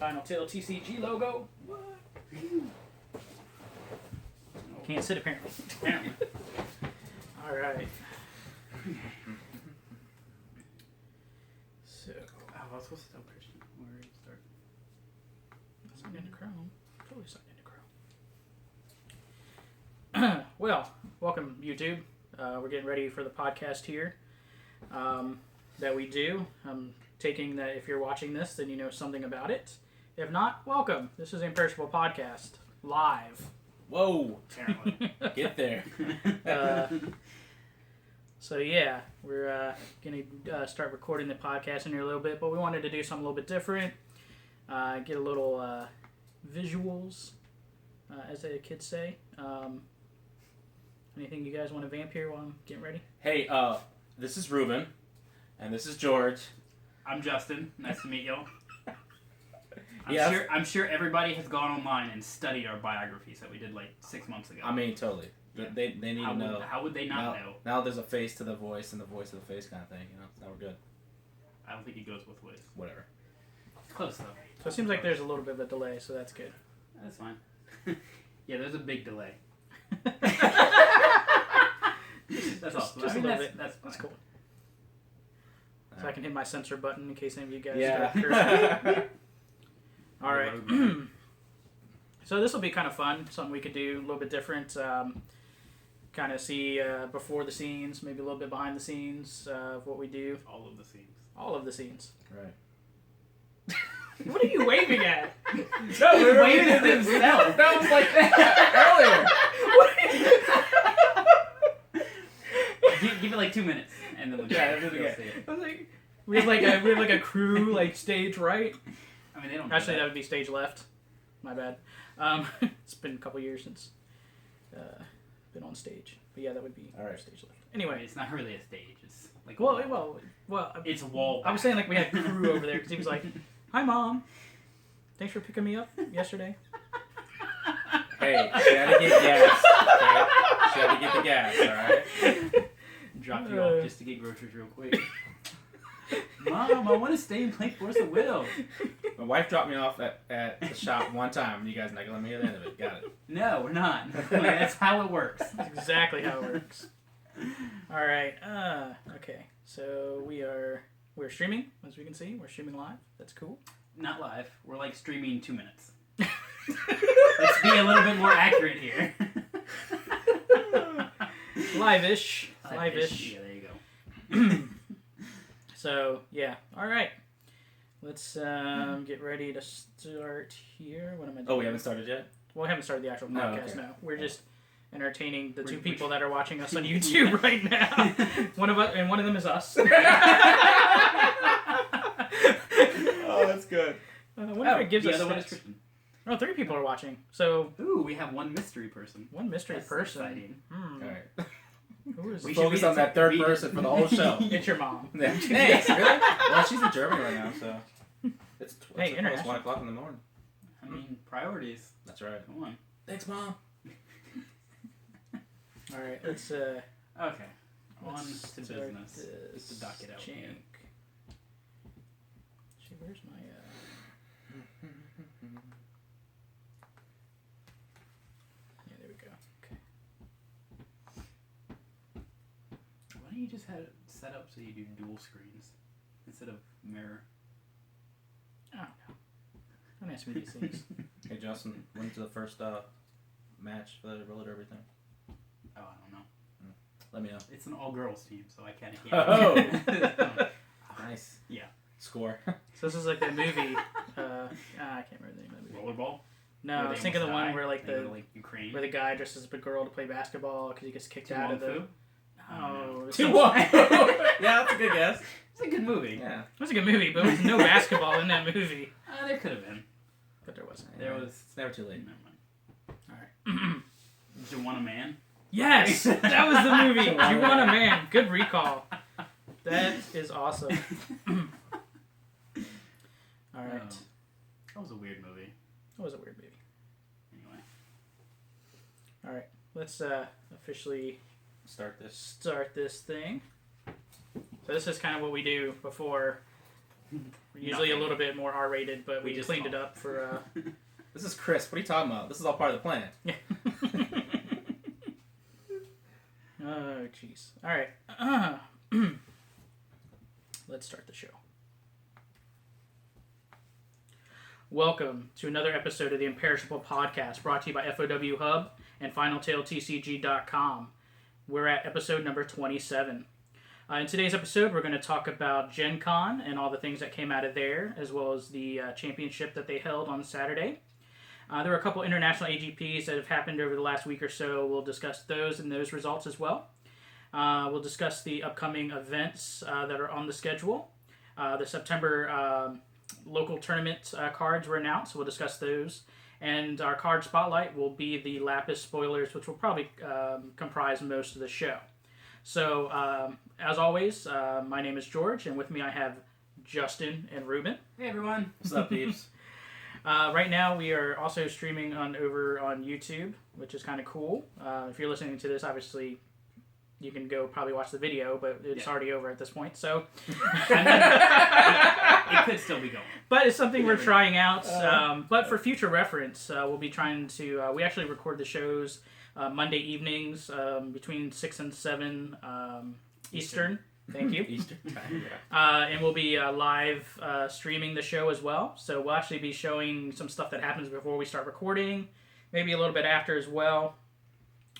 Final Till TCG logo. What? Can't sit apparently. All right. So. Oh, I was supposed to tell Christian where to start. Signed into Chrome. Totally signed into Chrome. Well, welcome YouTube. We're getting ready for the podcast here that we do. I'm taking that if you're watching this, then you know something about it. If not, welcome. This is the Imperishable podcast live. Whoa! Apparently. Get there. So yeah, we're going to start recording the podcast in here a little bit, but we wanted to do something a little bit different. Get a little visuals, as the kids say. Anything you guys want to vamp here while I'm getting ready? Hey, this is Ruben, and this is George. I'm Justin. Nice to meet y'all. Yes. I'm sure everybody has gone online and studied our biographies that we did like 6 months ago. I mean, totally. Yeah. They need to know. How would they not know? Now there's a face to the voice and the voice to the face kind of thing, you know? Now we're good. I don't think it goes both ways. Whatever. Close though. So it seems like there's a little bit of a delay, so that's good. That's fine. Yeah, there's a big delay. That's awesome. Just a little bit. That's fine. That's cool. So I can hit my censor button in case any of you guys Yeah. start cursing. All right. So this will be kind of fun. Something we could do a little bit different. Kind of see before the scenes, maybe a little bit behind the scenes of what we do. All of the scenes. All of the scenes. Right. What are you waving at? No, He's waving at himself. That was like earlier. Give it like 2 minutes, and then we'll Yeah, you'll do it see it. I was like, we have like a crew like stage right. I mean, they don't. know Actually, that would be stage left. My bad. It's been a couple years since been on stage, but yeah, that would be All right. stage left. I mean, Anyway, it's not really a stage. It's like well. it's a wall. I was saying like we had crew over there because he was like, "Hi, Mom. Thanks for picking me up yesterday." Hey, she had to get gas. Okay? She had to get the gas, alright? Drop you off just to get groceries real quick. Mom, I want to stay and play Force of Will. My wife dropped me off at the shop one time, and you guys are not going to let me hear the end of it. Got it. No, we're not. That's how it works. That's exactly how it works. All right. Okay. So we're streaming, as we can see. We're streaming live. That's cool. Not live. We're like streaming 2 minutes. Let's be a little bit more accurate here. Live-ish. Yeah, there you go. So yeah. All right. Let's get ready to start here. What am I doing? Oh, we haven't started yet? Well, we haven't started the actual No, podcast. okay. No, we're just entertaining the two people that are watching us on YouTube right now. One of us, and one of them is us. Oh, that's good. I wonder if it gives the us other one is stats. Tristan. Oh, 3 people are watching. So Ooh, we have one mystery person. one mystery That's person. exciting. Alright. Who is? We Focus should on that third we- person for the whole show. It's your mom. Yeah. Thanks, really? Well, she's in Germany right now, so... It's Hey, almost international. 1 o'clock in the morning. I mean, priorities. That's right. Come on. Thanks, Mom. All right, let's Okay. On let's to start business. this Just to dock it out. chink. Here. Gee, where's my Yeah, there we go. Okay. Why don't you just have it set up so you do dual screens instead of mirror? I don't know. Don't ask me these things. Hey, Justin, when's the first match for the roller derby thing? Oh, I don't know. Let me know. It's an all-girls team, so I can't. Oh. Nice. Yeah. Score. So this is like that movie. I can't remember the name of the movie. Rollerball. No, I was thinking of the one where like They go the to, like Ukraine. where the guy dresses up a girl to play basketball because he gets kicked out of the. Fu? Oh, it 2-1. Yeah, that's a good guess. It's a good movie. Yeah. was a good movie, but there was no basketball in that movie. There could have been. But there wasn't. There was. It's never too late. Never mind. All right. Did you want a man? Yes, that was the movie. You Want a Man. Good recall. That is awesome. All right. That was a weird movie. That was a weird movie. Anyway. All right. Let's officially Start this. start this thing. So this is kind of what we do before Usually a little bit more R-rated, but we just cleaned it talk. up for... This is Chris. What are you talking about? This is all part of the plan. Oh, jeez. All right. Let's start the show. Welcome to another episode of the Imperishable podcast, brought to you by FOW Hub and FinalTaleTCG.com. We're at episode number 27. In today's episode, we're going to talk about Gen Con and all the things that came out of there, as well as the championship that they held on Saturday. There were a couple international AGPs that have happened over the last week or so. We'll discuss those and those results as well. We'll discuss the upcoming events that are on the schedule. The September local tournament cards were announced, so we'll discuss those. And our card spotlight will be the Lapis spoilers, which will probably comprise most of the show. So, as always, my name is George, and with me I have Justin and Ruben. Hey everyone. What's up, peeps? Right now we are also streaming over on YouTube, which is kind of cool. If you're listening to this, obviously you can go probably watch the video, but it's already over at this point. So It could still be going. But it's something we're trying out. But for future reference, we'll be trying to... we actually record the shows Monday evenings between 6 and 7 Eastern. Thank you. Eastern time, yeah. And we'll be live streaming the show as well. So we'll actually be showing some stuff that happens before we start recording, maybe a little bit after as well.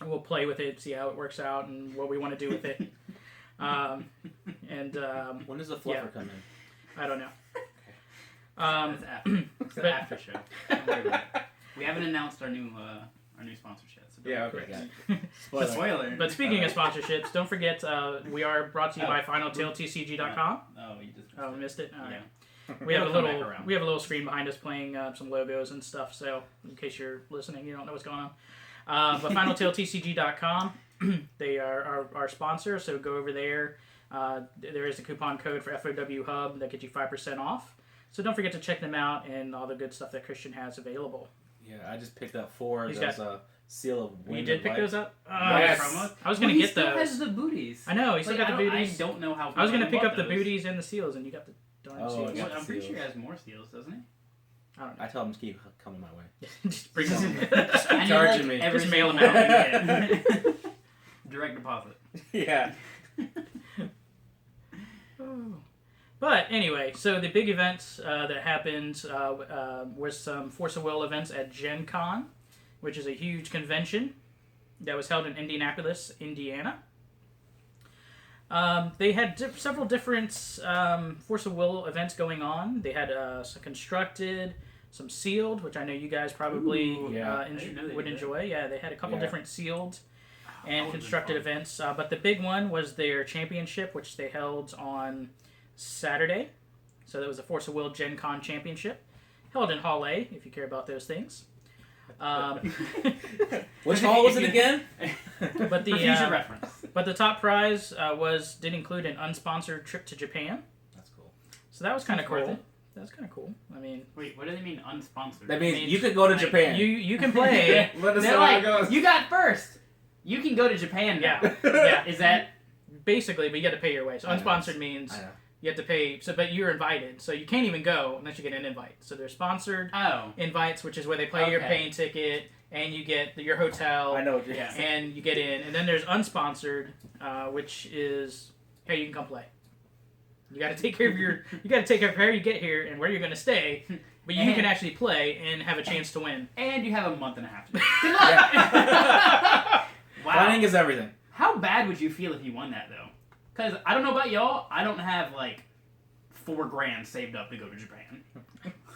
We'll play with it, see how it works out, and what we want to do with it. When does the fluffer come in? I don't know. It's the after show. Don't worry about it. We haven't announced our new sponsors yet. So Yeah, don't okay. worry. Spoiler. But speaking of sponsorships, don't forget we are brought to you by FinalTaleTCG.com. Oh, you just Oh, missed it. All right. Yeah. We have a It'll come back little around. we have a little screen behind us playing some logos and stuff. So in case you're listening, you don't know what's going on. But FinalTaleTCG.com, they are our sponsor. So go over there. There is a coupon code for FOW Hub that gets you 5% off. So don't forget to check them out and all the good stuff that Christian has available. Yeah, I just picked up 4. He's There's a seal of wind. You did and pick light. those up? Yes. Promos? I was going to Well, he get still those. has the booties. I know, he still got the booties. I don't know how. I was going to pick bought up the those. booties and the seals, and you got the darn Oh, seals. I got Well, I'm pretty seals. sure he has more seals, doesn't he? I don't know. I tell them to keep coming my way. Just bring them. And Charging me. every Just mail single them out. one you get. Direct deposit. Yeah. But anyway, so the big events that happened was some Force of Will events at Gen Con, which is a huge convention that was held in Indianapolis, Indiana. They had several different Force of Will events going on. They had some constructed, some sealed, which I know you guys probably Ooh, yeah. I didn't know they would did that. enjoy. Yeah, they had a couple Yeah. different sealed That and would've been constructed fun. events. But the big one was their championship, which they held on Saturday. So that was the Force of Will Gen Con Championship, held in Hall A, if you care about those things. Which hall was it again? But the For future reference. but the top prize did include an unsponsored trip to Japan. That's cool. So that was kind of Sounds worth cool. it. That's kind of cool. I mean, Wait, what do they mean unsponsored? That means means, you could go to like, Japan. you can play. Let us They're know how it like, goes. you got first. You can go to Japan now. Yeah. Is that? Basically, but you got to pay your way. So I know. unsponsored means I know. you have to pay. So, but you're invited, so you can't even go unless you get an invite. So there's sponsored Oh. invites, which is where they play your Okay. plane ticket and you get your hotel. I know what you're Yeah. saying. And you get in, and then there's unsponsored, which is, hey, you can come play. You got to take care of how you get here and where you're going to stay, but you can actually play and have a chance to win. And you have a month and a half to do it. Yeah. Wow. Planning is everything. How bad would you feel if you won that though? Because I don't know about y'all, I don't have like $4,000 saved up to go to Japan.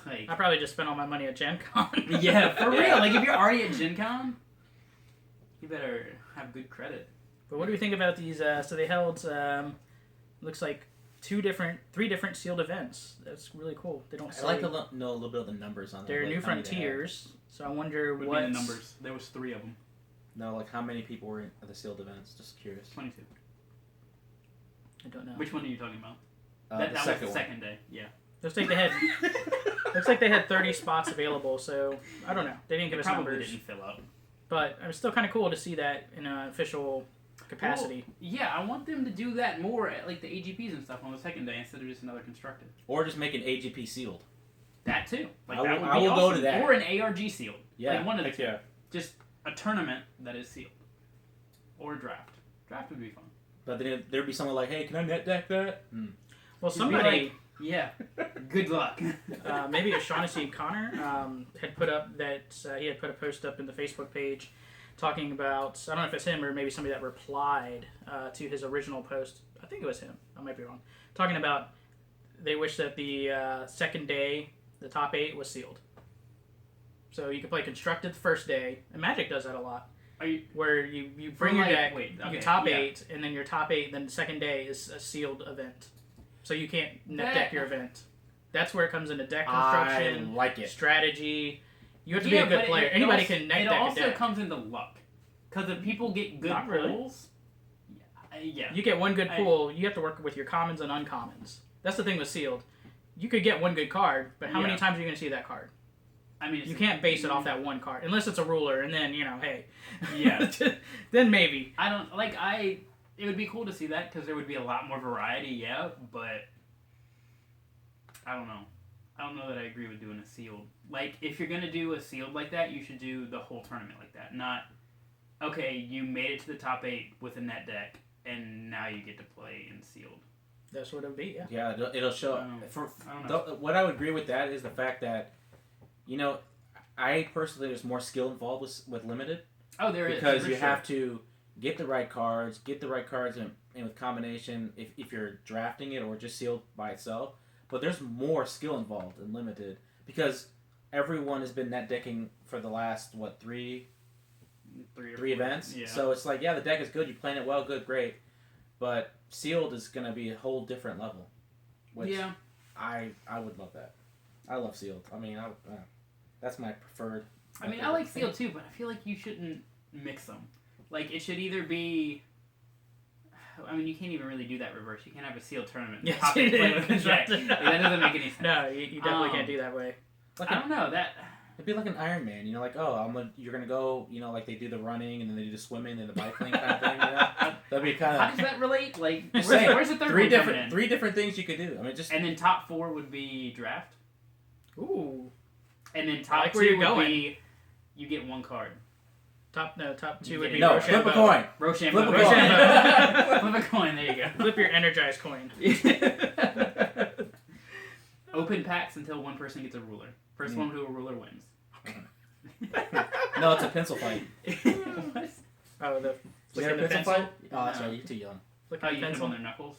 Like, I probably just spent all my money at Gen Con. yeah, for Yeah. real. Like if you're already at Gen Con, you better have good credit. But what do we think about these? So they held, looks like three different sealed events. That's really cool. They don't I'd say like to know a little bit of the numbers on they're them. New like how many they had. Frontiers. So I wonder What what would be the numbers? There was 3 of them. No, like how many people were in the sealed events? Just curious. 22. I don't know. Which one are you talking about? The that second was the one. second day. Yeah. Looks like they had 30 spots available. So I don't know. They didn't give It us probably numbers, didn't fill up. but it was still kind of cool to see that in an official capacity. Well, yeah, I want them to do that more at like the AGPs and stuff on the second day instead of just another constructed. Or just make an AGP sealed. That too. Like I that will- would be I will go awesome. to that. Or an ARG sealed. Yeah. Like one of the Heck two. yeah. Just a tournament that is sealed. Or a draft. Draft would be fun. But then there'd be someone like, hey, can I net deck that? Well, You'd be somebody, like, yeah. Good luck. maybe O'Shaughnessy Connor, had put up that he had put a post up in the Facebook page talking about, I don't know if it's him or maybe somebody that replied to his original post. I think it was him. I might be wrong. Talking about they wish that the second day, the top 8 was sealed. So you could play constructed the first day, and Magic does that a lot. Where you bring your deck, you top 8, and then your top 8, then the second day is a sealed event. So you can't net deck your event. That's where it comes into deck construction, I like it. strategy. You have to be a good player. Anybody can net deck a deck. It also comes into luck. Because if people get good Not really. pulls... Yeah. You get one good pull, you have to work with your commons and uncommons. That's the thing with sealed. You could get one good card, but how many times are you going to see that card? I mean, you can't base it off that one card. Unless it's a ruler, and then, hey. Yeah. Then maybe. It would be cool to see that, because there would be a lot more variety, but... I don't know. I don't know that I agree with doing a sealed. Like, if you're going to do a sealed like that, you should do the whole tournament like that. Not, okay, you made it to the top 8 with a net deck, and now you get to play in sealed. That's what it would be, yeah. Yeah, it'll show. I don't know. What I would agree with that is the fact that, I personally, there's more skill involved with limited. Oh, there is. Because you have to get the right cards, in with combination if you're drafting it or just sealed by itself. But there's more skill involved in limited because everyone has been net decking for the last, three events? Yeah. So it's like, the deck is good, you're playing it well, good, great. But sealed is going to be a whole different level. Which I would love that. I love sealed. I mean, that's my preferred. I mean, I like sealed too, but I feel like you shouldn't mix them. Like, it should either be... I mean, you can't even really do that reverse. You can't have a sealed tournament. Yes, Top eight play with the deck. Like, that doesn't make any sense. No, you definitely can't do that way. I don't know. It'd be like an Iron Man, you're gonna go, like they do the running and then they do the swimming and the bicycling kind of thing, That'd be kind of. How does that relate? Like, Same. where's the third one coming in? Three different things you could do. I mean, just. And then top 4 would be draft. Ooh. And then top like 2 where you're would going. be you get one card. Top 2 would be no. Rochambeau. Flip a coin. Rochambeau. Flip a coin. Flip a coin. There you go. Flip your energized coin. Open packs until one person gets a ruler. First one to a ruler wins. No, it's a pencil fight. What? Oh, the You got a flicking the pencil pencil? fight? Oh, that's No. right. You're too young. Flicking Oh, the you hit them pencil? on their knuckles?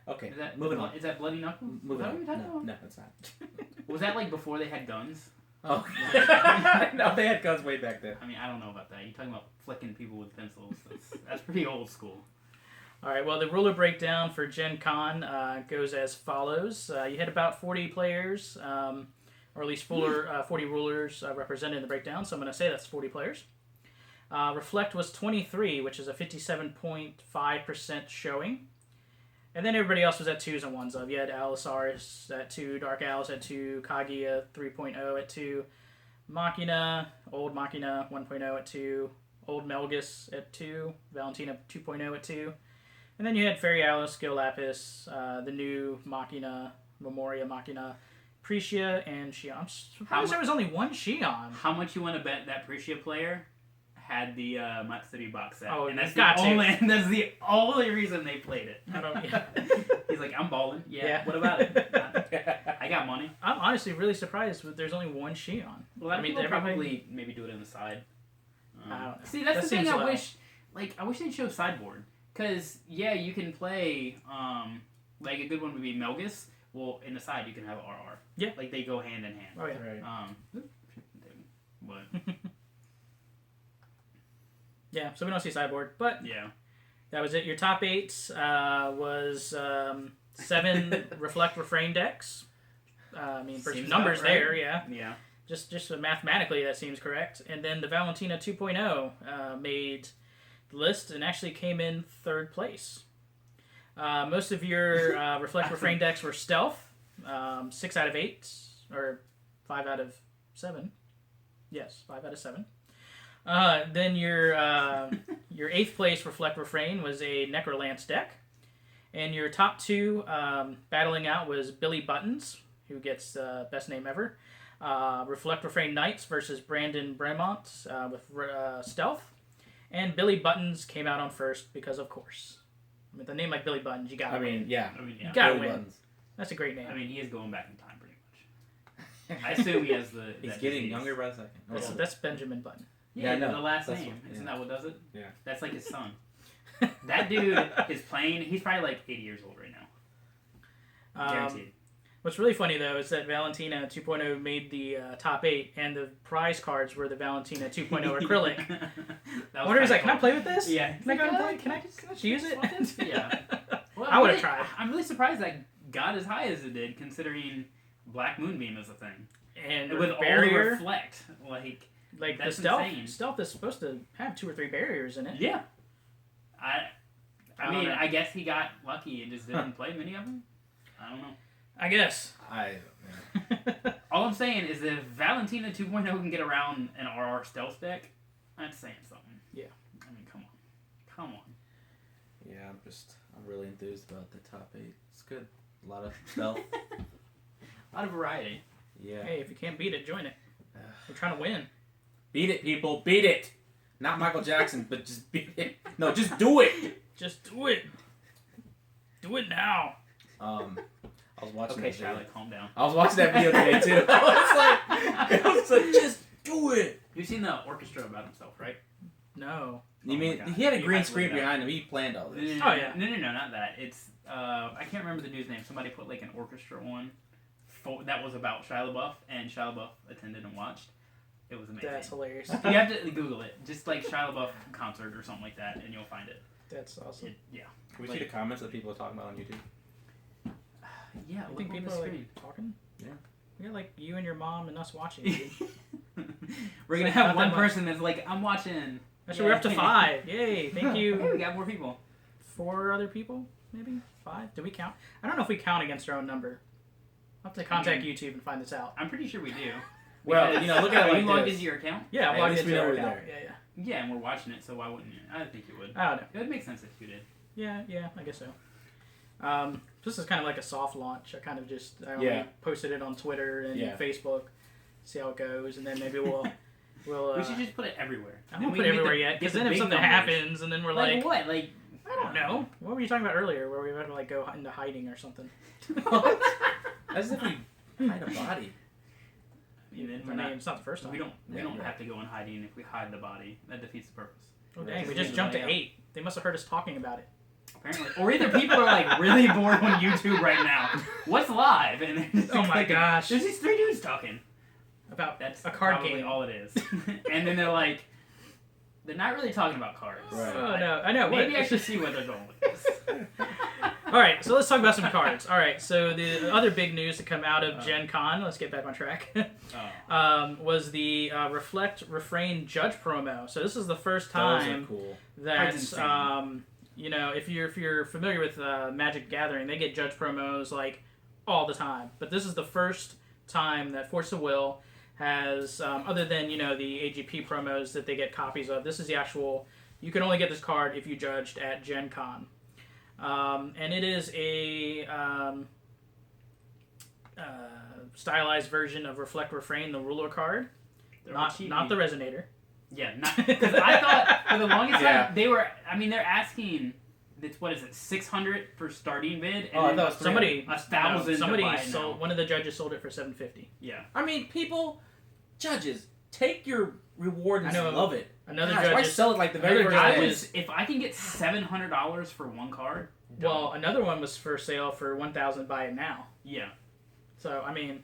Okay. Is Moving on. Is that bloody knuckles? Moving Is that on. what you're talking about? No, it's not. Was that like before they had guns? Oh. No, they had guns way back then. I mean, I don't know about that. You're talking about flicking people with pencils. That's pretty old school. All right, well, the ruler breakdown for Gen Con goes as follows. You had about 40 players, or at least 40 rulers represented in the breakdown, so I'm going to say that's 40 players. Reflect was 23, which is a 57.5% showing. And then everybody else was at 2s and 1s. You had Allosaurus at 2, Dark Owls at 2, Kaguya 3.0 at 2, Machina, Old Machina 1.0 at 2, Old Melgus at 2, Valentina 2.0 at 2. And then you had Fairy Alice, Skill Lapis, the new Machina, Memoria Machina, Precia, and Shion. I'm surprised there was only one Shion. How much you want to bet that Precia player had the Matsuri box set? Oh, and that's got the only reason they played it. I don't. Yeah. He's like, I'm balling. Yeah. Yeah. What about it? I got money. I'm honestly really surprised that there's only one Shion. Well, I mean, probably maybe do it on the side. I don't know. See, that's That the thing. seems I low. wish, I wish they'd show sideboard. Because you can play. Like a good one would be Melgus. Well, in the side you can have RR. Yeah. Like they go hand in hand. Oh yeah. Right. But Yeah. So we don't see sideboard, but yeah. that was it. Your top 8 was 7 Reflect Refrain decks. I mean, for Seems numbers about right. there, yeah. Yeah. Just mathematically, that seems correct. And then the Valentina 2.0 made the list and actually came in 3rd place. Most of your Reflect Refrain decks were Stealth, 6 out of 8, or 5 out of 7. Yes, 5 out of 7. Then your 8th place Reflect Refrain was a Necrolance deck. And your top 2 battling out was Billy Buttons, who gets best name ever. Reflect Refrain Knights versus Brandon Bremont with Stealth. And Billy Buttons came out on first because, of course. With a name like Billy Buttons, you gotta win. Yeah. You gotta Billy win. Buttons. That's a great name. I mean, he is going back in time pretty much. I assume he has the. He's that getting disease. younger by the second. That's Benjamin Button. Yeah, I know. the last That's name. what- Isn't yeah. that what does it? Yeah. That's like his son. That dude is playing. He's probably like 80 years old right now. Guaranteed. What's really funny, though, is that Valentina 2.0 made the top 8, and the prize cards were the Valentina 2.0 acrylic. I wonder, he's like, can I play with this? Yeah. Can I go and play? Can I just use it? Yeah. Well, I would have really- tried. I'm really surprised that got as high as it did, considering Black Moonbeam is a thing. And With all the barrier, reflect, like like the that's stealth. insane. Stealth is supposed to have 2 or 3 barriers in it. yeah. I I don't mean, know. I guess he got lucky and just didn't play many of them. I don't know. I guess. All I'm saying is if Valentina 2.0 can get around an RR stealth deck, that's saying something. Yeah. I mean, come on. Come on. Yeah, I'm really enthused about the top 8. It's good. A lot of stealth. A lot of variety. Yeah. Hey, if you can't beat it, join it. We're trying to win. Beat it, people. Beat it. Not Michael Jackson, but just beat it. No, just do it. Just do it. Do it now. I was watching Okay, that video. Charlotte, calm down. I was watching that video today too. I was like, just do it. You've seen the orchestra about himself, right? No. You Oh mean my God. he had a You green have to look screen it up. behind him? He planned all this. Oh, yeah. No, not that. It's I can't remember the dude's name. Somebody put like an orchestra one that was about Shia LaBeouf, and Shia LaBeouf attended and watched. It was amazing. That's hilarious. You have to Google it, just like Shia LaBeouf concert or something like that, and you'll find it. That's awesome. Yeah. Can we see the comments that people are talking about on YouTube? Yeah. I Look think on the people are like screen. talking. Yeah. We got like you and your mom and us watching. Dude. We're gonna like have not one that much. person that's like, I'm watching. Actually, we're up to 5. Yay! Thank Hey, you. we got more people. 4 other people, maybe 5. Did we count? I don't know if we count against our own number. I'll have to contact YouTube and find this out. I'm pretty sure we do. Well, Because- you know, look at it Are like you logged this. into your account? Yeah, Hey, well, at least we know our we're account. there. Yeah. Yeah, and we're watching it, so why wouldn't you? I think you would. I don't know. It would make sense if you did. Yeah, I guess so. This is kind of like a soft launch. I kind of just Yeah. posted it on Twitter and Yeah. Facebook, see how it goes, and then maybe we'll we should just put it everywhere. I Then won't we put it can get everywhere the- yet, get because the then if big something numbers. happens, and then we're Like like, what? Like I don't know. What were you talking about earlier? Where we were to like go into hiding or something? As if we hide a body. And then I we're mean, not, it's not the first time. we don't Yeah, don't right. have to go in hiding if we hide the body. That defeats the purpose. Oh, Right. dang, we Just just leave jumped the to layout. 8. They must have heard us talking about it. Apparently, or either people are like really bored on YouTube right now. What's live? And they're just Oh my clicking. gosh. There's these 3 dudes talking. About That's a card probably game. all it is. And then they're like, they're not really talking about cards. Right. Oh, no, I know. Maybe what? I should see where they're going with this. All right, so let's talk about some cards. All right, so the other big news to come out of Gen Con, let's get back on track, was the Reflect Refrain Judge promo. So this is the first Those are time cool. that, insane. you know, if you're familiar with Magic the Gathering, they get Judge promos like all the time. But this is the first time that Force of Will has, other than, you know, the AGP promos that they get copies of, this is the actual, you can only get this card if you judged at Gen Con. And it is a stylized version of Reflect Refrain, the ruler card, not the Resonator. Yeah, because I thought for the longest Yeah. time they were. I mean, they're asking. It's, what is it? 600 for starting bid, and Oh, I then thought it was Somebody, 1,000 to somebody buy it sold. now. One of the judges sold it for $750. Yeah, I mean, people, judges, take your reward and I know. love it. Another Gosh, judge. why is- sell it like the very another first judge day? is- if I can get $700 for one card. Well, another one was for sale for $1,000. Buy it now. Yeah, So I mean,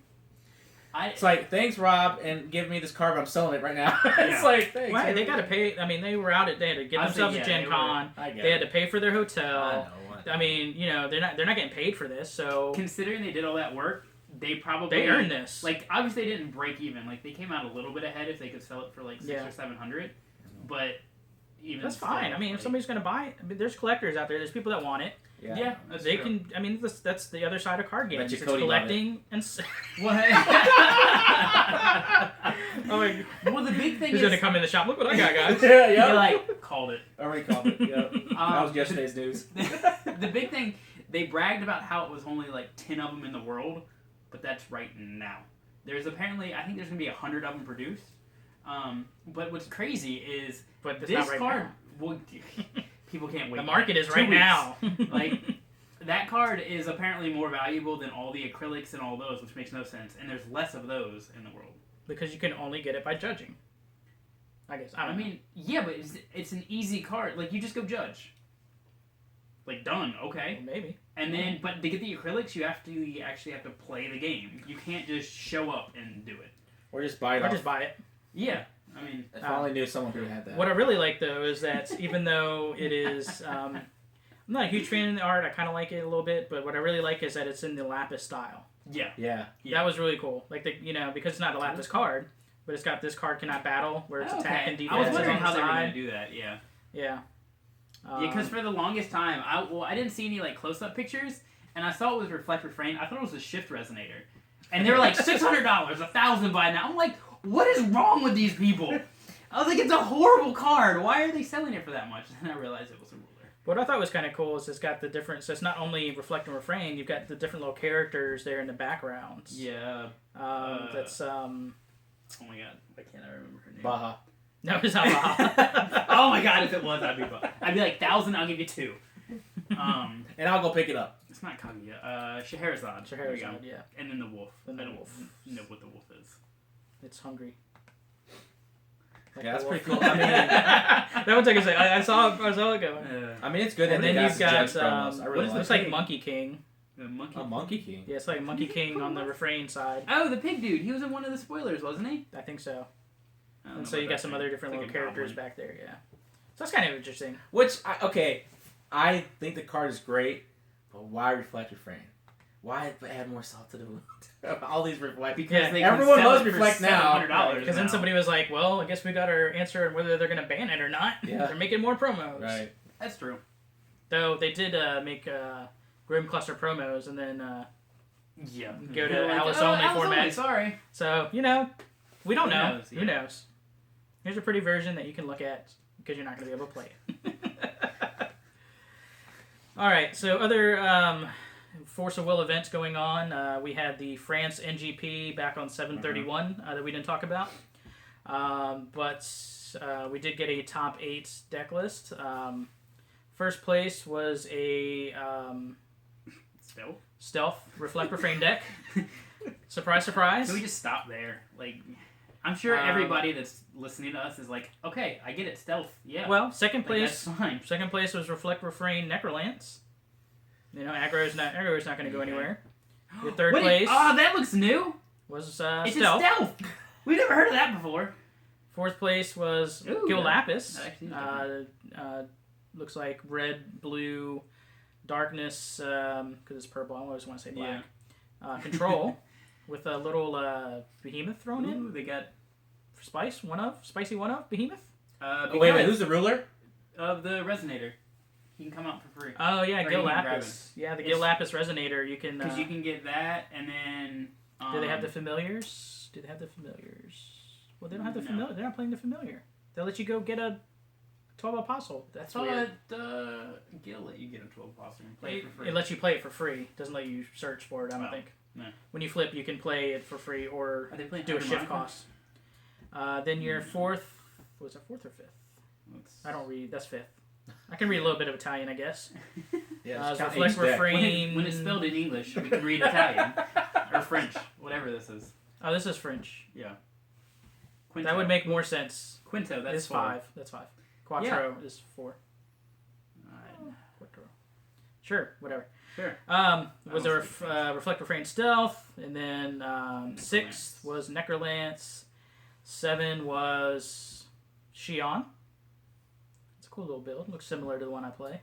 It's like, thanks, Rob, and give me this card, but I'm selling it right now. Yeah. It's like, thanks. why they got to pay? I mean, they were out. They had to get I themselves think, to yeah, Gen they were- Con. I get They had it. to pay for their I hotel. know. I mean, you know, they're not getting paid for this, so considering they did all that work, they probably they earned this. Like, obviously, they didn't break even. Like, they came out a little bit ahead if they could sell it for like 600 Yeah. or 700. But even That's still, fine. I mean, if like- somebody's gonna buy it, I mean, there's collectors out there. There's people that want it. yeah, that's They true. can. I mean, that's the other side of card Bet games. you It's Cody love collecting and. What? Oh my Well, the big thing thing Who's is, gonna come in the shop? Look what I got, guys. Yeah, you yeah. like called it. Already called it. Yeah. That was yesterday's news. The big thing, they bragged about how it was only like 10 of them in the world, but that's right now. There's apparently, I think there's gonna be 100 of them produced. But what's crazy is But that's this not right card. now. Well, people can't wait. The market is 2 right weeks. now. Like that card is apparently more valuable than all the acrylics and all those, which makes no sense. And there's less of those in the world. Because you can only get it by judging. I guess. I mean, yeah, but it's an easy card. Like you just go judge. Like done, okay. well, maybe. And then, but to get the acrylics, you actually have to play the game. You can't just show up and do it. Or just buy it Or off. just buy it. Yeah, I mean, If I only knew someone who had that. What I really like though is that even though it is, I'm not a huge fan of the art. I kind of like it a little bit, but what I really like is that it's in the lapis style. yeah. Yeah. That was really cool. Like because it's not a lapis card, but it's got this card cannot battle where it's attack and defense. I was is wondering on the how they were side. gonna do that. Yeah. Yeah. Because for the longest time, I didn't see any like close-up pictures, and I saw it was reflect refrain. I thought it was a shift resonator, and they were like $600, $1,000 by now. I'm like, what is wrong with these people? I was like, it's a horrible card. Why are they selling it for that much? And I realized it was a ruler. What I thought was kind of cool is it's got the different. So it's not only reflect and refrain. You've got the different little characters there in the backgrounds. Yeah. That's Oh my god, why can't I remember her name? Baja. No, it's not Baja. Oh my god, if it was, I'd be like 1,000. I'll give you 2. And I'll go pick it up. It's not Kaguya. Scheherazade. There we go. Scheherazade, yeah. And then the wolf. Then the I don't wolf. know what the wolf is. It's hungry. Like Yeah, that's the wolf. pretty cool. I mean, that one took a second. I saw it going. I mean, it's good. And then you've got judge promos. I really it looks like like it. Monkey King. The monkey. A Monkey King. Yeah, it's like Monkey King on the refrain side. Oh, the pig dude. He was in one of the spoilers, wasn't he? I think so. I don't And know so you about got that some thing. other different It's little like a characters goblin. back there. Yeah. So that's kind of interesting. Which, I think the card is great, but why reflect refrain? Why add more salt to the wound? All these reflect. Because Yeah, they can everyone sell loves it for Reflect now. $700 Because then now. somebody was like, well, I guess we got our answer on whether they're going to ban it or not. Yeah. They're making more promos. Right. That's true. Though they did make Grim Cluster promos and then Yeah. go to They're like, Alice "Oh, only Alice format. only, sorry. So, we don't Who know. knows, Who yeah. knows? Here's a pretty version that you can look at because you're not going to be able to play it. All right, so other Force of Will events going on. We had the France NGP back on 7/31 that we didn't talk about. But we did get a top 8 deck list. First place was a stealth Reflect Refrain deck. Surprise, surprise. Can we just stop there? Like, I'm sure everybody that's listening to us is like, okay, I get it, stealth. Yeah. Well, second Like, place. that's fine. Second place was Reflect Refrain Necrolance. Aggro's not going to go anywhere. Your third place Oh, that looks new. was It's stealth. a stealth. We never heard of that before. Fourth place was Ooh, Gil that- Lapis. that actually is Looks like red, blue, darkness, because it's purple. I always want to say black. Control with a little behemoth thrown in. Ooh, they got Spicy one of behemoth. Wait, who's the ruler? of the resonator? He can come out for free. Oh yeah, Or Gil you can grab Lapis. Yeah, the It's- Gil Lapis resonator. You can. Because you can get that, and then Do they have the familiars? Do they have the familiars? Well, they don't have the No. familiar. They're not playing the familiar. They'll let you go get a 12 apostle. That's weird. Gil let you get a 12 apostle and play It, it for free. it lets you play it for free. Doesn't let you search for it. I don't Oh, think. no. When you flip, you can play it for free or Are they playing do a shift Monica? cost. Then your fourth. Was it fourth or fifth? Let's- I don't read. That's fifth. I can read a little bit of Italian, I guess. Yeah, just count Reflect each deck. Refrain. When it's spelled in English, we can read Italian or French, whatever this is. Oh, this is French. Yeah. Quinto. That would make more sense. Quinto. That's It's 4. 5. That's 5. Quattro is 4. Alright. Quattro. Sure, whatever. Sure. Was don't a speak French. Reflect Refrain Stealth, and then 6th was Necrolance, 7 was Shion. It's a cool little build. Looks similar to the one I play.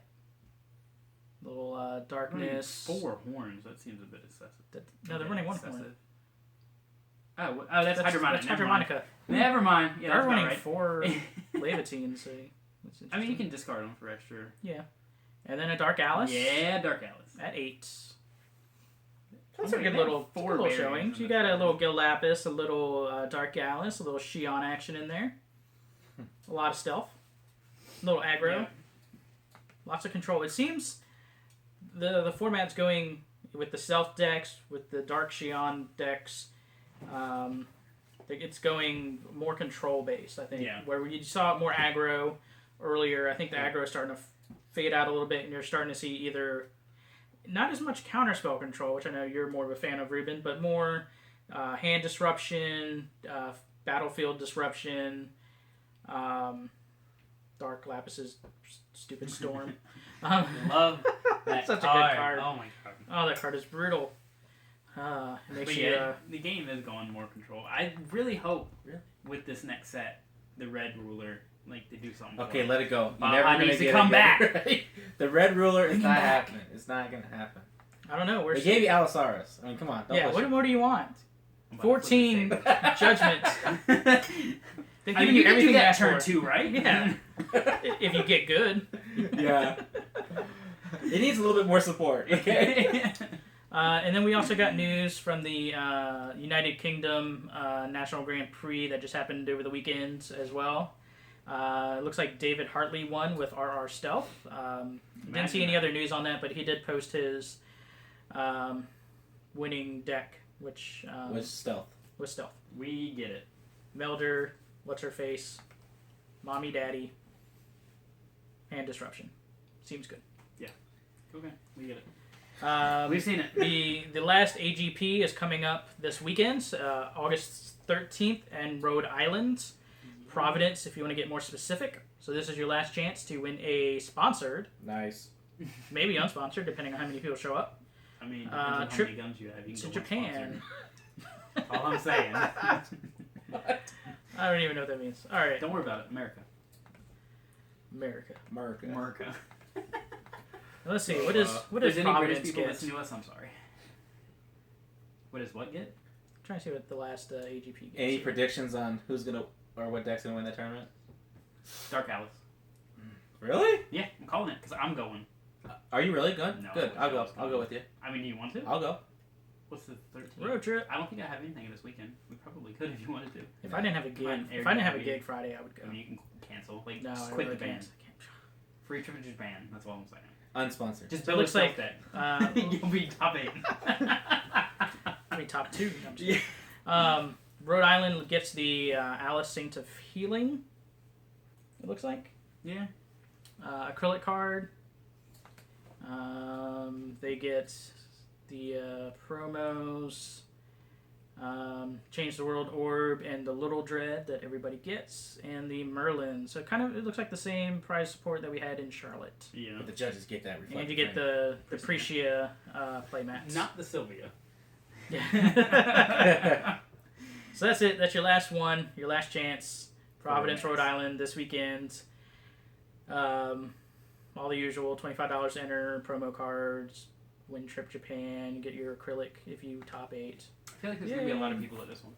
Little darkness. 4 horns. That seems a bit excessive. No, they're running one Excessive. horn. Oh, that's Hydromonica. That's Hydromonica. Never mind. Yeah, They're that's running about right. 4 Levatines. So that's I mean, you interesting. can discard them for extra. Yeah. And then a Dark Alice. Yeah, Dark Alice. At 8. That's That's a good little, four little variants showings. in You this got a card. little Gil Lapis, a little Dark Alice, a little Shion action in there. A lot of stealth. A little aggro. Yeah. Lots of control. It seems the format's going with the stealth decks, with the Dark Xion decks. It's going more control based, I think. Yeah. Where you saw more aggro earlier, I think the aggro is starting to fade out a little bit, and you're starting to see either not as much counterspell control, which I know you're more of a fan of, Ruben, but more hand disruption, battlefield disruption, Dark Lapis's stupid storm. Love that Such a card. good card. Oh my god. Oh, that card is brutal. It makes But you. yeah, the game is going more control. I really hope with this next set, the red ruler, like they do something. Okay, for let it go. Bob You're never needs gonna to get come it back. right. The red ruler is Bring him not back. happening. It's not gonna happen. I don't know. They gave you Allosaurus. I mean, come on. Don't Yeah, push what it. more do you want? I'm about to 14 flip the judgments. table. They've I given mean, you you can everything do you that asked turn for. 2, right? Yeah. If you get good. Yeah. It needs a little bit more support. Okay. And then we also got news from the United Kingdom National Grand Prix that just happened over the weekend as well. It looks like David Hartley won with RR Stealth. Didn't see any other news on that, but he did post his winning deck, which Was stealth. was Stealth. We get it. Melder, What's Her Face, Mommy Daddy, and Disruption. Seems good. Okay, we get it. We've We've seen it. The last AGP is coming up this weekend, August 13th, in Rhode Island, Providence, if you want to get more specific. So this is your last chance to win a sponsored, Nice. maybe unsponsored, depending on how many people show up, I mean, depends on how trip many guns you have. You can to go Japan. unsponsored. All I'm saying. What? I don't even know what that means. All right, Don't worry about it. America. America. America. America. Let's see. What does If there's any British Providence people get? listen to us, I'm sorry. What does what get? I'm trying to see what the last AGP gets. Any predictions on who's gonna or what deck's gonna win that tournament? Dark Alice. Really? Yeah, I'm calling it because I'm going. Are you really good? No, Good. I I'll go. was I'll go with you. I mean, do you want to? I'll go. What's the 13th? Road trip. I don't think I have anything this weekend. We probably could if you wanted to. If I didn't have a gig, Fine, if I didn't have a Airbnb. gig Friday, I would go. I mean, you can cancel. Like, No, just I quit really the band. can't. I can't. Free trip is just banned. That's all I'm saying. Unsponsored. Just So it build looks a like, stealth deck. You'll be top 8. I mean, top 2. I'm just Yeah. Rhode Island gets the Alice Saint of Healing. It looks like Yeah. acrylic card. They get the promos. Change the World Orb and the Little Dread that everybody gets, and the Merlin. So it looks like the same prize support that we had in Charlotte. Yeah. But the judges get that reflected. And you get the Precia playmats. Not the Sylvia. Yeah. So that's it. That's your last one. Your last chance. Providence, Rhode Island this weekend. All the usual. $25 to enter. Promo cards. Win trip Japan. Get your acrylic if you top 8. I feel like there's going to be a lot of people at this one.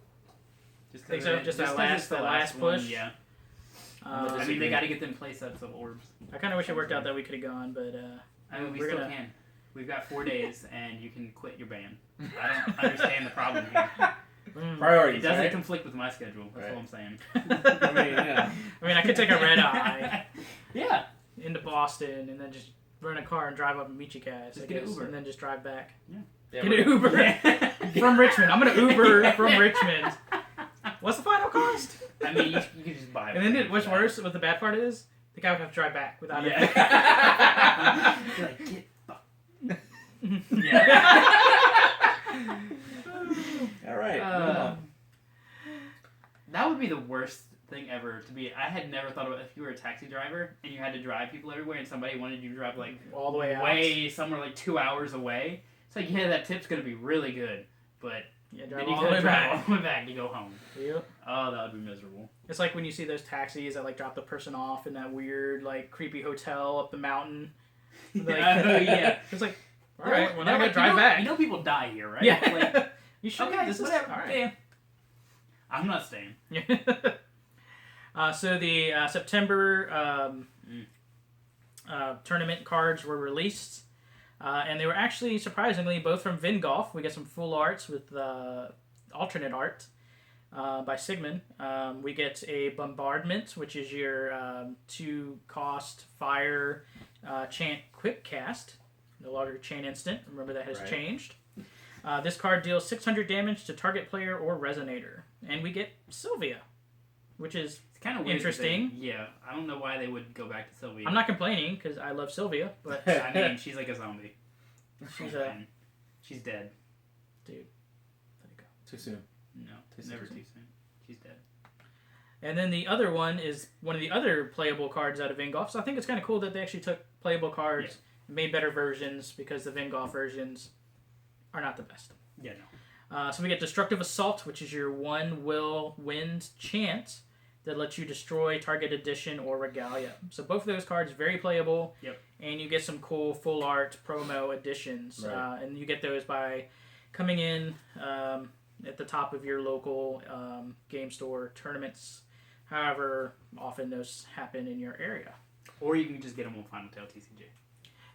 Just Think so? Just that 'cause last- it's the that last one, push? Yeah. I I mean, they got to get them play sets of orbs. kind of wish it worked out that we could have gone, but I mean, we We're still gonna- can. We've got 4 days, and you can quit your band. I don't understand the problem here. It Priorities, doesn't right? conflict with my schedule. That's Right. all I'm saying. I mean, yeah. I mean, I could take a red eye Yeah. into Boston and then just rent a car and drive up and meet you guys. Just I get an guess, Uber. and then just drive back. Yeah, Get an we're- Uber from Richmond. I'm gonna Uber from Richmond. What's the final cost? I mean, you can just buy it. And then what's worse, what the bad part is, the guy would have to drive back without it. Yeah. You're like, get fucked. Yeah. All right. moving on. That would be the worst thing ever to be. I had never thought about if you were a taxi driver and you had to drive people everywhere and somebody wanted you to drive like All the way out. way somewhere like 2 hours away. It's like, yeah, that tip's gonna be really good, but Yeah, then drive you all the gotta way drive back. all the way back to go home. Yep. Oh, that would be miserable. It's like when you see those taxis that like drop the person off in that weird like creepy hotel up the mountain. Like, Yeah. It's like, all They're- right, well they're now I like, gotta drive back. You know people die here, right? Yeah. Like, You should. okay, This is whatever. all right. Yeah. I'm not staying. So the September tournament cards were released, and they were actually surprisingly both from Vingolf. We got some full arts with alternate art. by Sigmund. We get a bombardment, which is your 2-cost fire chant quick cast. No longer chain instant. Remember that has changed. This card deals 600 damage to target player or resonator. And we get Sylvia, which is kind of interesting. Yeah, I don't know why they would go back to Sylvia. I'm not complaining because I love Sylvia, but I mean, she's like a zombie. She's dead. Dude, let it go. Too soon. No, never too soon. She's dead. And then the other one is one of the other playable cards out of Ingolf. So I think it's kind of cool that they actually took playable cards and made better versions because the Ingolf versions are not the best. Yeah, no. So we get Destructive Assault, which is your 1 will wind chant that lets you destroy target edition or regalia. So both of those cards very playable. Yep. And you get some cool full art promo editions. Right. And you get those by coming in at the top of your local game store tournaments. However often those happen in your area. Or you can just get them on Final Tail TCG.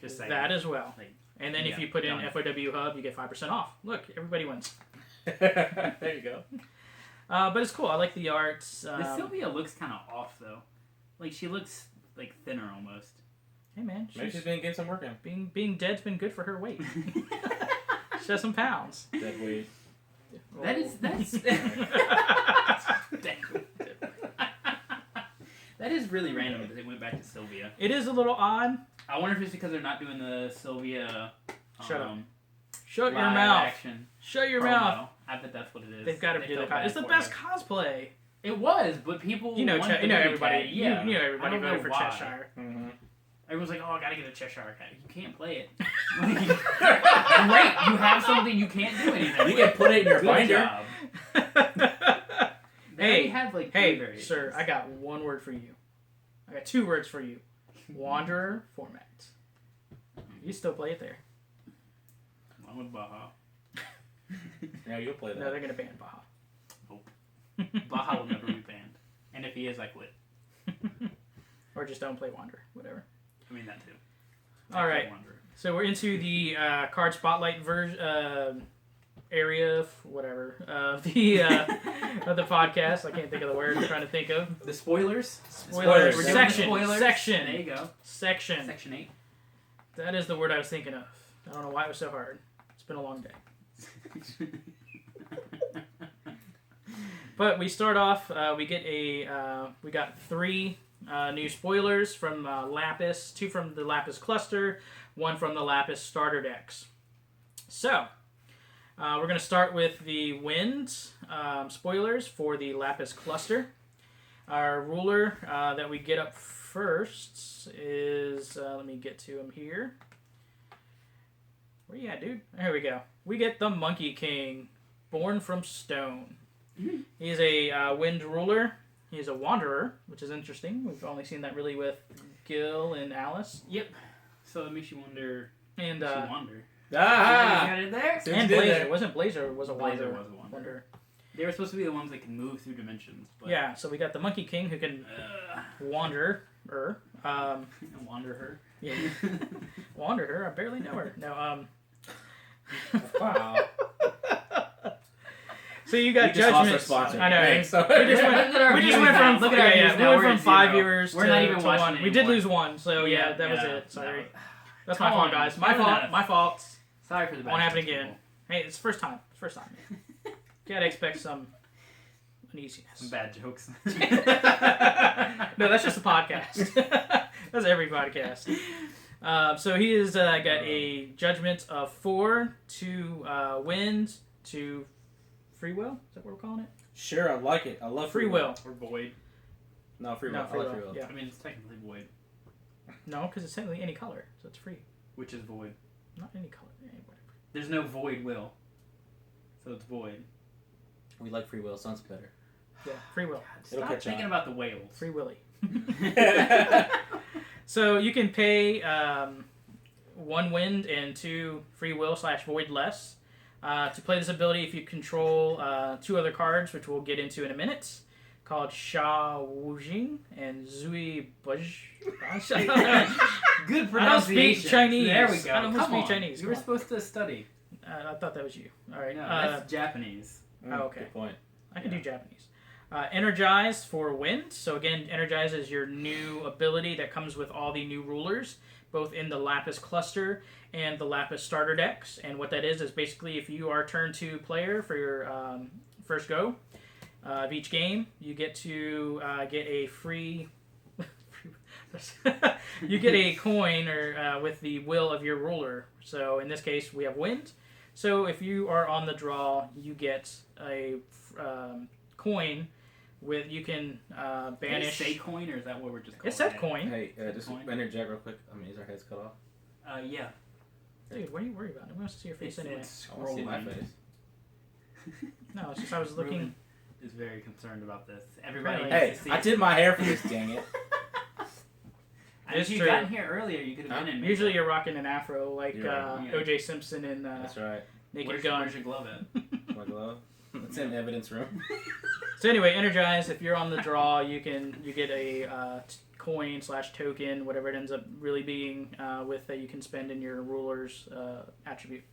Just saying. That as well. Like, and then if you put in FOW Hub, you get 5% off. Look, everybody wins. There you go. But it's cool. I like the art. The Sylvia looks kind of off, though. Like, she looks, like, thinner almost. Hey, man. Maybe she's been getting some work in. Being dead's been good for her weight. She has some pounds. Dead weight. That's... That is really random that they went back to Sylvia. It is a little odd. I wonder if it's because they're not doing the Sylvia... Shut up. Shut your live mouth. Action Shut your promo. mouth. I bet that's what it is. They've got to do that. It's the best cosplay. It was, but people... everybody. Yeah. You know everybody I don't voted know for why. Cheshire. Mm-hmm. Everyone's like, oh, I gotta get a Cheshire cat. You can't play it. Great, you have something you can't do anything. You can put it in your Good binder. job. Hey, have like hey, sir, I got one word for you. I got 2 words for you. Wanderer format. You still play it there. I'm with Baja. Yeah, you'll play that. No, they're going to ban Baja. Nope. Baja will never be banned. And if he is, I quit. Or just don't play Wanderer. Whatever. I mean, that too. All right. So we're into the card spotlight area of whatever of the podcast. I can't think of the word I'm trying to think of. The spoilers? Spoilers. We're doing Section. spoilers. Section. There you go. Section. Section 8. That is the word I was thinking of. I don't know why it was so hard. It's been a long day. But we start off. We got 3 new spoilers from Lapis. 2 from the Lapis cluster. 1 from the Lapis starter decks. So we're going to start with the wind spoilers for the Lapis cluster. Our ruler that we get up first is, let me get to him here. Where you at, dude? Here we go. We get the Monkey King, born from stone. Mm-hmm. He's a wind ruler. He's a wanderer, which is interesting. We've only seen that really with Gil and Alice. Yep. So it makes you wonder. And makes you wonder. Ah! You got it there? and Blazer. Wasn't Blazer was a Blazer wanderer. was a wanderer. They were supposed to be the ones that can move through dimensions. But Yeah, so we got the Monkey King who can wander. Wander her. Yeah. Wander her. I barely know her. No. Wow. So you got We just lost our judgments. sponsor. I know. Thanks. So- We just went from Look at our views we now. went We're from at 5 0. viewers We're to, not even to watching 1. We did anymore. lose 1, so yeah, that was yeah. it. Sorry. No. That's Come my fault, on. guys. My Fair fault. enough. My fault. Sorry for the bad. Won't happen people. again. Hey, it's first time. First time. Gotta expect some uneasiness. Some bad jokes. No, that's just a podcast. That's every podcast. So he has got a judgment of 4, 2 wind, 2 free will. Is that what we're calling it? Sure, I like it. I love Free will. Or void. No, free will. No, I free like will. free will. Yeah. I mean, it's technically void. No, because it's technically any color, so it's free. Which is void. Not any color. Whatever. There's no void will. So it's void. We like free will. Sounds better. Yeah, free will. It'll Stop catch thinking on. about the whales. Free Willy. So you can pay 1 wind and 2 free will / void less to play this ability if you control 2 other cards, which we'll get into in a minute, called Sha Wujing and Zui Buj. Good I don't speak pronunciation. Chinese. There we go. I don't Come speak on. Chinese. You were Come on. supposed to study. I thought that was you. All right. No, that's Japanese. Oh, okay. Good point. I can do Japanese. Energize for wind. So again, Energize is your new ability that comes with all the new rulers, both in the Lapis cluster and the Lapis starter decks. And what that is basically if you are turn 2 player for your first go of each game, you get to get a free... you get a coin or with the will of your ruler. So in this case, we have wind. So if you are on the draw, you get a coin with you can banish. Did it say coin, or is that what we're just calling it? said coin. Hey, just interject real quick. I mean, is our heads cut off? Yeah. Dude, what are you worried about? Nobody wants to see your face anyway. I want to see my face. No, it's just I was looking. Ruben is very concerned about this. Everybody needs Hey, to see I did my hair for this, dang it. If you got in here earlier, you could have been in makeup. Usually you're rocking an afro like right. O.J. Simpson in That's right. Naked Gun. Where's your glove at? My glove. It's in the evidence room. So anyway, Energize. If you're on the draw, you get a coin / token, whatever it ends up really being, with that you can spend in your ruler's attribute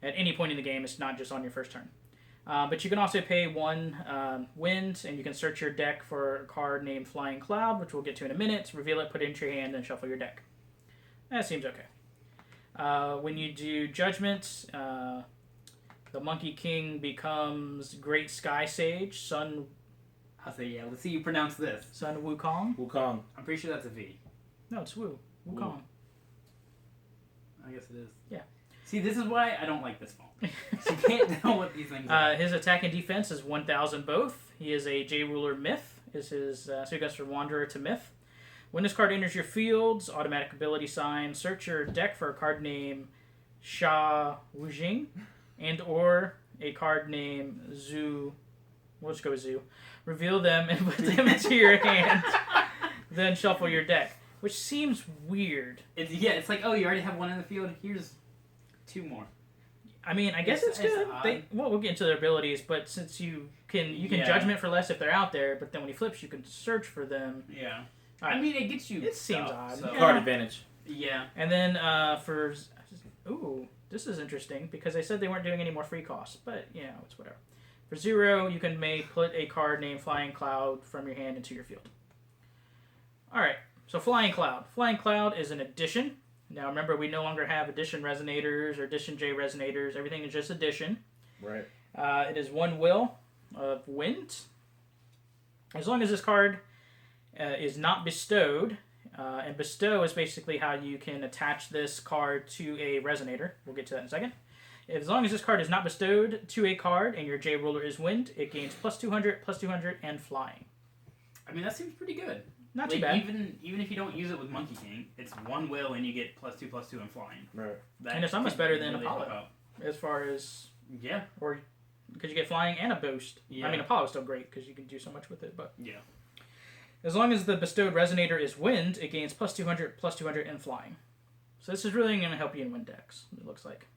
at any point in the game. It's not just on your first turn. But you can also pay 1 wind, and you can search your deck for a card named Flying Cloud, which we'll get to in a minute. Reveal it, put it into your hand, and shuffle your deck. That seems okay. When you do Judgment, the Monkey King becomes Great Sky Sage, Sun... I'll say yeah. Let's see you pronounce this. Sun Wukong? Wukong. I'm pretty sure that's a V. No, it's Wu. Wukong. I guess it is. Yeah. See, this is why I don't like this phone. You can't tell what these things are. His attack and defense is 1,000 both. He is a J-Ruler Myth. So he goes from Wanderer to Myth. When this card enters your fields, automatic ability sign, search your deck for a card named Sha Wujing and or a card named Zhu. We'll just go with Zhu. Reveal them and put them into your hand. Then shuffle your deck. Which seems weird. It's like, oh, you already have one in the field. Here's 2 more. I mean, I guess it's good. We'll get into their abilities, but since you can Judgment for less if they're out there, but then when he flips, you can search for them. Yeah. Right. I mean, it gets you. It seems odd. So. Card advantage. Yeah. And then this is interesting because they said they weren't doing any more free costs, but it's whatever. For 0, you can put a card named Flying Cloud from your hand into your field. All right. So Flying Cloud. Flying Cloud is an addition. Now remember, we no longer have Addition Resonators or Addition J Resonators. Everything is just Addition. Right. It is 1 will of wind. As long as this card is not bestowed, and bestow is basically how you can attach this card to a resonator. We'll get to that in a second. As long as this card is not bestowed to a card and your J ruler is wind, it gains +200, and flying. I mean, that seems pretty good. Not too bad. Even if you don't use it with Monkey King, it's 1 will and you get +2/+2 and flying. Right. And it's almost better than Apollo. As far as... Yeah. Or because you get flying and a boost. Yeah. I mean, Apollo's still great because you can do so much with it, but... Yeah. As long as the bestowed resonator is wind, it gains +200, and flying. So this is really going to help you in wind decks, it looks like.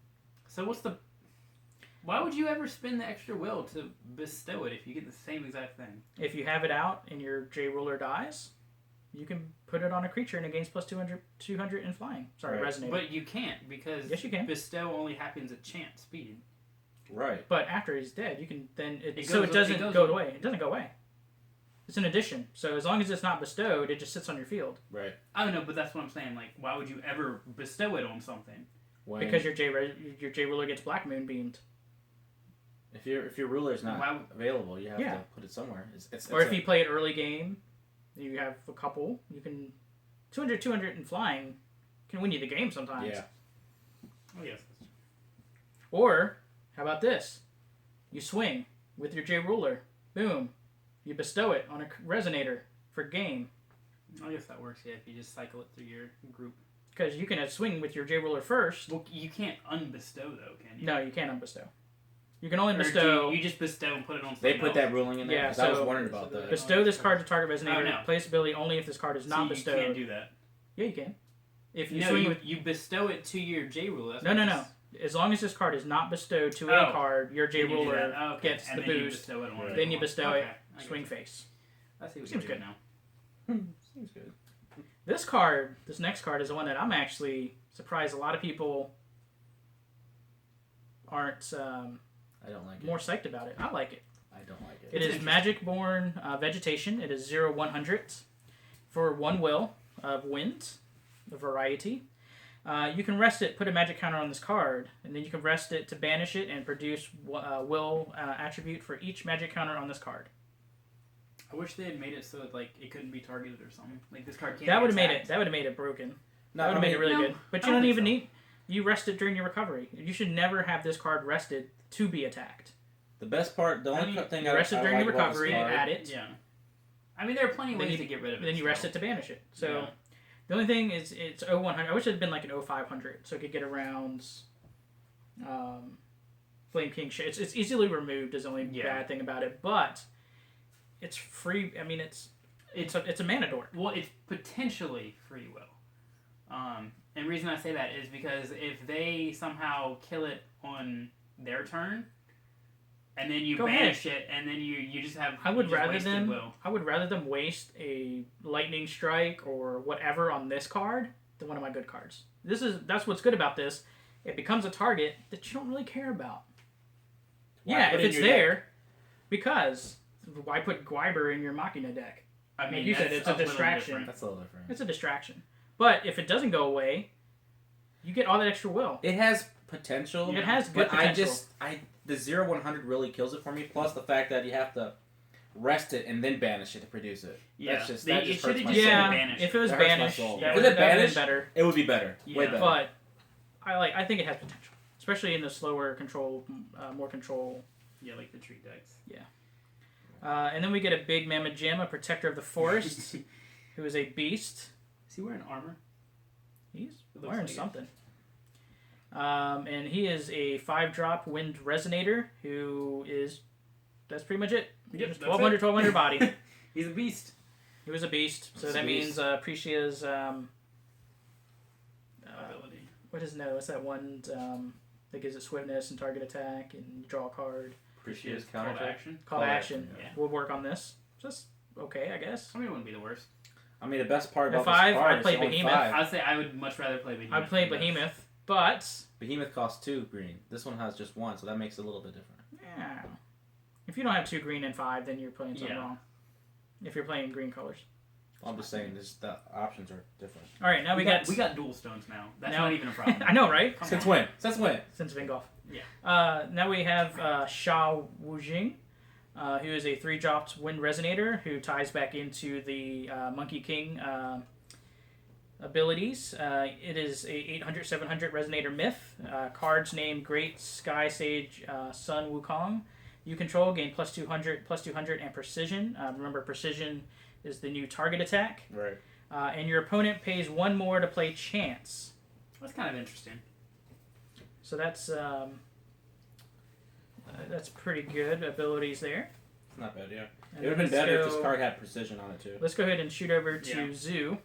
So why would you ever spend the extra will to bestow it if you get the same exact thing? If you have it out and your J ruler dies, you can put it on a creature and it gains +200 in flying. Sorry, right. resonator. But you can't because yes, you can. Bestow only happens at chance speed. Right. But after he's dead, you can then it doesn't go away. It doesn't go away. It's an addition. So as long as it's not bestowed, it just sits on your field. Right. I don't know, but that's what I'm saying. Like, why would you ever bestow it on something? Because your J ruler gets Black Moon beamed. If your ruler is not available, you have to put it somewhere. Or if you play it early game, you have a couple. You can 200 in flying can win you the game sometimes. Yeah. Oh yes. Or how about this? You swing with your J ruler. Boom. You bestow it on a resonator for game. I guess that works. Yeah, if you just cycle it through your group. Because you can swing with your J ruler first. Well, you can't unbestow though, can you? No, you can't unbestow. You can only or bestow. You just bestow and put it on. They put that ruling in there. Yeah, so I was wondering about that. Bestow this card to target resonator. Oh, no. Place ability only if this card is not bestowed. You can't do that. Yeah, you can. If you no, swing with you bestow it to your J ruler. No. As long as this card is not bestowed to a card, your J ruler gets and the boost. Then you bestow it. Swing face. I see what Seems you're good now. Seems good. This next card is the one that I'm actually surprised a lot of people aren't I don't like it. more psyched about it. I like it. I don't like it. It is Magic-born vegetation. It is 0-100 for 1 will of wind, the variety. You can rest it, put a magic counter on this card, and then you can rest it to banish it and produce will attribute for each magic counter on this card. I wish they had made it so that like it couldn't be targeted or something. Like this card can't. That would be have made attacked. it. That would have made it broken. No, That would have made it really no, good. But I you don't don't think even so. need. You rest it during your recovery. You should never have this card rested to be attacked. The best part, the only thing You I rest it during like your about this recovery, card- add it. Yeah. I mean, there are plenty of Then ways you- to get rid of it. Then you rest it to banish it. So the only thing is it's 0-100. I wish it had been like an 0-500 so it could get around Flame King. It's easily removed is the only bad thing about it, but it's free. I mean, it's a mana dork. Well, it's potentially free will. And the reason I say that is because if they somehow kill it on their turn, and then you Go banish it, and then you just have I would you just rather wasted them. will. I would rather them waste a lightning strike or whatever on this card than one of my good cards. That's what's good about this. It becomes a target that you don't really care about. Why Yeah, put if it in it's your there, deck? because why put Gwyber in your Machina deck? I mean, Like you said, that's it's a little distraction. different. That's a little different. It's a distraction. But if it doesn't go away, you get all that extra will. It has potential. It has good but potential. the 0-100 really kills it for me. Plus the fact that you have to rest it and then banish it to produce it. Yeah, That's just, They- that it just should've hurts my just soul. said Yeah, banished. if it was That hurts my banished, soul. that If would it have been banished, better. It would be better. Way Yeah. better. But I think it has potential, especially in the slower control, more control. Yeah, like the tree decks. And then we get a big mammoth gem, a protector of the forest, who is a beast. Is he wearing armor? He's It looks wearing like it. something. And he is a 5-drop wind resonator, who is. That's pretty much it. Yep, Just that's 1200 body. He's a beast. He was a beast, so He's that a means beast. Precia's. Ability. What's that one that gives it swiftness and target attack and you draw a card? Appreciate Call to counter. action. Call Call to to action. yeah. We'll work on this. Just okay, I guess. I mean, it wouldn't be the worst. I mean, the best part about At 5, this card I'd is play only Behemoth. 5. I'd say I would much rather play Behemoth. I'd play than this. Behemoth, but Behemoth costs 2 green. This one has just 1, so that makes it a little bit different. yeah, if you don't have 2 green and 5, then you're playing something Yeah. wrong. If you're playing green colors. I'm just saying, the options are different. All right, now we got dual stones now. That's Now- not even a problem. I know, right? Come Since on. when? Since when? Since Vingolf. Yeah. Now we have Sha Wujing, who is a 3-dropped wind resonator who ties back into the Monkey King abilities. It is a 800-700 resonator myth. Cards named Great Sky Sage Sun Wukong. You control, gain +200 and precision. Remember, precision is the new target attack. Right. And your opponent pays 1 more to play chance. That's kind of interesting. So that's pretty good abilities there. It's not bad, yeah. And It would have been let's better if go- this card had precision on it, too. Let's go ahead and shoot over to Yeah. Zoo,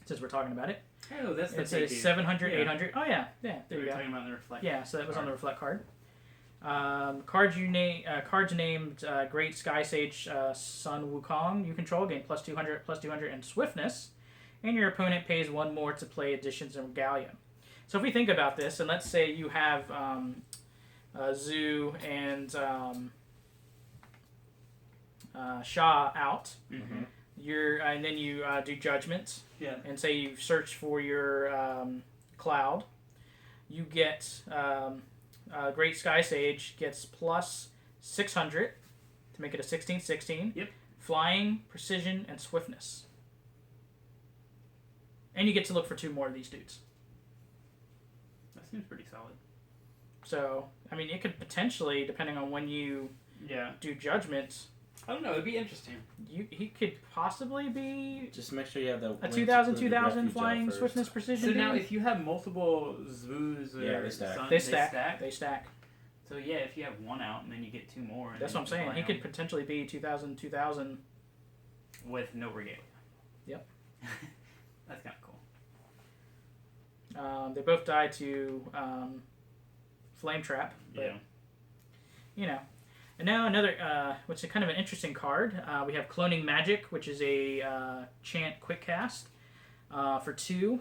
since we're talking about it. Oh, that's the It's a big 700, Yeah. 800. Oh, yeah. We There were you go. talking about the reflect. Yeah, so that was on the reflect card. Cards named Great Sky Sage Sun Wukong. You control, gain +200 and swiftness, and your opponent pays 1 more to play Additions and Regalia. So if we think about this, and let's say you have Zoo and Sha out, Mm-hmm. and then you do Judgment, Yeah. and say you search for your cloud, you get Great Sky Sage gets +600 to make it a 16/16. Yep. Flying, precision, and swiftness. And you get to look for 2 more of these dudes. That seems pretty solid. So, I mean, it could potentially, depending on when you Yeah. do Judgment, I don't know. It'd be interesting. he could possibly be Just make sure you have the a 2000 refuge flying, out first. swiftness, precision. So now, dude. if you have multiple Zoos or Yeah, they stack. Suns, They stack. They stack. So yeah, if you have 1 out and then you get 2 more. And That's then what I'm you saying. can He play could potentially be 2000. with no regalia. Yep. That's kind of cool. They both die to Flame Trap. But, Yeah. you know. And now another, which is kind of an interesting card. We have Cloning Magic, which is a chant quick cast for 2.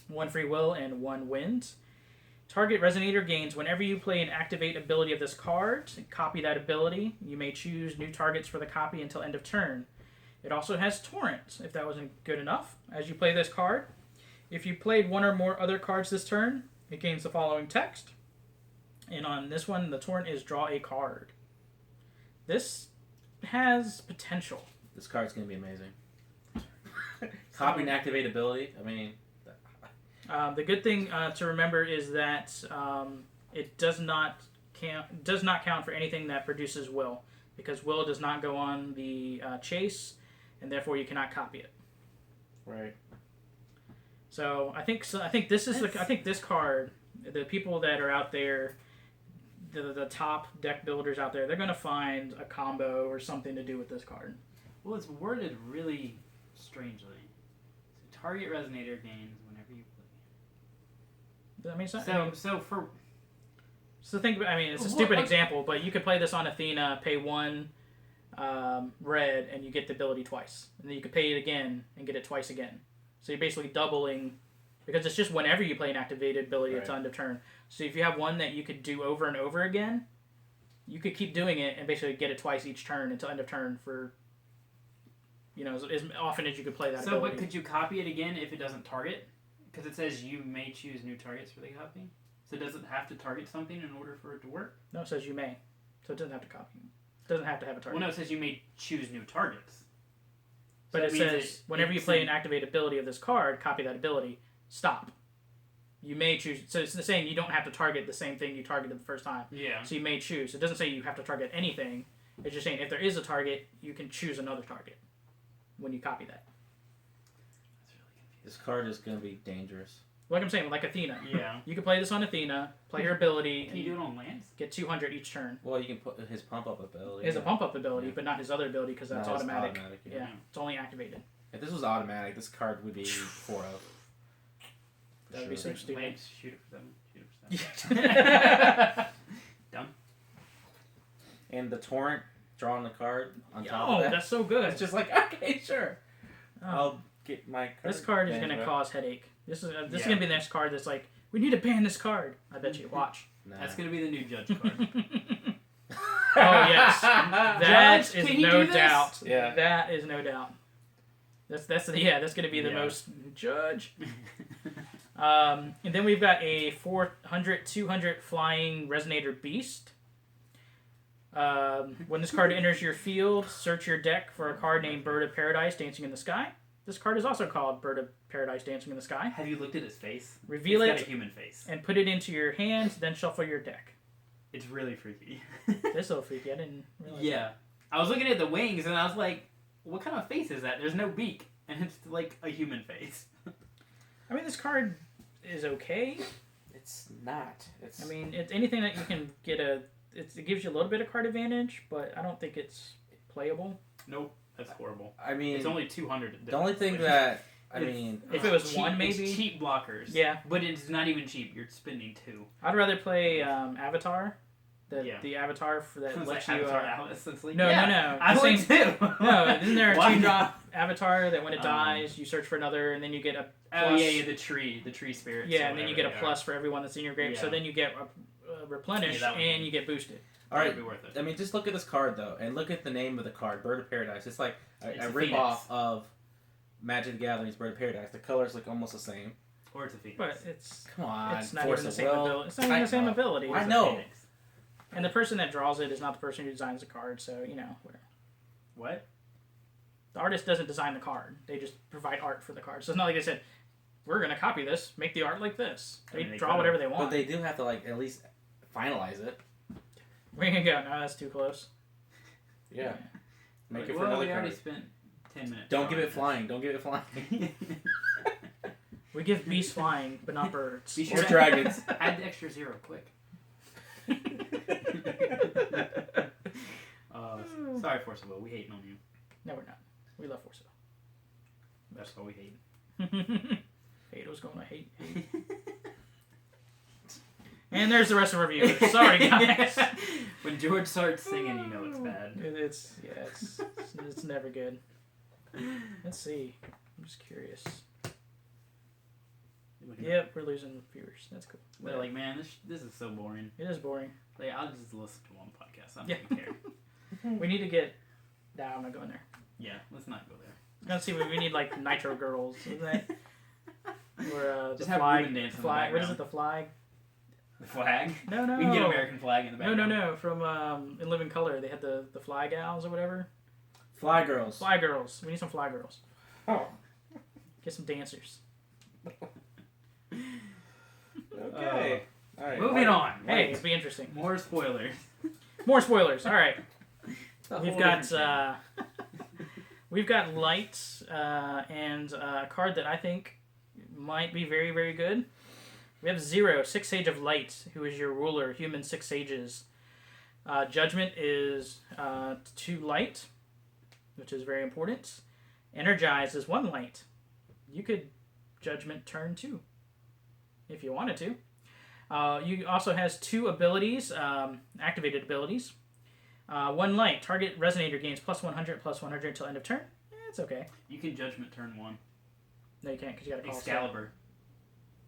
1 free will and 1 wind. Target resonator gains whenever you play and activate ability of this card. Copy that ability. You may choose new targets for the copy until end of turn. It also has Torrent, if that wasn't good enough. As you play this card, if you played one or more other cards this turn, it gains the following text. And on this one, the Torrent is draw a card. This has potential. This card's going to be amazing. Copy and activate ability. I mean... The good thing to remember is that it does not count for anything that produces will, because will does not go on the chase, and therefore you cannot copy it. Right. So I think this is I think this card, the people that are out there, the top deck builders out there, they're going to find a combo or something to do with this card. Well, it's worded really strangely. So target resonator gains whenever you play. Does that make sense? So think. I mean, it's a stupid example, but you could play this on Athena, pay 1 red, and you get the ability twice, and then you could pay it again and get it twice again. So you're basically doubling, because it's just whenever you play an activated ability at the end of turn. So if you have one that you could do over and over again, you could keep doing it and basically get it twice each turn until end of turn for, as often as you could play that ability. But could you copy it again if it doesn't target? Because it says you may choose new targets for the copy. So does it have to target something in order for it to work? No, it says you may. So it doesn't have to copy. It doesn't have to have a target. Well, no, it says you may choose new targets. But it says, whenever you play an activate ability of this card, copy that ability, stop. You may choose... So it's saying you don't have to target the same thing you targeted the first time. Yeah. So you may choose. It doesn't say you have to target anything. It's just saying if there is a target, you can choose another target when you copy that. This card is going to be dangerous. Like I'm saying, like Athena. Yeah. You can play this on Athena, play her ability, Can you do it on lands? get 200 each turn. Well, you can put his pump-up ability. It has a pump-up ability, but not his other ability, because that's automatic. Yeah. It's only activated. If this was automatic, this card would be 4-0. That would be so stupid. Lands, shoot it for them. Done. And the Torrent, drawing the card on top of Oh, that. that's so good. It's just like, okay, sure. I'll get my card. This card is going to cause headache. This is going to be the next card that's like, we need to ban this card. I bet you. Watch. Nah. That's going to be the new judge card. Oh, yes. That Judge, is no doubt. Yeah. That is no doubt. That's going to be the most judge. And then we've got a 400, 200 flying Resonator Beast. When this card enters your field, search your deck for a card named Bird of Paradise Dancing in the Sky. This card is also called Bird of Paradise Dancing in the Sky. Have you looked at his face? Reveal He's it. got a human face. And put it into your hand, then shuffle your deck. It's really freaky. This is a little freaky. I didn't realize that. I was looking at the wings and I was like, what kind of face is that? There's no beak. And it's like a human face. I mean, this card is okay. It's not. I mean, it's anything that you can get it gives you a little bit of card advantage, but I don't think it's playable. Nope. That's horrible. I mean... It's only 200. The only thing that... If it was cheap, one, maybe... It's cheap blockers. Yeah. But it's not even cheap. You're spending 2. I'd rather play Avatar. The Avatar that It's lets like you... Avatar Alice. It's like, No. I would too. No, isn't there a Why 2-drop Avatar that when it dies, you search for another, and then you get a plus... Oh, yeah, the tree spirits. Yeah, and then you get a plus for everyone that's in your grave. Yeah. So then you get replenished, and you get boosted. All right, be worth it. I mean, just look at this card, though, and look at the name of the card, Bird of Paradise. It's like It's a a rip-off of Magic the Gathering's Bird of Paradise. The colors look almost the same. Or it's a phoenix. But it's... Come on, It's not Force even the of same Will. ability. It's not even the same ability. I know. And the person that draws it is not the person who designs the card, so, whatever. What? The artist doesn't design the card. They just provide art for the card. So it's not like they said, we're going to copy this, make the art like this. They draw whatever they want. But they do have to, at least finalize it. Where you go? No, that's too close. Yeah. Make it for well, another we already card. spent 10 minutes. Don't give it flying. Don't give it flying. We give beasts flying, but not birds. Be sure Or to dragons. add the extra 0 quick. Sorry, Force of Will. We hating on you. No, we're not. We love Forza. That's what we hate. Hato's gonna hate. And there's the rest of our viewers. Sorry, guys. When George starts singing, you know it's bad. It's never good. Let's see. I'm just curious. Yep, we're losing viewers. That's cool. They're like, man, this is so boring. It is boring. Like, I'll just listen to one podcast. I don't Yeah. even care. We need to get... No, I'm not going there. Yeah, let's not go there. Let's see, we need like Nitro Girls, isn't it? Or Just the have flag. women dance in the Flag. What is background. it? The flag? The flag? No, no. We can get American flag in the background. No. From In Living Color, they had the fly gals or whatever. Fly girls. Fly girls. We need some fly girls. Oh. Get some dancers. Okay. All right. Moving on. Hey, it'll be interesting. More spoilers. More spoilers. All right. It's a We've whole got different channel. we've got light and a card that I think might be very, very good. We have 0, 6 Sage of Light, who is your ruler, human 6 Sages. Judgment is 2 light, which is very important. Energize is 1 light. You could Judgment turn 2 if you wanted to. You also has 2 abilities, activated abilities. 1 light. Target resonator gains plus 100 until end of turn. It's okay. You can Judgment turn 1. No, you can't because you got to call Excalibur.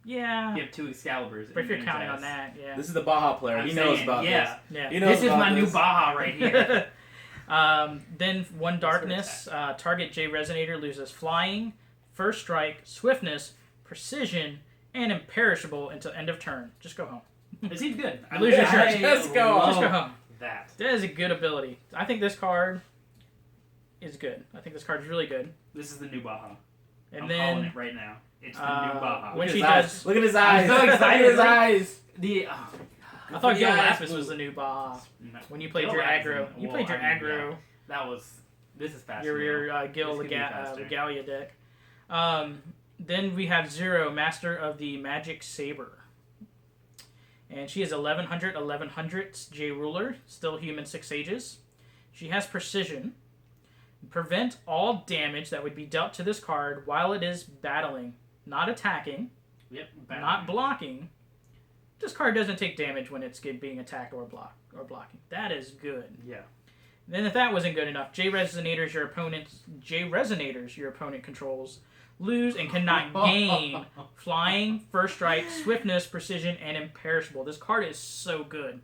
Yeah. You have 2 Excaliburs. But if you're counting on that, yeah. This is the Baja player. I'm He knows saying, about yeah. this. Yeah. He knows This is about my new this. Baja right here. Then 1 darkness. Target J resonator loses flying, first strike, swiftness, precision, and imperishable until end of turn. Just go home. It seems good. You lose your shirt. Just go love Just go home. That. That is a good ability. I think this card is good. I think this card is really good. This is the new Baja. And I'm then calling it right now. It's the new Baja. when Look at she his eyes. does- Look at his eyes. so excited, Look at his like- eyes. The I thought the Gil eyes Lapis blue. was the new Baja. no, When you played Gil your Lapis aggro. is- You well, played your I mean, aggro. yeah. That was. This is fast. Your Gil This could be faster. Regalia deck. Then we have 0, Master of the Magic Saber. And she is 1100 J Ruler, still human 6 Sages. She has Precision. Prevent all damage that would be dealt to this card while it is battling. Not attacking, Yep. not blocking. This card doesn't take damage when it's being attacked or blocking. That is good. Yeah. Then if that wasn't good enough, J Resonators your opponent controls lose and cannot gain flying, first strike, swiftness, precision, and imperishable. This card is so good.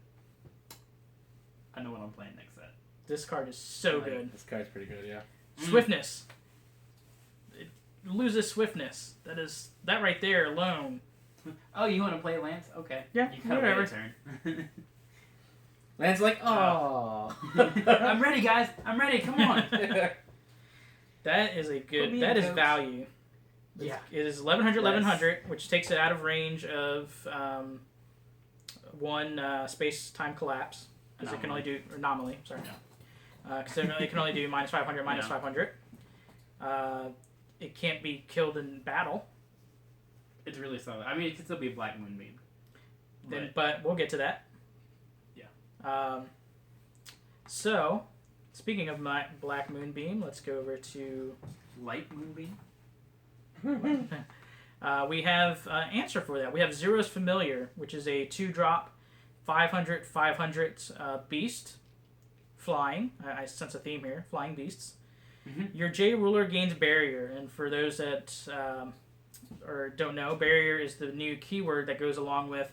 I know what I'm playing next set. This card is so good. This card's pretty good, yeah. Swiftness. It loses swiftness. That right there alone. Oh, you want to play Lance? Okay. Yeah, You gotta whatever. wait a turn. Lance's like, oh. I'm ready, guys. I'm ready. Come on. That is a Put good. me That in, is coach. value. Yeah. It is 1100, which takes it out of range of 1 space-time collapse. Because it can only do... Or anomaly, sorry. Because it can only do -500, -500. It can't be killed in battle. It's really solid. I mean, it could still be a Black Moonbeam. But we'll get to that. Yeah. So, speaking of my Black Moonbeam, let's go over to... Light Moonbeam? we have an answer for that. We have Zero's Familiar, which is a 2-drop, 500 beast, flying. I sense a theme here. Flying beasts. Mm-hmm. Your J Ruler gains Barrier, and for those that or don't know, Barrier is the new keyword that goes along with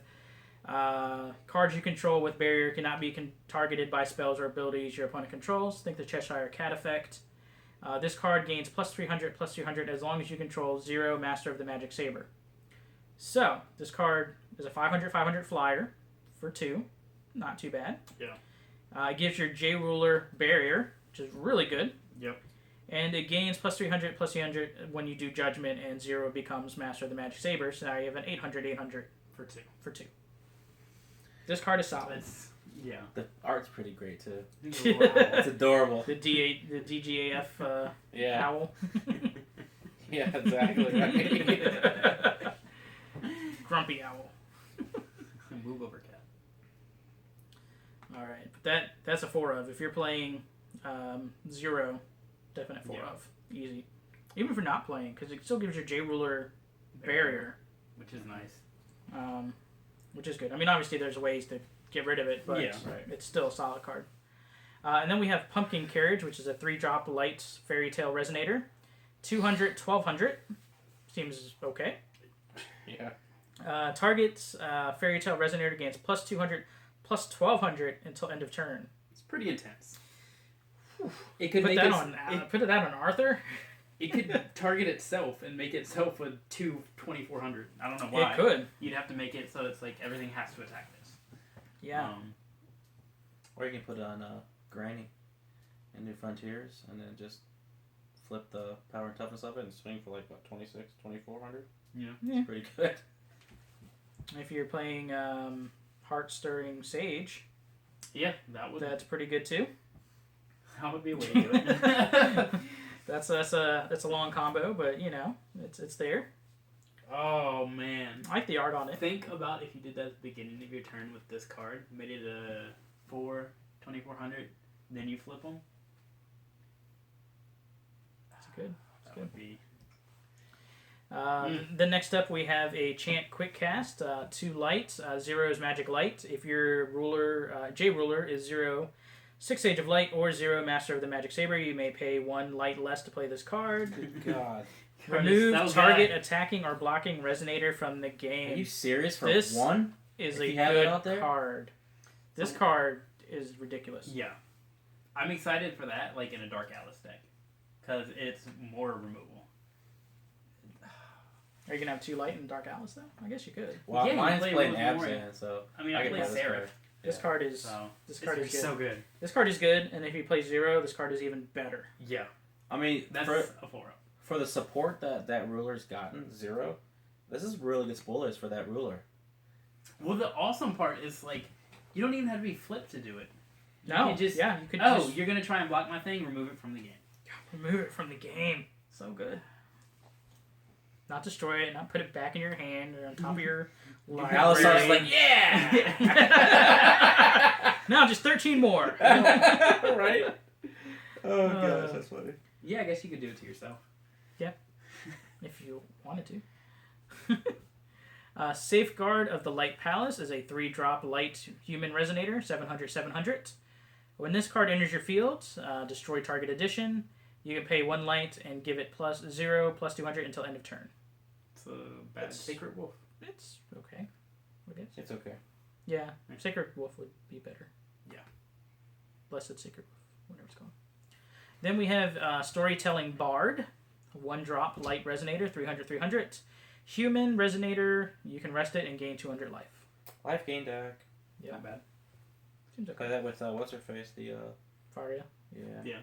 cards you control with Barrier cannot be targeted by spells or abilities your opponent controls. Think the Cheshire Cat effect. This card gains +300 as long as you control 0 Master of the Magic Saber. So, this card is a 500 flyer for 2. Not too bad. Yeah. It gives your J Ruler Barrier, which is really good. Yep. And it gains +300 when you do Judgment, and 0 becomes Master of the Magic Saber. So now you have an 800 For 2. This card is solid. Yeah. The art's pretty great, too. He's a little owl. It's adorable. The DGAF Yeah. owl. Yeah, exactly right. Grumpy owl. Move over, cat. All right, but that's a 4 of. If you're playing 0, definite 4 of. Easy. Even if you're not playing, because it still gives your J Ruler Barrier. Which is nice. Which is good. I mean, obviously there's ways to get rid of it, but Yeah. it's still a solid card. And then we have Pumpkin Carriage, which is a 3-drop light fairy tale resonator. 200, 1200. Seems okay. Yeah. Target's Fairy Tale Resonator gains plus 200, plus 1200 until end of turn. It's pretty intense. It could Put make that it, on. Put that on Arthur. it could target itself and make itself with 2400. I don't know why. It could. You'd have to make it so it's like everything has to attack this. Yeah. Or you can put it on Granny in New Frontiers and then just flip the power and toughness of it and swing for like, what, 2400? Yeah. It's pretty good. If you're playing Heart Stirring Sage, Yeah, that's pretty good too. that would be a way to do it. That's a long combo, but you know it's there. Oh man, I like the art on it. think about if you did that at the beginning of your turn with this card, made it a 2400, then you flip them. It's good. That would be. Then next up we have a Chant Quick Cast, 2 light, 0 is Magic Light. If your ruler, J ruler is 0, 6 Age of Light, or 0 Master of the Magic Saber, you may pay 1 light less to play this card. Good God. Remove target attacking or blocking Resonator from the game. Are you serious for This one? is If a you have it out good there? card. This card is ridiculous. Yeah, I'm excited for that, like in a Dark Alice deck, because it's more removal. Are you gonna have 2 light in Dark Alice though? I guess you could. Well, Yeah, you mine's play playing with Abzan, so I mean, I can play play this Seraph, card. This card is so this card is good. so good. This card is good, and if you play 0, this card is even better. Yeah, I mean, that's for, a 4-up. for the support that ruler's gotten, 0, this is really good spoilers for that ruler. Well, the awesome part is like you don't even have to be flipped to do it. You No, can just yeah, you could just you're gonna try and block my thing, remove it from the game. remove it from the game. So good. Not destroy it, not put it back in your hand or on top of your library. Alisar's like, yeah! Now just 13 more. Right? Oh, gosh, that's funny. Yeah, I guess you could do it to yourself. If you wanted to. Safeguard of the Light Palace is a 3-drop light human resonator, 700. When this card enters your field, destroy target addition. You can pay 1 light and give it plus 0, plus 200 until end of turn. It's a bad Sacred Wolf. It's okay, I guess. It's okay. Yeah, Sacred Wolf would be better. Yeah. Blessed Sacred Wolf, whatever it's called. Then we have Storytelling Bard, 1-drop light resonator, 300. Human resonator, you can rest it and gain 200 life. Life gain deck. Yeah. Not bad. Seems okay. Play that with, what's her face? The, Faria. yeah.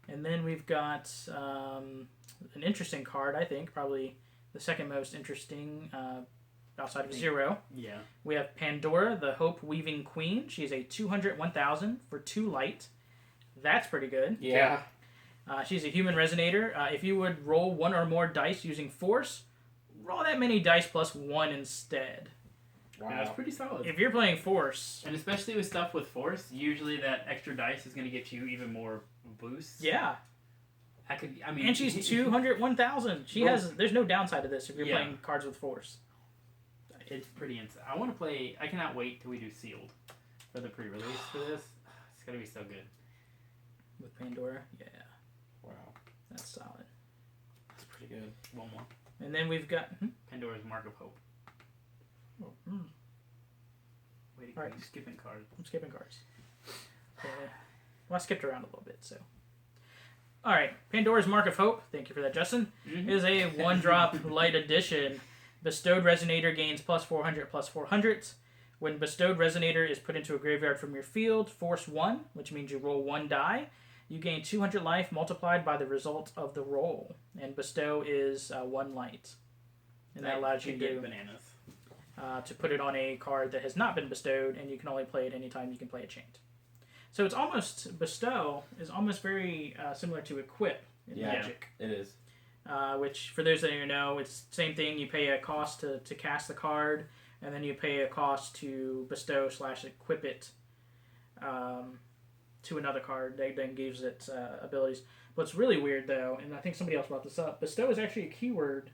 And then we've got an interesting card, I think, probably the second most interesting outside of 0. Yeah. We have Pandora, the Hope Weaving Queen. She's a 200/1000 for 2 light. That's pretty good. Yeah. She's a human resonator. If you would roll 1 or more dice using force, roll that many dice plus 1 instead. Wow. Yeah, that's pretty solid. If you're playing force, And especially with stuff with force, usually that extra dice is going to get you even more boosts. yeah. And she's 200/1000. There's no downside to this if you're Yeah. playing cards with force. It's pretty insane. I cannot wait till we do Sealed for the pre-release for this. It's going to be so good. With Pandora, yeah, Wow. that's solid. That's pretty good. One more. And then we've got Pandora's Mark of Hope. Wait, All right. I'm skipping cards. I'm skipping cards. Well, I skipped around a little bit, so. All right, Pandora's Mark of Hope. Thank you for that, Justin. Mm-hmm. Is a 1-drop light addition. Bestowed Resonator gains plus 400. When Bestowed Resonator is put into a graveyard from your field, force 1, which means you roll 1 die. You gain 200 life multiplied by the result of the roll. And Bestow is 1 light. And that allows you get to bananas. to put it on a card that has not been bestowed, and you can only play it anytime you can play a chant. So it's almost, bestow is almost very similar to equip in Magic. It is. Which, for those that don't know, it's the same thing. You pay a cost to cast the card, and then you pay a cost to bestow / equip it to another card that then gives it abilities. What's really weird, though, and I think somebody else brought this up, bestow is actually a keyword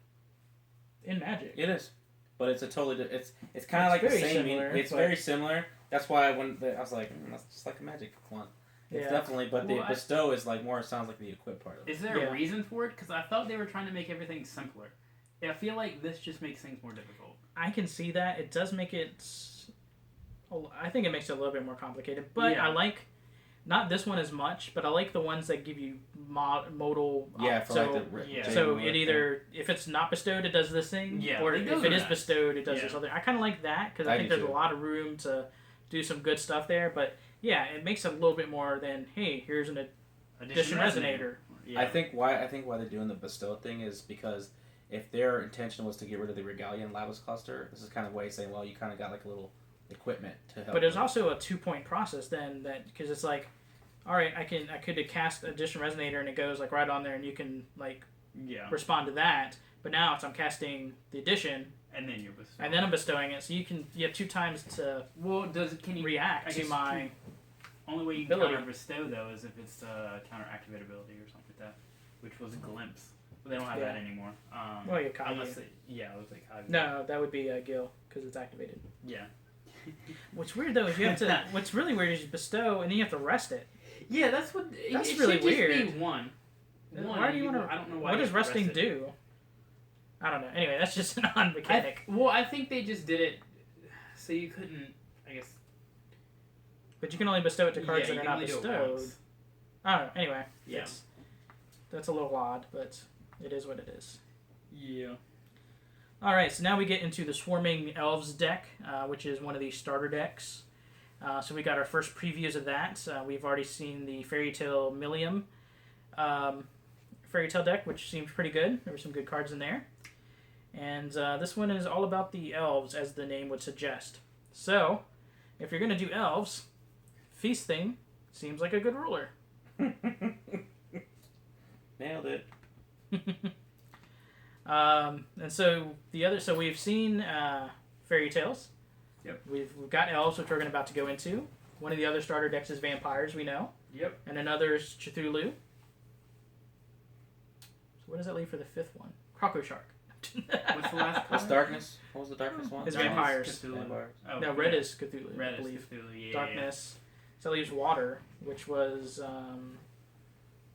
in Magic. It is. But it's a totally it's kind of like the same. It's very similar. That's why I was like, that's just like a magic one. It's definitely, but the bestow is like more. It sounds like the equip part of it. Is there a reason for it? Because I thought they were trying to make everything simpler. I feel like this just makes things more difficult. I can see that. It does make it... I think it makes it a little bit more complicated. But Yeah. I like... Not this one as much, but I like the ones that give you modal... Yeah, for so, like the... yeah. So it either... If it's not bestowed, it does this thing. Yeah, Or like if those it are is nice. bestowed, it does Yeah. this other... I kind of like that, because I I think do there's too. a lot of room to do some good stuff there. But yeah, it makes it a little bit more than, hey, here's an addition resonator. Yeah. I think why they're doing the bestow thing is because if their intention was to get rid of the Regalia and Lapis cluster, this is kind of a way of saying, well, you kind of got like a little equipment to help. But there's with. also a 2-point process then, that because it's like, all right, I could cast addition resonator and it goes like right on there and you can like respond to that. But now I'm casting the addition and then you're bestowing. and then I'm bestowing it, so you have 2 times to can you react to my only way you can ability. counter bestow though is if it's counter activate ability or something like that, which was glimpse. But they don't have that anymore. Well, you Kaguya. unless it was like Kaguya. No, that would be Gil because it's activated. Yeah. What's weird though is you have to. What's really weird is you bestow and then you have to rest it. Yeah, that's what. That's it really should just weird. Be one. Why do you want to? I don't know why. What you does have to resting rest it. do? I don't know. Anyway, that's just an odd mechanic. I think they just did it so you couldn't. I guess. But you can only bestow it to cards Yeah, that you are can not only do it bestowed. once. I don't know. Anyway, Yeah. that's a little odd, but it is what it is. Yeah. All right, so now we get into the Swarming Elves deck, which is one of the starter decks. So we got our first previews of that. We've already seen the Fairy Tale Millium Fairy Tale deck, which seems pretty good. There were some good cards in there. And this one is all about the elves, as the name would suggest. So, if you're going to do elves, Feasting seems like a good ruler. Nailed it. And so we've seen Fairy Tales. Yep. We've got elves, which we're about to go into. One of the other starter decks is vampires, we know. Yep. And another is Cthulhu. So what does that leave for the 5th one? Croco Shark. What's the last What's color? darkness? What was the darkness one? It's Darkness, vampires. Cthulhu. Vampires. Oh, No, red is Cthulhu, Red I is believe. Cthulhu. Yeah. Darkness. So that leaves water, which was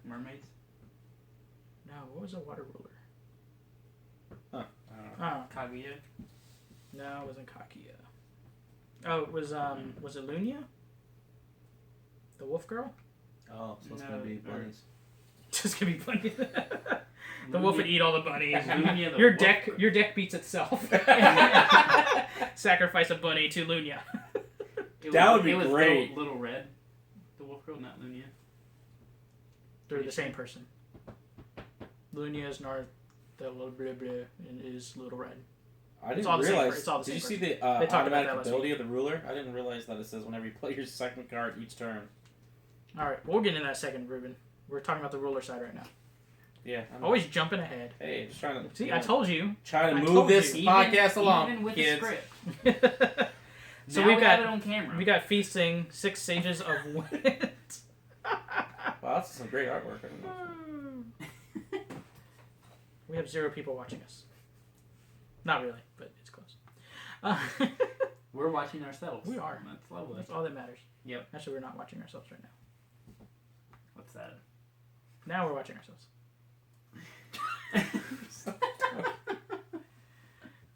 Mermaids. no, what was a water ruler? Oh. Kaguya. No, it wasn't Kakia. Oh, it was it Lunia? The wolf girl? Oh, so it's No, gonna be or- bunnies. Just gonna be bunny. The wolf would eat all the bunnies. Lunia the your wolf. deck beats itself. Sacrifice a bunny to Lunia. That would be it was great. Little Red. The wolf girl, not Lunia. They're the same person. Lunia is North, the little blah blah, and is Little Red. I It's didn't all the same realize. per- it's all the Did you same see the They talked about automatic that last ability of the ruler? I didn't realize that it says whenever you play your second card each turn. All right, we'll get into that in a second, Ruben. We're talking about the ruler side right now. Yeah. Always jumping ahead. Hey, just trying to. See, I told you. Trying I to told move this you. podcast along, Even with kids. the script. So Now we've we got have it on camera. we got Feasting, 6 Sages of Wind. Wow, that's some great artwork. I don't know. We have 0 people watching us. Not really, but it's close. We're watching ourselves. We are. That's lovely. That's all that matters. Yep. Actually, we're not watching ourselves right now. What's that? Now we're watching ourselves.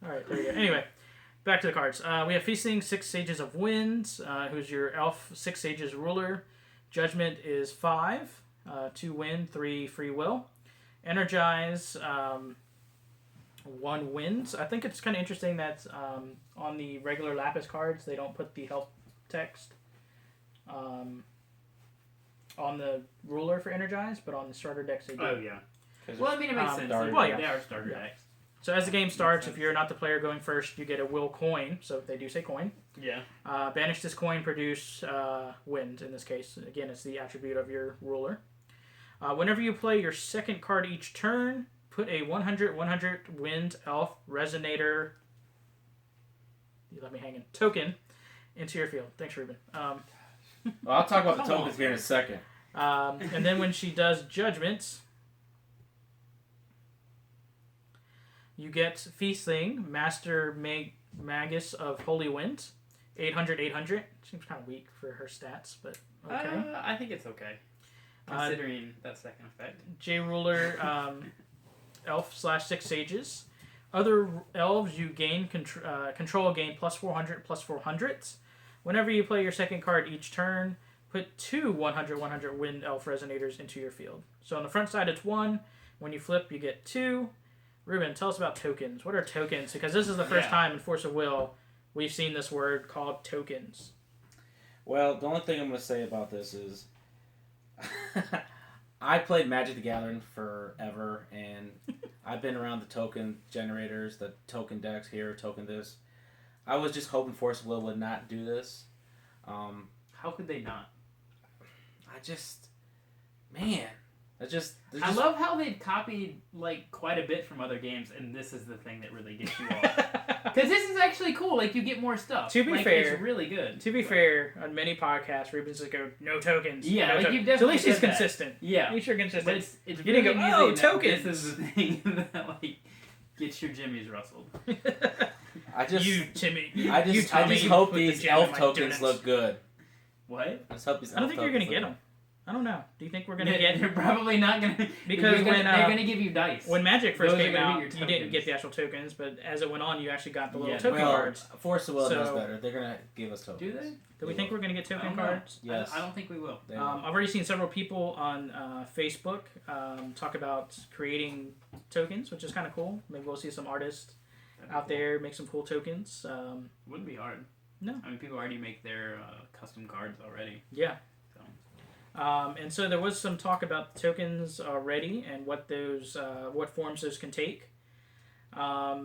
All right, there we go. Anyway, back to the cards. We have Feasting, 6 Sages of Wind, who's your elf 6 Sages ruler. Judgment is 5, 2 wind, 3 free will. Energize, 1 wind. I think it's kind of interesting that on the regular Lapis cards, they don't put the help text on the ruler for Energize, but on the starter decks they do. Oh, yeah. Well, I mean, it makes sense. starter Well, yeah. They are starter Yeah. decks. So as the game starts, if you're not the player going first, you get a will coin. So they do say coin. Yeah. Banish this coin, produce wind. In this case, again, it's the attribute of your ruler. Whenever you play your second card each turn, put a 100/100 wind elf resonator. You let me hang in token into your field. Thanks, Ruben. Well, I'll talk about the Come on. tokens here in a second. And then when she does judgments, you get Feasting, Master Magus of Holy Wind, 800/800. Seems kind of weak for her stats, but okay. I think it's okay. Considering that second effect. J Ruler, Elf / 6 Sages. Other elves you gain control gain plus 400 plus 400s. Whenever you play your second card each turn, put 2 100 wind elf resonators into your field. So on the front side it's 1. When you flip, you get 2. Ruben, tell us about tokens. What are tokens? Because this is the first time in Force of Will we've seen this word called tokens. Well, the only thing I'm going to say about this is I played Magic the Gathering forever, and I've been around the token generators, the token decks here, token this. I was just hoping Force of Will would not do this. How could they not? I love how they've copied like quite a bit from other games, and this is the thing that really gets you off. Because this is actually cool. Like you get more stuff. To be fair, it's really good. To be fair, on many podcasts, Ruben's just go no tokens. Yeah, no like tokens. you've definitely So at least he's said that. consistent. Yeah, at least you're consistent. But it's you really didn't go, easy. tokens. This is the thing that like gets your jimmies rustled. You Timmy. I just hope these elf tokens look good. What? I just hope these. I don't think you're gonna get them. I don't know. Do you think we're gonna get? They're probably not gonna. Because they're gonna give you dice. When Magic first Those came are gonna out, be your you didn't tokens. get the actual tokens, but as it went on, you actually got the little Yeah. token cards. Force of Will does So- better. They're gonna give us tokens. Do they? Do we think we're gonna get I token don't know. cards? Yes. I don't think we will. They will. I've already seen several people on Facebook talk about creating tokens, which is kind of cool. Maybe we'll see some artists That'd be out cool. there make some cool tokens. Wouldn't be hard. No. I mean, people already make their custom cards already. Yeah. So. And so there was some talk about tokens already and what those, what forms those can take.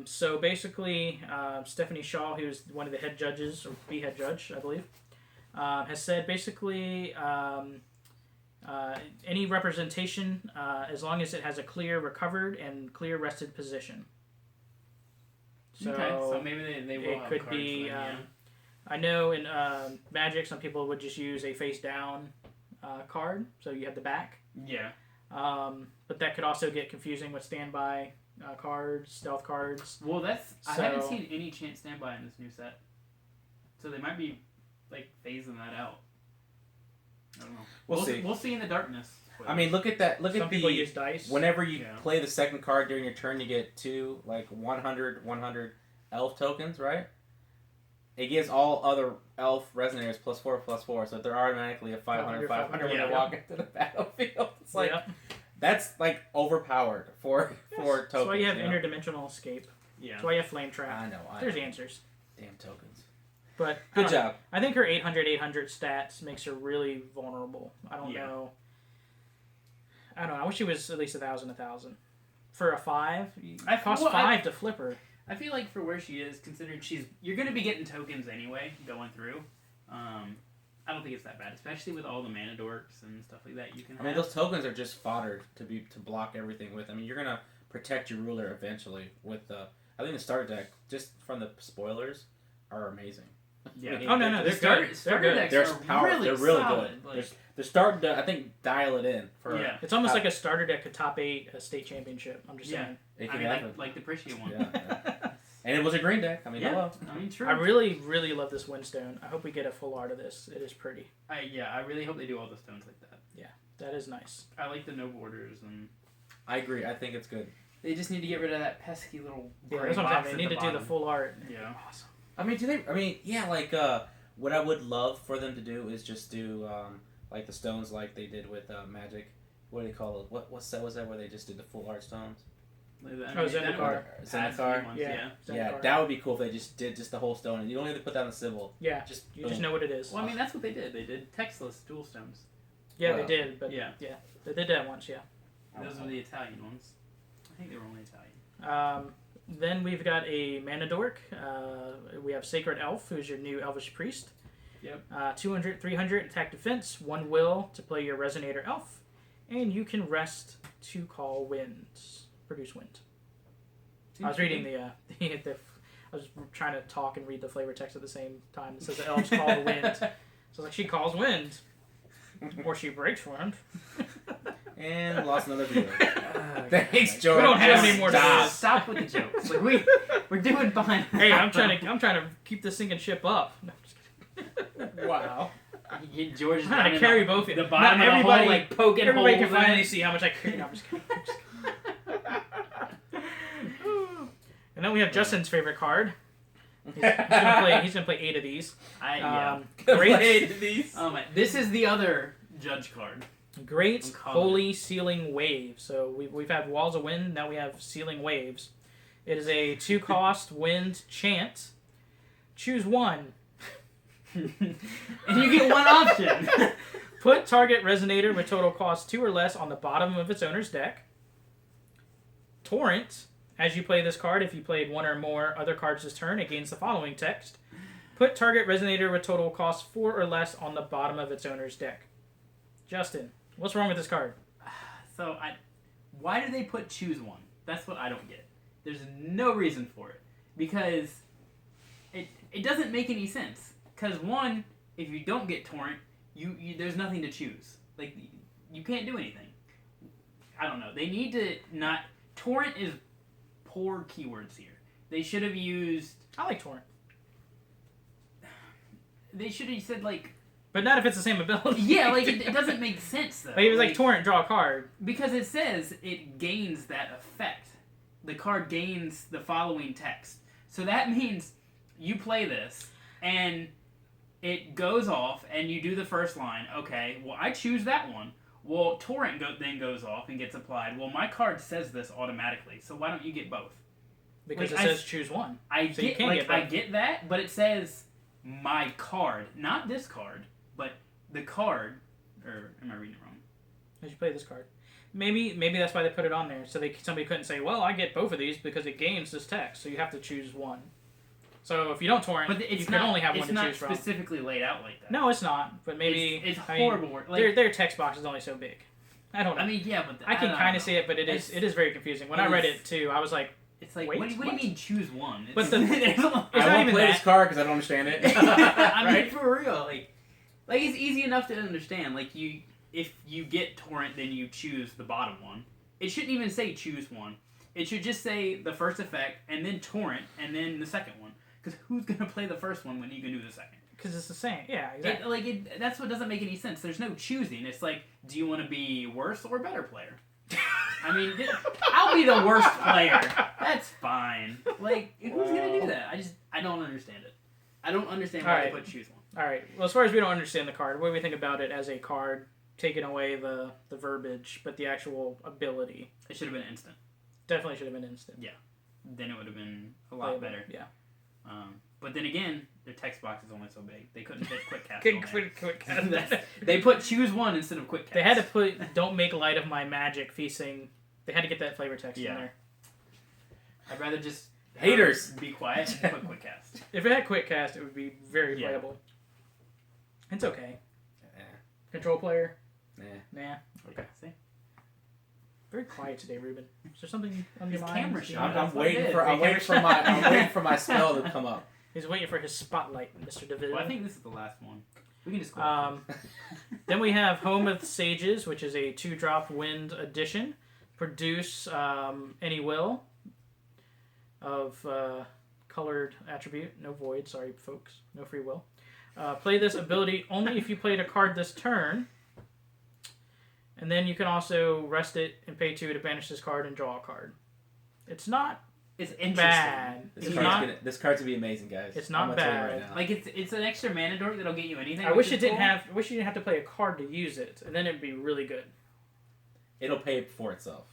So basically, Stephanie Shaw, who's one of the head judges, or the head judge, I believe, has said basically any representation, as long as it has a clear recovered and clear rested position. So, Okay, so maybe they will it have could cards be. then, I know in Magic, some people would just use a face down card, so you have the back. yeah. But that could also get confusing with standby cards, stealth cards. Well, I So- haven't seen any chance standby in this new set, so they might be like phasing that out. I don't know. We'll see. We'll see in the darkness. I mean, look at that. Look Some at people the. use dice. Whenever you Yeah. play the second card during your turn, you get 2 like 100 elf tokens, right? It gives all other elf resonators +4/+4, so they're automatically a 500 when yeah. they walk into the battlefield. It's like Yep. that's like overpowered for tokens. That's why you have know? interdimensional escape. yeah. That's why you have flame trap. I know. There's answers. Damn tokens. But I Good don't know. job. I think her 800 stats makes her really vulnerable. I don't Yeah. know. I don't know. I wish she was at least 1,000. For a 5, it costs 5 to flip her. I feel like for where she is, considering you're going to be getting tokens anyway going through. I don't think it's that bad, especially with all the mana dorks and stuff like that you can I mean, have. those tokens are just fodder to block everything with. I mean, you're gonna protect your ruler eventually with the. I think the starter deck, just from the spoilers, are amazing. Yeah. I mean, Oh, no, they're good. Starter They're good. decks They're are powerful. really They're really solid. good. Like, They're starting to, I think, dial it in. For Yeah. It's almost like a starter deck could top 8 a state championship. I'm just Yeah. saying. It I can mean, happen. like the Priscia one. Yeah. And it was a green deck. I mean, Yeah. hello. I mean, true. I really, really love this Windstone. I hope we get a full art of this. It is pretty. I really hope they do all the stones like that. That is nice. I like the no borders, and I agree. I think it's good. they just need to get rid of that pesky little. Yeah, gray that's what I'm box saying. at They need to do the bottom. full art. Yeah. Awesome. I mean, yeah, like, what I would love for them to do is just do, like, the stones like they did with Magic. What do they call it? What set was that where they just did the full art stones? Like that. Zendikar. Zendikar? Ones, Yeah. Yeah, Zendikar. that would be cool if they just did just the whole stone. And you don't have to put down the symbol. Yeah, Just you just boom. know what it is. Well, I mean, that's what they did. They did textless dual stones. Yeah, Wow. they did, but Yeah. they did that once. Yeah. Those were the Italian ones. I think they were only Italian. Then we've got a mana dork. We have Sacred Elf, who's your new Elvish Priest. Yep. 200, 300 attack defense, 1 will to play your Resonator Elf, and you can rest to call winds, produce wind. I was reading the I was trying to talk and read the flavor text at the same time. It says the elves call the wind. So it's like she calls wind, or she breaks wind. And lost another viewer. Thanks, George. We don't have Just any more stop. Stop with the jokes. Like we're doing fine. Hey, I'm trying to keep this sinking ship up. No, I'm just kidding. Wow. George is I'm trying to down carry in both. the bottom Not of the everybody, hole, like poking everybody holes can in finally it. see how much I carry. No, I'm just kidding. I'm just kidding. And And then we have Justin's favorite card. He's gonna play 8 of these. Great. 8 of these. Oh my! This is the other judge card. Great Holy Sealing Wave. So we've had Walls of Wind. Now we have Sealing Waves. It is a 2-cost wind chant. Choose one. And you get one option. Put target resonator with total cost 2 or less on the bottom of its owner's deck. Torrent. As you play this card, if you played one or more other cards this turn, it gains the following text. Put target resonator with total cost 4 or less on the bottom of its owner's deck. Justin, what's wrong with this card? So, why do they put choose one? That's what I don't get. There's no reason for it. Because it doesn't make any sense. Because one, if you don't get Torrent, you there's nothing to choose. Like, you can't do anything. I don't know. They need to not... Torrent is poor keywords here. They should have used... I like Torrent. They should have said, like... But not if it's the same ability. Yeah, like, it doesn't make sense, though. Like, it was like Torrent, draw a card. Because it says it gains that effect. The card gains the following text. So that means you play this, and it goes off, and you do the first line. Okay, well, I choose that one. Well, Torrent then goes off and gets applied. Well, my card says this automatically, so why don't you get both? Because like, it says choose one. I get that, but it says my card, not this card, but the card. Or am I reading it wrong? As you play this card, maybe that's why they put it on there, so somebody couldn't say, well, I get both of these because it gains this text, so you have to choose one. So if you don't Torrent, you can only have one to choose from. It's not specifically laid out like that. No, it's not. But maybe it's horrible. Like, their text box is only so big. I don't know. I mean, yeah, but I can kind of see it, but it is very confusing. When I read it too, I was like, it's like, what do you mean choose one? But I won't play this card because I don't understand it. I mean, for real, like it's easy enough to understand. Like if you get Torrent, then you choose the bottom one. It shouldn't even say choose one. It should just say the first effect, and then Torrent, and then the second one. Because who's going to play the first one when you can do the second? Because it's the same. Yeah, exactly. That's what doesn't make any sense. There's no choosing. It's like, do you want to be worse or better player? I mean, I'll be the worst player. That's fine. Like, who's going to do that? I don't understand it. I don't understand why they put choose one. All right. Well, as far as we don't understand the card, what do we think about it as a card, taking away the verbiage, but the actual ability? It should have been instant. Definitely should have been instant. Yeah. Then it would have been a lot better. Yeah. But then again, their text box is only so big. They couldn't fit quick cast on there. They put choose one instead of quick cast. They had to put don't make light of my magic feasting. They had to get that flavor text in there. I'd rather just haters be quiet and put quick cast. If it had quick cast, it would be very playable. It's okay. Control player? Nah. Okay. See? Very quiet today, Ruben. Is there something on your mind? I'm waiting for my spell to come up. He's waiting for his spotlight, Mr. DeVille. Well, I think this is the last one. We can just go. Then we have Home of Sages, which is a 2-drop wind edition. Produce any will of colored attribute. No void, sorry folks. No free will. Play this ability only if you played a card this turn. And then you can also rest it and pay 2 to banish this card and draw a card. It's not bad. This card's gonna be amazing, guys. It's not bad. Right, like it's an extra mana dork that'll get you anything. I wish you didn't have to play a card to use it, and then it'd be really good. It'll pay for itself.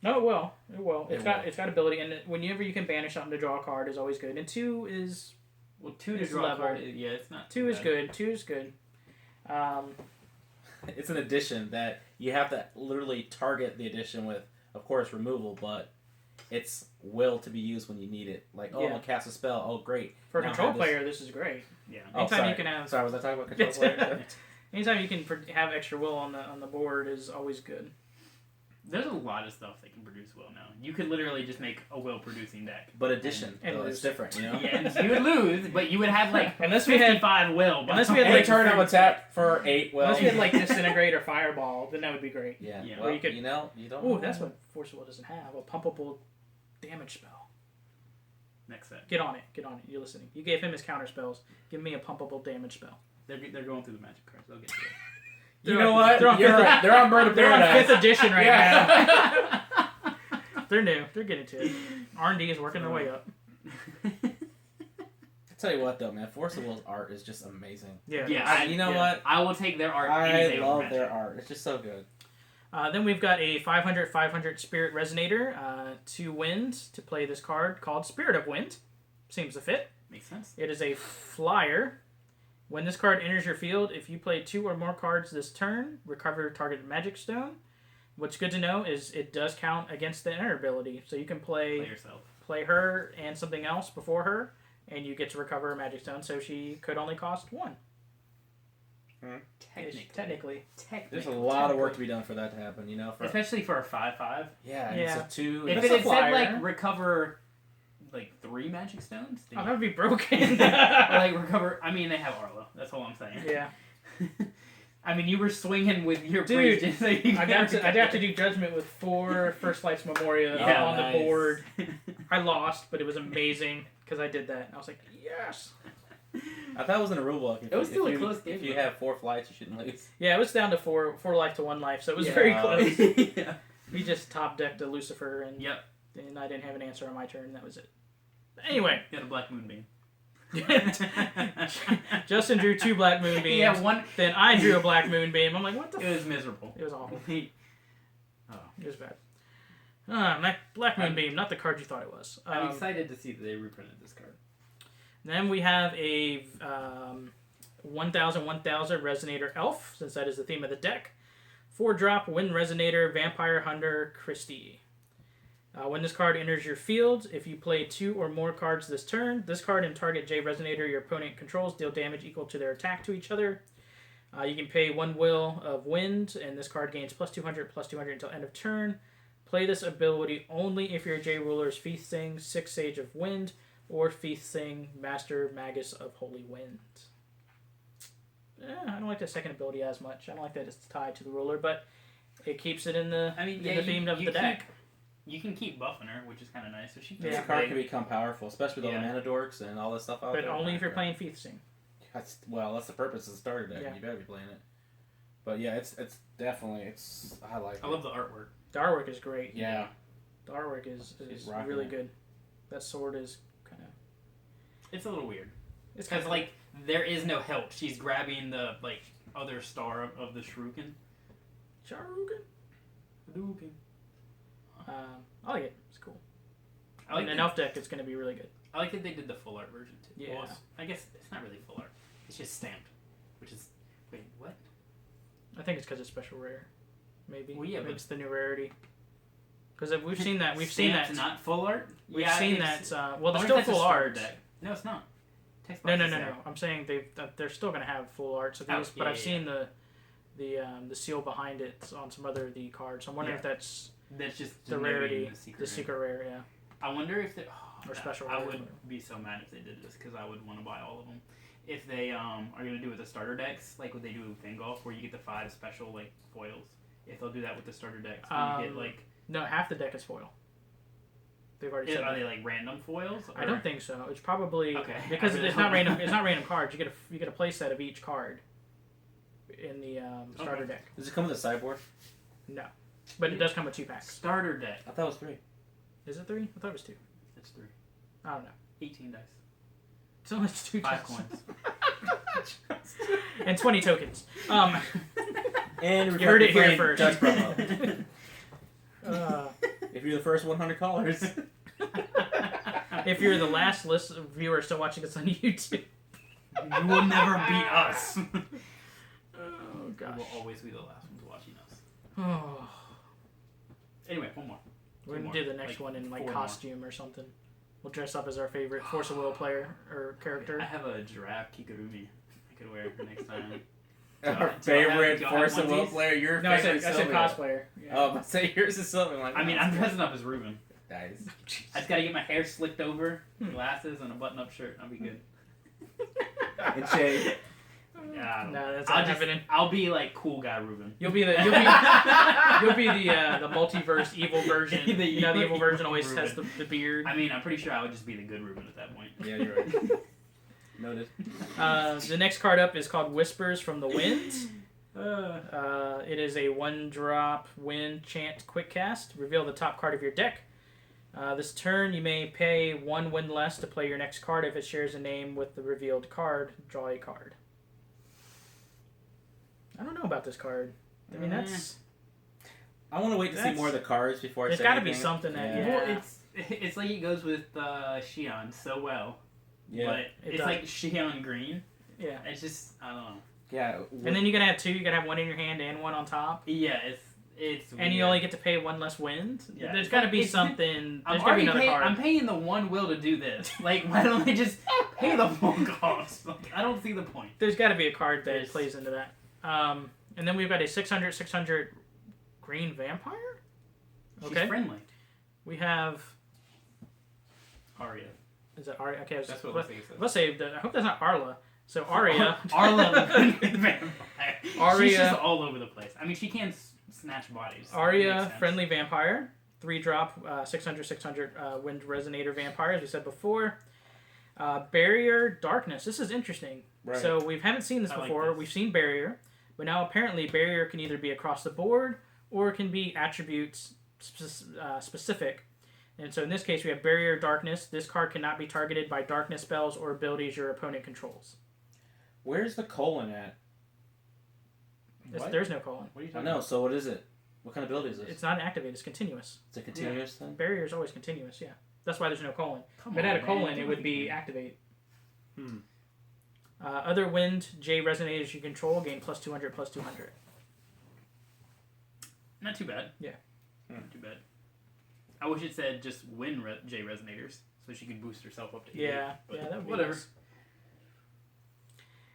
No, it will. It will. It's got ability, and whenever you can banish something to draw a card is always good. And 2 is 2 to draw a card. Yeah, it's not. 2 is good. 2 is good. It's an addition that you have to literally target the addition with, of course, removal, but it's will to be used when you need it. Like, I'm going to cast a spell. Oh, great. For a control player, this is great. Yeah. Anytime you can have... Sorry, was I talking about control player? Anytime you can have extra will on the board is always good. There's a lot of stuff that can produce will now. You could literally just make a will producing deck. But addition, it's different, you know? Yeah, and you would lose, but you would have like unless 55 will. Unless we had like turn on a tap for 8 will. Unless we had like Disintegrate or Fireball, then that would be great. Yeah. Well, you don't. Oh, that's what Force of Will doesn't have. A pumpable damage spell. Next set. Get on it. You're listening. You gave him his counter spells. Give me a pumpable damage spell. They're going through the magic cards. They'll get to it. You know what? They're on Bird of Paradise. They're on 5th edition right now. They're new. They're getting to it. R&D is working their way up. I tell you what, though, man, Force of Will's art is just amazing. Yeah. You know what? I will take their art. I love their art. It's just so good. Then we've got a 500/500 Spirit Resonator, 2 wind to play this card called Spirit of Wind. Seems to fit. Makes sense. It is a flyer. When this card enters your field, if you play 2 or more cards this turn, recover target Magic Stone. What's good to know is it does count against the enter ability, so you can play yourself, play her and something else before her, and you get to recover a Magic Stone. So she could only cost 1. Technically. There's a lot of work to be done for that to happen, you know. Especially for a 5/5. Yeah. It's a 2. If it said like recover like 3 Magic Stones, that would be broken. or like recover. I mean, they have Arlo. That's all I'm saying. Yeah. I mean, you were swinging with your dude. I'd have to do Judgment with 4 First Lights Memoria on the board. I lost, but it was amazing because I did that. I was like, yes. I thought it was in a rule book. It was still a close game. If you have 4 flights, you shouldn't lose. Yeah, it was down to 4 life to 1 life, so it was very close. Yeah. We just top decked a Lucifer, and I didn't have an answer on my turn. That was it. Anyway, you had a Black Moonbeam. Justin drew 2 Black Moonbeams. Yeah, 1. Then I drew a Black Moonbeam. I'm like, what the? It was miserable. It was awful. It was bad. Black Moonbeam, not the card you thought it was. I'm excited to see that they reprinted this card. Then we have a 1000 Resonator Elf, since that is the theme of the deck. 4-drop Wind Resonator Vampire Hunter Christie. When this card enters your field, if you play 2 or more cards this turn, this card and target J Resonator your opponent controls deal damage equal to their attack to each other. You can pay 1 Will of Wind, and this card gains +200/+200 until end of turn. Play this ability only if your J Ruler's Feasting, 6 Sage of Wind, or Feasting, Master Magus of Holy Wind. I don't like the second ability as much. I don't like that it's tied to the ruler, but it keeps it in the theme of the deck. You can keep buffing her, which is kind of nice. So she this card can become powerful, especially with all the mana dorks and all this stuff out there. But only if you're playing Feasting. That's the purpose of the starter deck. Yeah. You better be playing it. But yeah, it's definitely I like it. I love the artwork. The artwork is great. Yeah. The artwork is really good. That sword is kind of... It's a little weird. It's because, like, there is no help. She's grabbing the, like, other star of the Shuriken. Hadouken. I like it. It's cool. Like in an elf deck, it's going to be really good. I like that they did the full art version, too. Yeah. Well, I guess it's not really full art. It's just stamped. Which is... Wait, what? I think it's because it's special rare. Maybe. Well, yeah, but it's the new rarity. Because we've seen that. We've seen that. Not full art? We've seen that. Well, there's still full art. Deck. No, it's not. No. I'm saying they're still going to have full arts of these, but I've seen the seal behind it on some other of the cards. So I'm wondering if that's just the rarity, the secret rare. Yeah. I wonder if or special. I would be so mad if they did this because I would want to buy all of them. If they are going to do it with the starter decks, like what they do with Fangolf, where you get the 5 special like foils. If they'll do that with the starter decks, you get like no, half the deck is foil. They've already said. Are they like random foils? Or? I don't think so. It's probably because it's not random. It's not random cards. You get a play set of each card in the starter deck. Does it come with a sideboard? No, but it does come with 2 packs. Starter deck. I thought it was 3. Is it 3? I thought it was 2. It's 3. I don't know. 18 dice. It's only 2 5 coins. And 20 tokens. And you heard it here first. Dutch promo. If you're the first 100 callers. If you're the last viewer still watching us on YouTube. You will never beat us. Oh, gosh. We will always be the last ones watching us. Oh. Anyway, one more. We're going to do the next one in costume or something. We'll dress up as our favorite Force of Will player or character. I have a giraffe Kikurumi I could wear for next time. Our favorite Force of Will player? Your favorite I said cosplayer. Yeah. Oh, but say yours is Sylvan. I mean, I'm dressing up as Ruben. Nice. I just gotta get my hair slicked over, glasses, and a button-up shirt. I'll be good. And shade. No, that's not happening. I'll be like cool guy Ruben. You'll be the multiverse evil version. The evil version always Ruben. Has the beard. I mean, I'm pretty sure I would just be the good Ruben at that point. Yeah, you're right. Noted. The next card up is called Whispers from the Wind. It is a 1-drop wind chant quick cast. Reveal the top card of your deck. This turn, you may pay 1 win less to play your next card. If it shares a name with the revealed card, draw a card. I don't know about this card. I mean, that's... I want to wait to see more of the cards before I say There's got to be anything. something that... Yeah. Well, it's like it goes with Xion so well. Yeah. But it's like Xion green. Yeah. It's just, I don't know. Yeah. And then you're going to have 2. You're going to have 1 in your hand and 1 on top. Yeah, it's and you only get to pay 1 less wind. Yeah. There's got to be something. There's got to be another card. I'm paying the 1 will to do this. Like, why don't I just pay the full cost? I don't see the point. There's got to be a card that plays into that. And then we've got a 600 green vampire. She's Okay. friendly. We have... Arya. Is that Arya? Okay, That's what it says. Let's say, I hope that's not Arla. So Arya. Arla the green vampire. Arya. She's just all over the place. I mean, she can snatch bodies. Arya, friendly vampire. 3-drop, 600 wind resonator vampire, as we said before. Barrier, darkness. This is interesting. Right. So we haven't seen this I like before. this. We've seen barrier. But now apparently barrier can either be across the board or it can be attributes specific. And so in this case we have barrier, darkness. This card cannot be targeted by darkness spells or abilities your opponent controls. Where's the colon at? There's no colon. What are you I talking know. about? So what is it? What kind of ability is this? It's not activated. It's continuous. It's a continuous thing? Barrier is always continuous, yeah. That's why there's no colon. Come If it had a on, colon, man. it would be activate. Hmm. Other wind, J resonators you control gain plus 200, plus 200. Not too bad. Yeah. Not too bad. I wish it said just win J resonators so she could boost herself up to 8. Yeah, but that would be whatever. nice.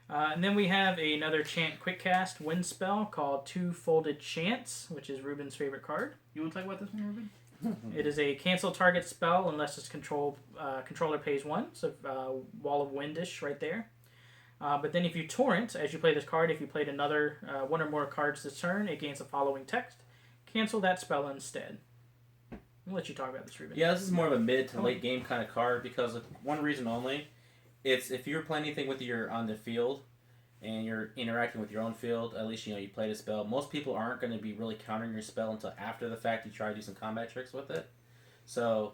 And then we have another chant quick cast wind spell called Two-Folded Chants, which is Ruben's favorite card. You want to talk about this one, Ruben? It is a cancel target spell unless its controller pays 1. So Wall of Windish right there. But then if you torrent, as you play this card, if you played another 1 or more cards this turn, it gains the following text. Cancel that spell instead. I'll let you talk about this, Ruben. Yeah, this is more of a mid to late game kind of card because of one reason only. It's if you're playing anything with your on the field and you're interacting with your own field, at least you played a spell. Most people aren't going to be really countering your spell until after the fact you try to do some combat tricks with it. So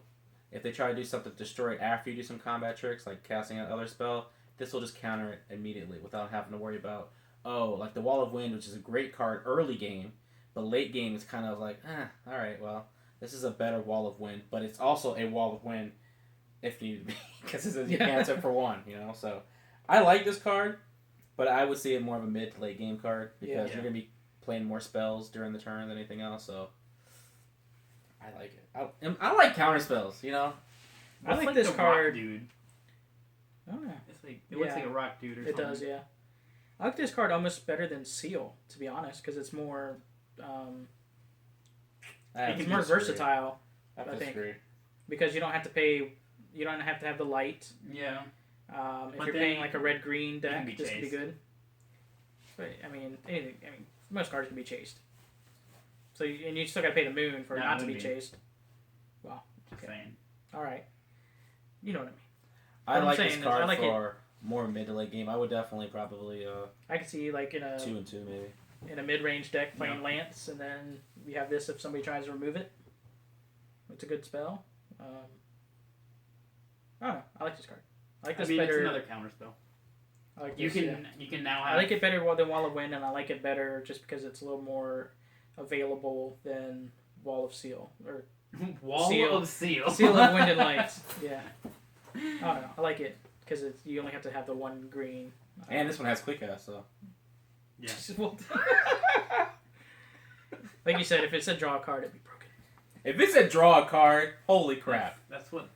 if they try to do something to destroy it after you do some combat tricks, like casting another spell, this will just counter it immediately without having to worry about, like the Wall of Wind, which is a great card early game, but late game is kind of like, alright, well, this is a better Wall of Wind, but it's also a Wall of Wind if need be, because it says you cancel it for 1, so I like this card, but I would see it more of a mid to late game card, because you're going to be playing more spells during the turn than anything else, so I like it. I like counter spells, I like this card. Dude. Oh, yeah. It's like, it looks like a rock dude or It something. does, yeah. I like this card almost better than Seal, to be honest, because it's more it's more versatile, I I think. disagree. because you don't have to pay. You don't have to have the light. Yeah. If But you're then paying like a red-green deck, be this could be chased. good. But anything. Most cards can be chased. So you still gotta pay the moon for it not to be Moonbeam. chased. Well, Just okay. saying. All right. You know what I mean. I What I'm like saying this is, card I like for more mid to late game. I would definitely probably I could see like in 2 and 2 maybe. a mid-range deck playing Yeah. Lance, and then we have this if somebody tries to remove it. It's a good spell. I don't know. I like this card. I like this It's better. another counter spell. I like You this, yeah. can now have. I like it better than Wall of Wind, and I like it better just because it's a little more available than Wall of Seal or Wall Seal. of Seal. Seal of Wind and Lights. Yeah, I don't know. I like it because you only have to have the one green. And this one has quick cast, so. Yeah. Like you said, if it said draw a card, it'd be broken. If it's a draw a card, holy crap. That's what.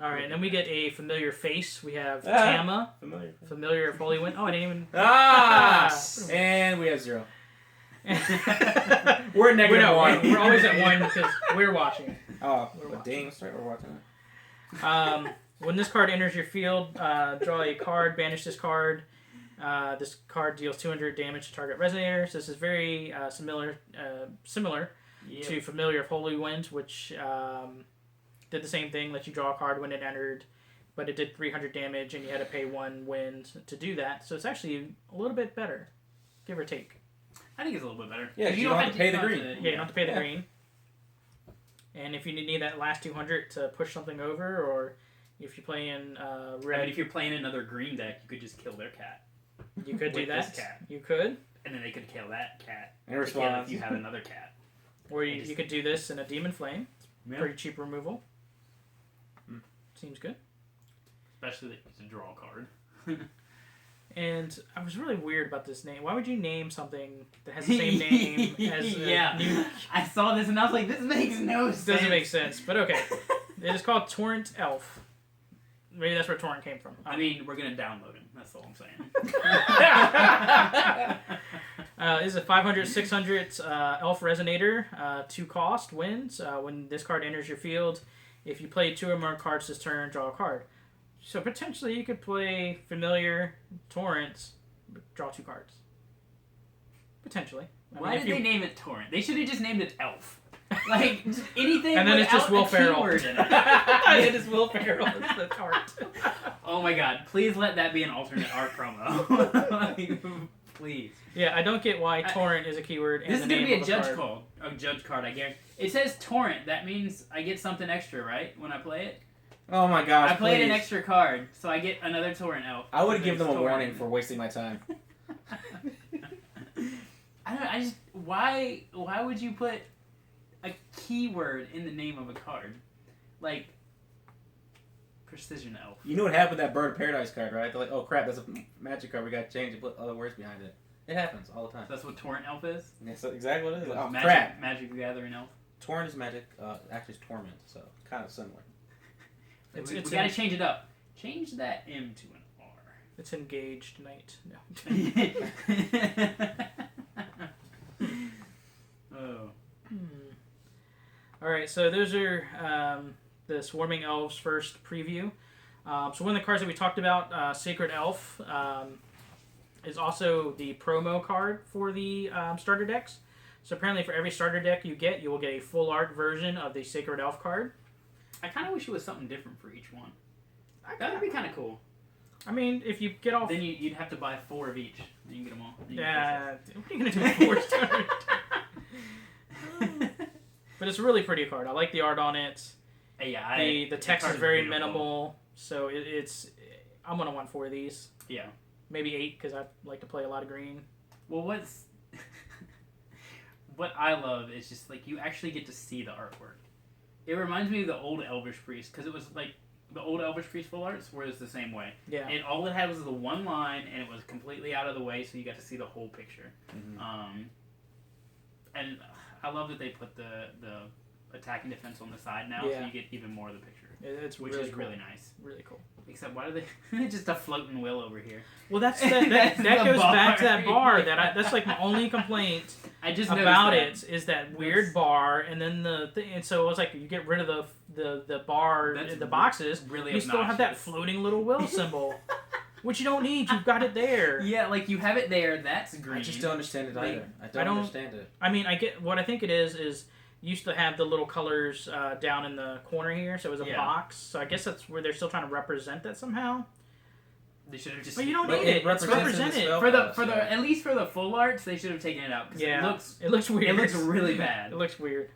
All right, and then we get a familiar face. We have Ah. Tama, Familiar. familiar of Holy Wind. Oh, I didn't even. And we have 0. we're We're negative 1. We're always at 1 because we're watching. Oh, We're well, watching. dang, that's right, we're watching it. When this card enters your field, draw a card, banish this card. This card deals 200 damage to target resonators. This is very similar Yep. to Familiar of Holy Wind, which did the same thing, let you draw a card when it entered, but it did 300 damage, and you had to pay 1 wind to do that. So it's actually a little bit better, give or take. I think it's a little bit better. Yeah, 'cause you don't have to pay the green. Yeah, you don't have to pay the green. And if you need that last 200 to push something over, or if you're playing red... I mean, if you're playing another green deck, you could just kill their cat. You could do with that. this cat. You could. And then they could kill that cat. In response. If you have another cat. Or you could do this in a Demon Flame. Yeah. Pretty cheap removal. Seems good. Especially that it's a draw card. And I was really weird about this name. Why would you name something that has the same name as new... I saw this and I was like, this makes no sense. Doesn't make sense, but okay. It is called Torrent Elf. Maybe that's where Torrent came from. I mean, we're going to download him. That's all I'm saying. Is a 500, 600 Elf Resonator. 2 cost, wins. When this card enters your field, if you play 2 or more cards this turn, draw a card. So potentially you could play Familiar, Torrent, draw 2 cards. Potentially. Why did they name it Torrent? They should have just named it Elf. Like, just anything and then it's just Will Ferrell. In it. It is Will Ferrell as the art. Oh my god, please let that be an alternate art promo. Like, please. Yeah, I don't get why Torrent is a keyword. This is going to be a judge card, I guarantee. It says Torrent. That means I get something extra, right? When I play it? Oh my gosh, I played an please. extra card, so I get another Torrent Elf. I would give them a warning for wasting my time. I don't know, I just... Why would you put a keyword in the name of a card? Like, Precision Elf. You know what happened with that Bird of Paradise card, right? They're like, oh crap, that's a magic card, we gotta change it, put other words behind it. It happens all the time. So that's what Torrent Elf is? Yeah, so exactly what it is. Oh Magic, crap. Magic the Gathering Elf. Torrent is magic, actually it's torment, so kind of similar. We gotta change it up. Change that M to an R. It's Engaged Knight. No. Oh. Alright, so those are the Swarming Elves first preview. So one of the cards that we talked about, Sacred Elf, is also the promo card for the starter decks. So apparently for every starter deck you get, you will get a full art version of the Sacred Elf card. I kind of wish it was something different for each one. That would be kind of cool. I mean, if you get off... Then you'd have to buy 4 of each. Then you can get them all. Yeah, what are you going to do with 4 starter But it's a really pretty card. I like the art on it. Yeah, the text is very minimal, so it's... I'm going to want 4 of these. Yeah. Maybe 8, because I like to play a lot of green. Well, what I love is just, like, you actually get to see the artwork. It reminds me of the old Elvish Priest, because it was, like, the old Elvish Priest full arts were the same way. Yeah. And all it had was the one line, and it was completely out of the way, so you got to see the whole picture. Mm-hmm. And I love that they put the attack and defense on the side now, so you get even more of the picture. Which is really nice. Really cool. Except, why do they... just a floating will over here. Well, that goes back to that bar. That's like my only complaint about it is that weird bar, and then and so it was like you get rid of the bar in the boxes, really you still have that floating little will symbol, which you don't need. You've got it there. Yeah, like you have it there. That's green. I just don't understand it either. I don't understand it. I mean, I get what I think it is used to have the little colors down in the corner here, so it was a box. So I guess that's where they're still trying to represent that somehow. They should have just. But you don't need it. It's represented for the at least for the full arts. They should have taken it out because it looks weird. It looks really bad. It looks weird.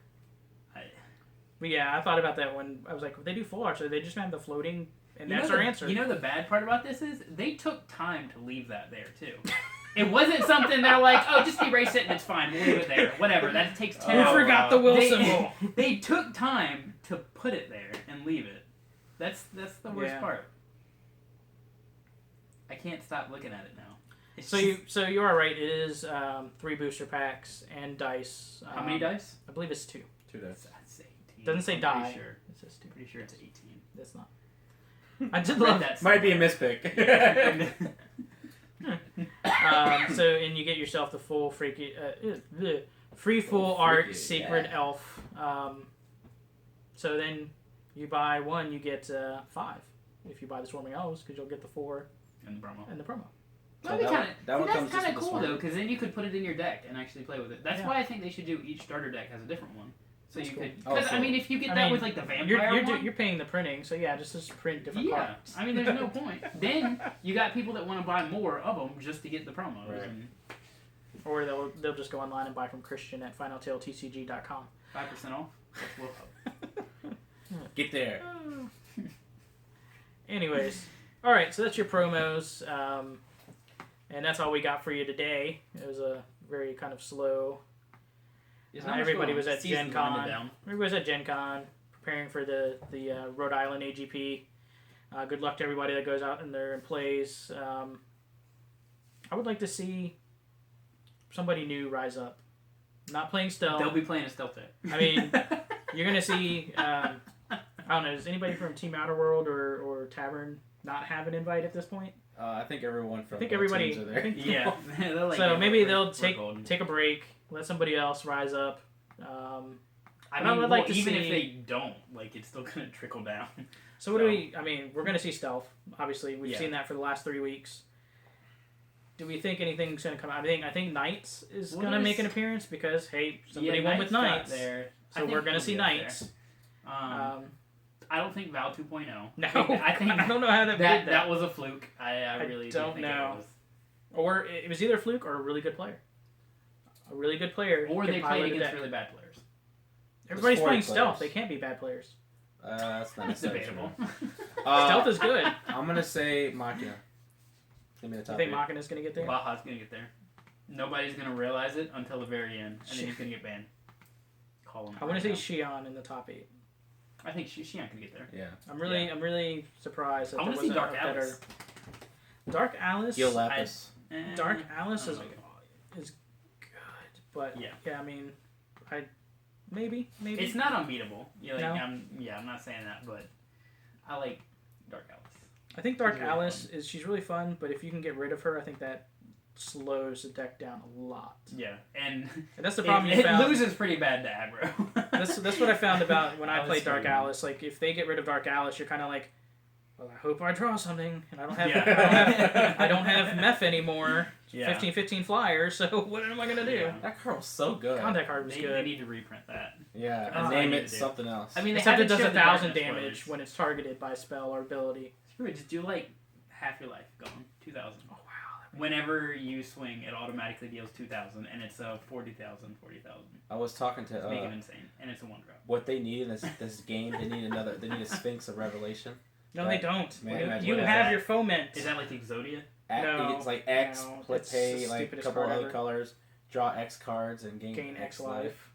But yeah, I thought about that when I was like, if they do full arts, so they just have the floating, and that's our answer. You know the bad part about this is they took time to leave that there too. It wasn't something they're like, oh, just erase it and it's fine. We'll leave it there. Whatever. That takes 10 hours. We forgot the will symbol. They took time to put it there and leave it. That's the worst part. I can't stop looking at it now. So you are right. It is 3 booster packs and dice. How many dice? I believe it's 2. 2 dice. I'd say 18. Doesn't say die. Sure. It says 2. Pretty sure it's 18. That's not. I did love that. Might be a mispick. So and you get yourself the full free full art Sacred Elf. So then you buy 1, you get 5 if you buy the Swarming Elves because you'll get the 4 and the promo. So that's kind of cool though, because then you could put it in your deck and actually play with it. That's why I think they should do each starter deck has a different one. So that's you cool. could, because I mean, if you get that with like the vampire you're paying the printing, so just print different cards. I mean, there's no point. Then you got people that want to buy more of them just to get the promos. Right. And or they'll just go online and buy from Christian at finaltailtcg.com. 5% off. That's Wolf Hub. Get there. Anyways, all right. So that's your promos, and that's all we got for you today. It was a very kind of slow. Everybody was at Gen Con. Everybody was at Gen Con preparing for the Rhode Island AGP. Good luck to everybody that goes out in there and plays. I would like to see somebody new rise up. Not playing stealth. They'll be playing a stealth deck. I mean, you're going to see... I don't know. Does anybody from Team Outer World or Tavern not have an invite at this point? I think everyone from everybody teams are there. Yeah. Like, so maybe they'll take a break, let somebody else rise up. I would like to even if they don't, like, it's still going to trickle down. So what do we... I mean, we're going to see stealth. Obviously, we've seen that for the last 3 weeks. Do we think anything's going to come out? I think Knights is going to make an appearance because, hey, somebody won with Knights. There. So we're going to see Knights. I don't think Val 2.0. No. I don't know how that was a fluke. I really don't know. Or it was either a fluke or a really good player. A really good player. Or they played against really bad players. Everybody's playing stealth. They can't be bad players. That's not debatable. Stealth is good. I'm going to say Machina. You think Machina's going to get there? Baja's going to get there. Nobody's going to realize it until the very end, and then he's going to get banned. Call him. I want to see Xion in the top 8. I think Xion could get there. Yeah. I'm really surprised that I want to see Dark Alice. Dark Alice? Gil Lapis. Dark Alice is good, but I mean, maybe. It's not unbeatable. No. I'm not saying that, but I like Dark Alice. I think Dark Alice she's really fun, but if you can get rid of her, I think that slows the deck down a lot. Yeah, and that's the problem. It loses pretty bad to aggro. that's what I found about when I played Dark Alice. Like if they get rid of Dark Alice, you're kind of like, well, I hope I draw something, and I don't have Meph anymore. 15 flyers. So what am I gonna do? Yeah. That card was so good. God, that card was good. They need to reprint that. Yeah, and name it something else. I mean, except it does 1,000 damage when it's targeted by spell or ability. Just do like half your life gone. 2,000. Oh wow. Whenever you swing, it automatically deals 2,000, and it's 40,000. I was talking to make it insane, and it's a 1-drop. What they need in this game, they need a Sphinx of Revelation. No, they don't. Man, you have your foment. Is that like the Exodia? No, it's like X, pay like a couple other ever. colors, draw X cards, and gain X life.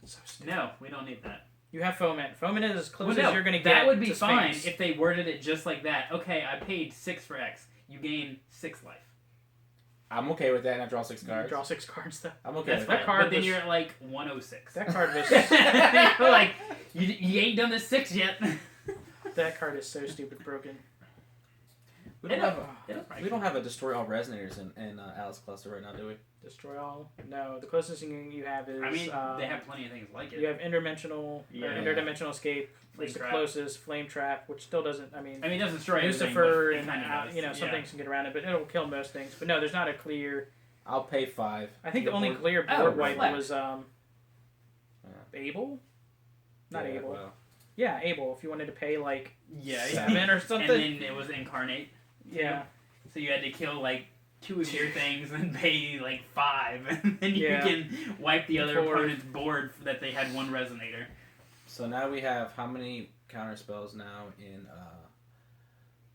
It's so stupid. No, we don't need that. You have foment. Foment is as close as you're going to get. That would be to fine Sphinx. if they worded it just like that. Okay, I paid 6 for X. You gain 6 life. I'm okay with that, and I draw 6 cards. You draw 6 cards, though. I'm okay with that. Card but then you're at like 106. That card was... You're like, you ain't done the 6 yet. That card is so stupid broken. We don't have a Destroy All Resonators in Alice Cluster right now, do we? Destroy All? No, the closest thing you have is... I mean, they have plenty of things like it. You have Interdimensional Escape, which is the closest. Flame Trap, which still doesn't... I mean, it doesn't destroy Lucifer anything, and some things can get around it, but it'll kill most things. But no, there's not a clear... I'll pay 5. I think the only clear board wipe was Abel? Not Abel. Well. Yeah, Abel. If you wanted to pay like 7 yeah. or something. And then it was Incarnate. Yeah. So you had to kill like 2 of your things and pay like 5, and then you can wipe the other opponent's board that they had 1 resonator. So now we have how many counter spells now in?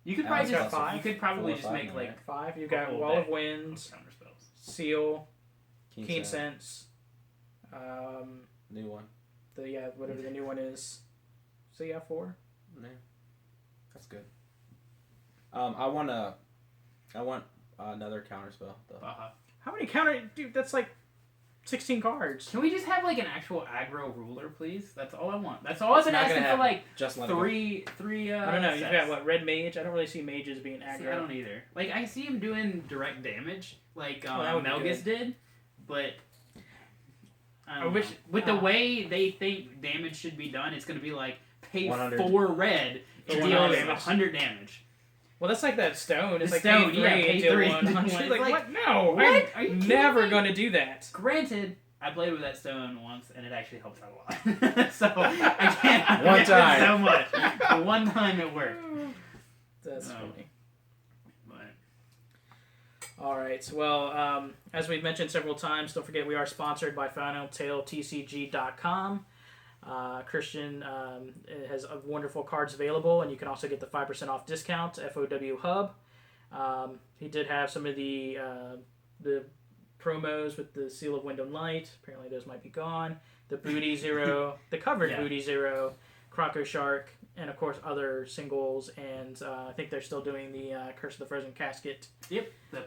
You could probably just 5. You could probably just make like 5. You got Wall of Winds, Seal, Keen Sense, new one. Whatever the new one is. So yeah, 4. Yeah, that's good. I want another counter spell though. How many counter? Dude, that's like 16 cards. Can we just have like an actual aggro ruler, please? That's all I want. That's all I've been asking for like just three. I don't know. You've got what, Red Mage? I don't really see mages being aggro. See, I don't either. Like I see him doing direct damage, like Melgus did, but I wish with the way they think damage should be done, it's going to be like pay 4 red, it deals 100 damage. Well, that's like that stone. It's like stone, pay 3, pay 3. Like, what? No, what? I'm never going to do that. Granted, I played with that stone once, and it actually helps out a lot. So I can't. One time. So much. One time it worked. That's funny. But All right. Well, as we've mentioned several times, don't forget we are sponsored by FinalTailTCG.com. Christian has wonderful cards available, and you can also get the 5% off discount, FOW Hub. He did have some of the promos with the Seal of Wind and Light. Apparently those might be gone. The Booty Zero, the covered Booty Zero, Croco Shark, and of course other singles. And I think they're still doing the Curse of the Frozen Casket. Yep, the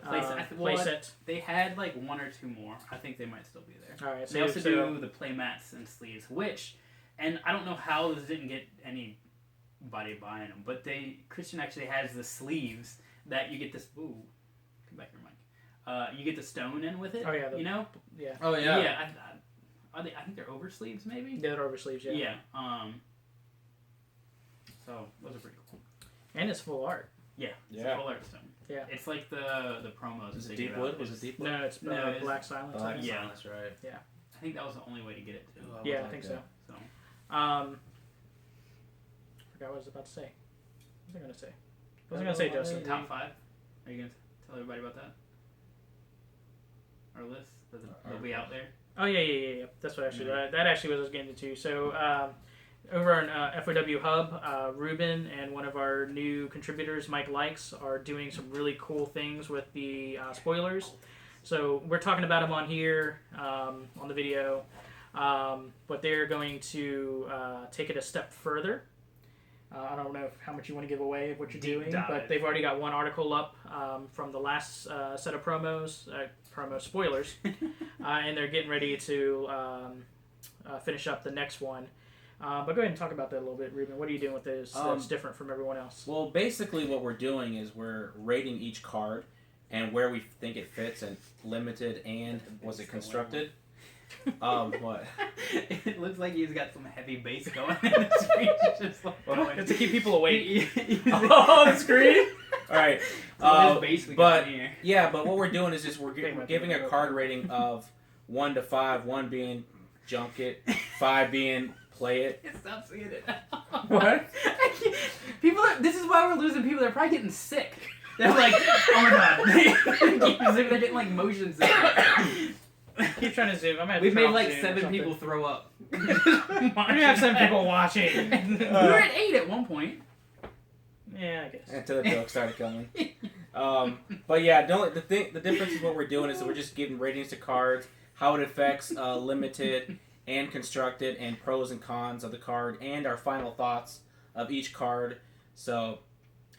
playset. They had like one or two more. I think they might still be there. All right. So they also do the play mats and sleeves, which, and I don't know how this didn't get anybody buying them, but Christian actually has the sleeves that you get this. Ooh, come back here, Mike. You get the stone in with it. Oh yeah. You know. Yeah. Oh yeah. Yeah. I think they're over sleeves, maybe. They're over sleeves. Yeah. Yeah. So those are pretty cool. And it's full art. Yeah. It's a full art stone. Yeah. It's like the promos. Was it deep wood? Was it deep wood? No, it's Black Silence. Yeah, that's right. Yeah. I think that was the only way to get it too. Yeah, I think so. So. Forgot what I was about to say. What was I going to say? What was I going to say, Justin? Top 5. Are you going to tell everybody about that? Our list? They'll be out there? Oh, yeah. That's what actually, that actually was what I was getting into. So, over on FOW Hub, Ruben and one of our new contributors, Mike Likes, are doing some really cool things with the spoilers. So, we're talking about them on here, on the video. But they're going to take it a step further. I don't know how much you want to give away of what you're doing, but they've already got one article up from the last set of promos, promo spoilers, and they're getting ready to finish up the next one. But go ahead and talk about that a little bit, Ruben. What are you doing with this that's different from everyone else? Well, basically what we're doing is we're rating each card and where we think it fits, and limited and was it constructed? What? It looks like he's got some heavy bass going in the screen. Just like going. It's to keep people awake. Oh, the screen? Alright. But what we're doing is just we're giving a card rating of 1 to 5, 1 being junk it, 5 being play it. Stop saying it. What? This is why we're losing people. They're probably getting sick. They're like, oh my god. They're getting like motion sickness. Keep trying to zoom. We've made like 7 people throw up. We're going to have 7 people watching. We were at 8 at one point. Yeah, I guess. Until the jokes started coming. But yeah, the difference is what we're doing is that we're just giving ratings to cards, how it affects limited and constructed, and pros and cons of the card, and our final thoughts of each card. So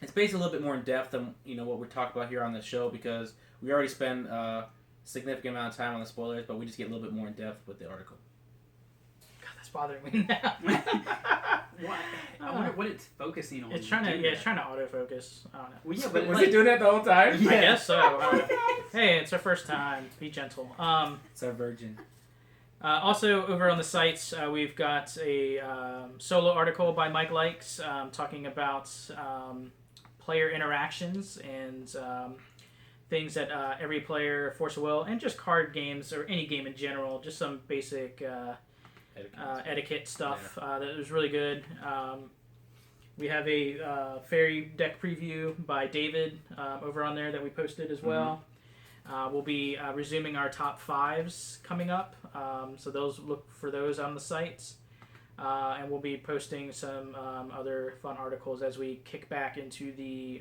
it's basically a little bit more in depth than what we talk about here on the show, because we already spend significant amount of time on the spoilers, but we just get a little bit more in depth with the article. God, that's bothering me now. What? I wonder what it's focusing on. It's trying to autofocus. I don't know. Well, yeah, but was it doing that the whole time? Yeah. I guess so. Hey, it's our first time. Be gentle. It's our virgin. Also, over on the sites, we've got a solo article by Mike Likes talking about player interactions and things that every player, Force of Will, and just card games or any game in general, just some basic etiquette stuff that was really good. We have a fairy deck preview by David over on there that we posted as well. We'll be resuming our top 5s coming up, so look for those on the sites. And we'll be posting some other fun articles as we kick back into the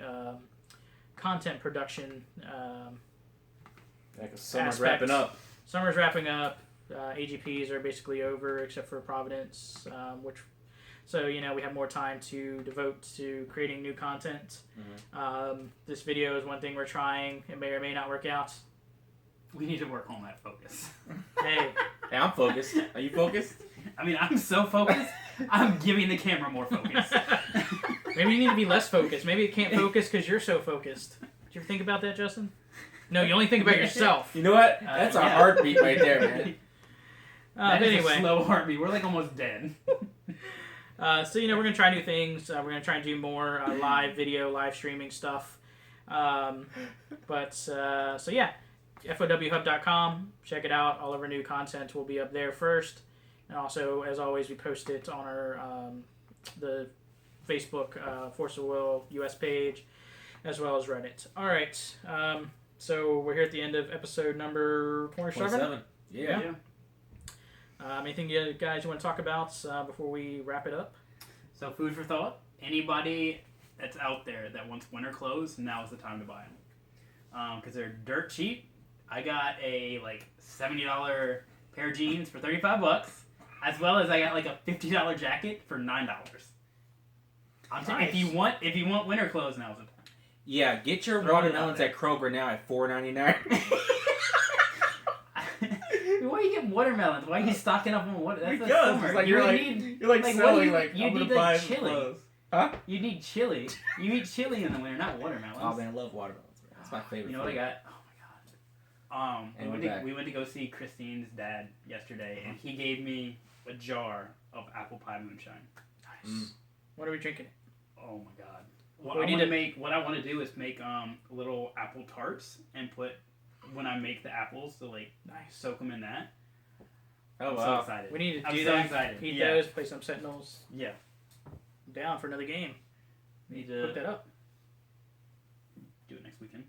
content production summer's wrapping up. Summer's wrapping up. AGPs are basically over except for Providence, so we have more time to devote to creating new content. This video is one thing we're trying. It may or may not work out. We need to work on that focus. Hey, I'm focused. Are you focused? I mean, I'm so focused. I'm giving the camera more focus. Maybe you need to be less focused. Maybe it can't focus because you're so focused. Did you ever think about that, Justin? No, you only think about yourself. You know what? That's a heartbeat right there, man. But anyway, a slow heartbeat. We're like almost dead. So we're gonna try new things. We're gonna try and do more live video, live streaming stuff. FOWhub.com. Check it out. All of our new content will be up there first, and also, as always, we post it on our the Facebook Force of Will US page, as well as Reddit. All right. So we're here at the end of episode number 27. Yeah. Anything you guys want to talk about before we wrap it up? So food for thought. Anybody that's out there that wants winter clothes, now is the time to buy them. Because they're dirt cheap. I got a $70 pair of jeans for $35, as well as I got a $50 jacket for $9. I'm saying if you want winter clothes, now's the time. Yeah, get your Throw it watermelons out at Kroger now at $4.99. Why are you getting watermelons? Why are you stocking up on water? That's the Because summer. it's like You you're need, you're like what selling do you I'm need gonna buy chili. clothes. Huh? You need chili. You eat chili in the winter, not watermelons. Oh man, I love watermelons. Man. That's my favorite. You know what I food. got? Oh my god. And We went to go see Christine's dad yesterday, and he gave me a jar of apple pie moonshine. Nice. What are we drinking? Oh my god. What I want to do is make little apple tarts and put when I make the apples to Nice. soak them in that. Oh I'm wow. so excited. We need to I'm do so that. excited. Eat Yeah. those. Play some Sentinels. Yeah. I'm down for another game. Need Hook to that up. do it next weekend.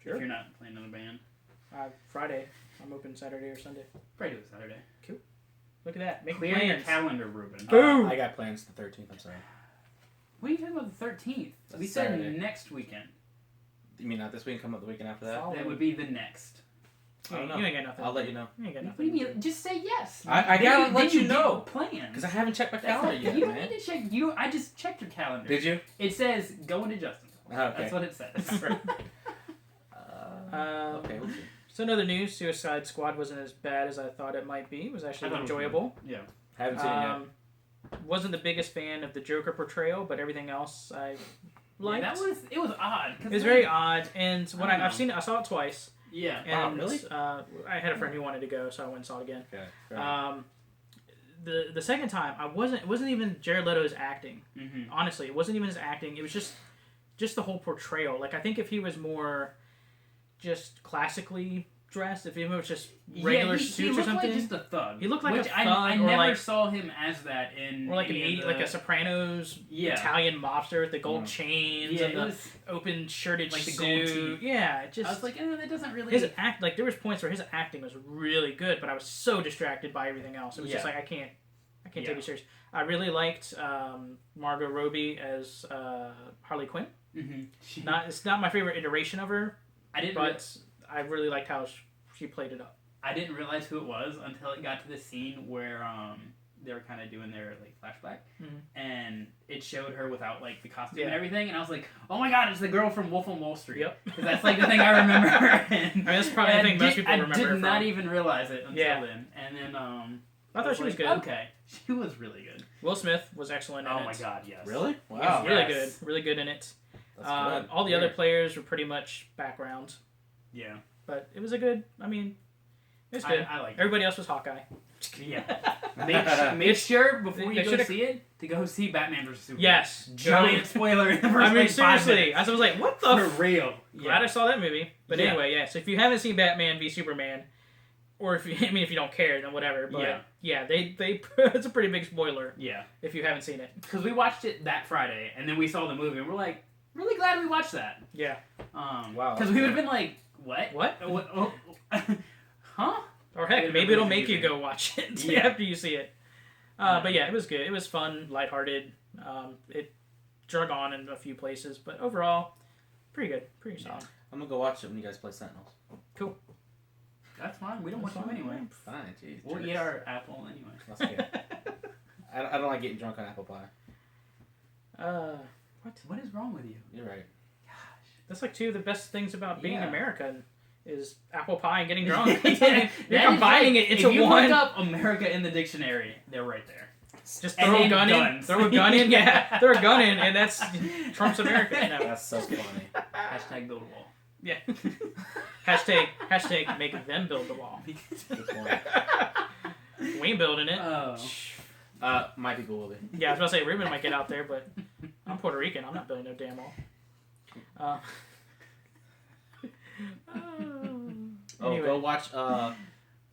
Sure. If you're not playing another band. Friday. I'm open Saturday or Sunday. Probably do it Saturday. Look at that. Make Clear your plans. calendar, Ruben. Boom. I got plans the 13th. I'm sorry. What are you talking about the 13th? That's We said Saturday. next weekend. You mean not this week? Come up the weekend after that? That would be the next. I don't know. You ain't got nothing. I'll let you know. You ain't got What nothing. do you mean? Just say yes. I gotta let you know. Plan. Because I haven't checked my calendar yet, You don't man. need to check. I just checked your calendar. Did you? It says go into Justin's. Oh, okay. That's what it says. Okay, we'll see. So in other news, Suicide Squad wasn't as bad as I thought it might be. It was actually I thought it was enjoyable. Yeah. Haven't seen it yet. Wasn't the biggest fan of the Joker portrayal, but everything else I liked. Yeah, it was odd. It was very odd, and when I don't I've know. seen it, I saw it twice. Yeah. And, really? I had a friend who wanted to go, so I went and saw it again. Okay. fair enough. The second time, it wasn't even Jared Leto's acting. Mm-hmm. Honestly, it wasn't even his acting. It was just the whole portrayal. I think if he was more just classically dressed, if he was just regular suits he or looked something, like just a thug. he looked like which a thug, I or never like, saw him as that in. or like any of like a Sopranos Yeah. Italian mobster with the gold chains Yeah, and it the was. open shirted Like the suit. gold teeth. Yeah, it just I was like, that doesn't really. his act. Like there was points where his acting was really good, but I was so distracted by everything else. It was just Yeah. like I can't take Yeah. you serious. I really liked Margot Robbie as Harley Quinn. Mm-hmm. It's not my favorite iteration of her, I didn't. but I really liked how she played it up. I didn't realize who it was until it got to the scene where they were kind of doing their flashback, and it showed her without the costume and everything, and I was like, oh my god, it's the girl from Wolf on Wall Street. Yep. Because that's the thing I remember. And, that's probably the thing most people remember I her did not from. even realize it until Yeah. then, and then I thought she was good. Okay, she was really good. Will Smith was excellent in it. Oh my god, yes. Really? He was Wow. really Yes. good, really good in it. That's good. All the other players were pretty much background, Yeah. but it was a good. I mean, it was good. I like it. Everybody else was Hawkeye. Yeah. Make sure before They you go should've- see it to go see Batman vs Superman. Yes. Giant spoiler in the first I mean, 5 seriously, minutes. I was like, what the For real. Glad I saw that movie. But Yeah. anyway, yeah. So if you haven't seen Batman v Superman, or if if you don't care, then whatever. But they it's a pretty big spoiler Yeah. if you haven't seen it. Because we watched it that Friday, and then we saw the movie, and we're like, really glad we watched that. Yeah. Wow. Because we would have been like, what? What? Oh, huh? Or heck, It'd maybe be it'll really make you confusing. go watch it Yeah. after you see it. But yeah, it was good. It was fun, lighthearted. It drug on in a few places, but overall, pretty good, pretty solid. I'm gonna go watch it when you guys play Sentinels. That's fine. We don't watch them anyway. Fine, jeez. We'll jerks. eat our apple anyway. That's okay. I don't like getting drunk on apple pie. What is wrong with you? You're right. That's like two of the best things about being Yeah. American is apple pie and getting drunk. Yeah, You're that is combining like- it into if you one. look up America in the dictionary, they're right there. Just And throw a then gun in, guns. throw a gun in, yeah, throw a gun in, and that's Trump's America. No. That's so funny. Hashtag build a wall. Yeah. hashtag make them build the wall. Good point. We ain't building it. My people will be. Yeah, I was about to say Ruben might get out there, but I'm Puerto Rican. I'm not building no damn wall. Anyway. Go watch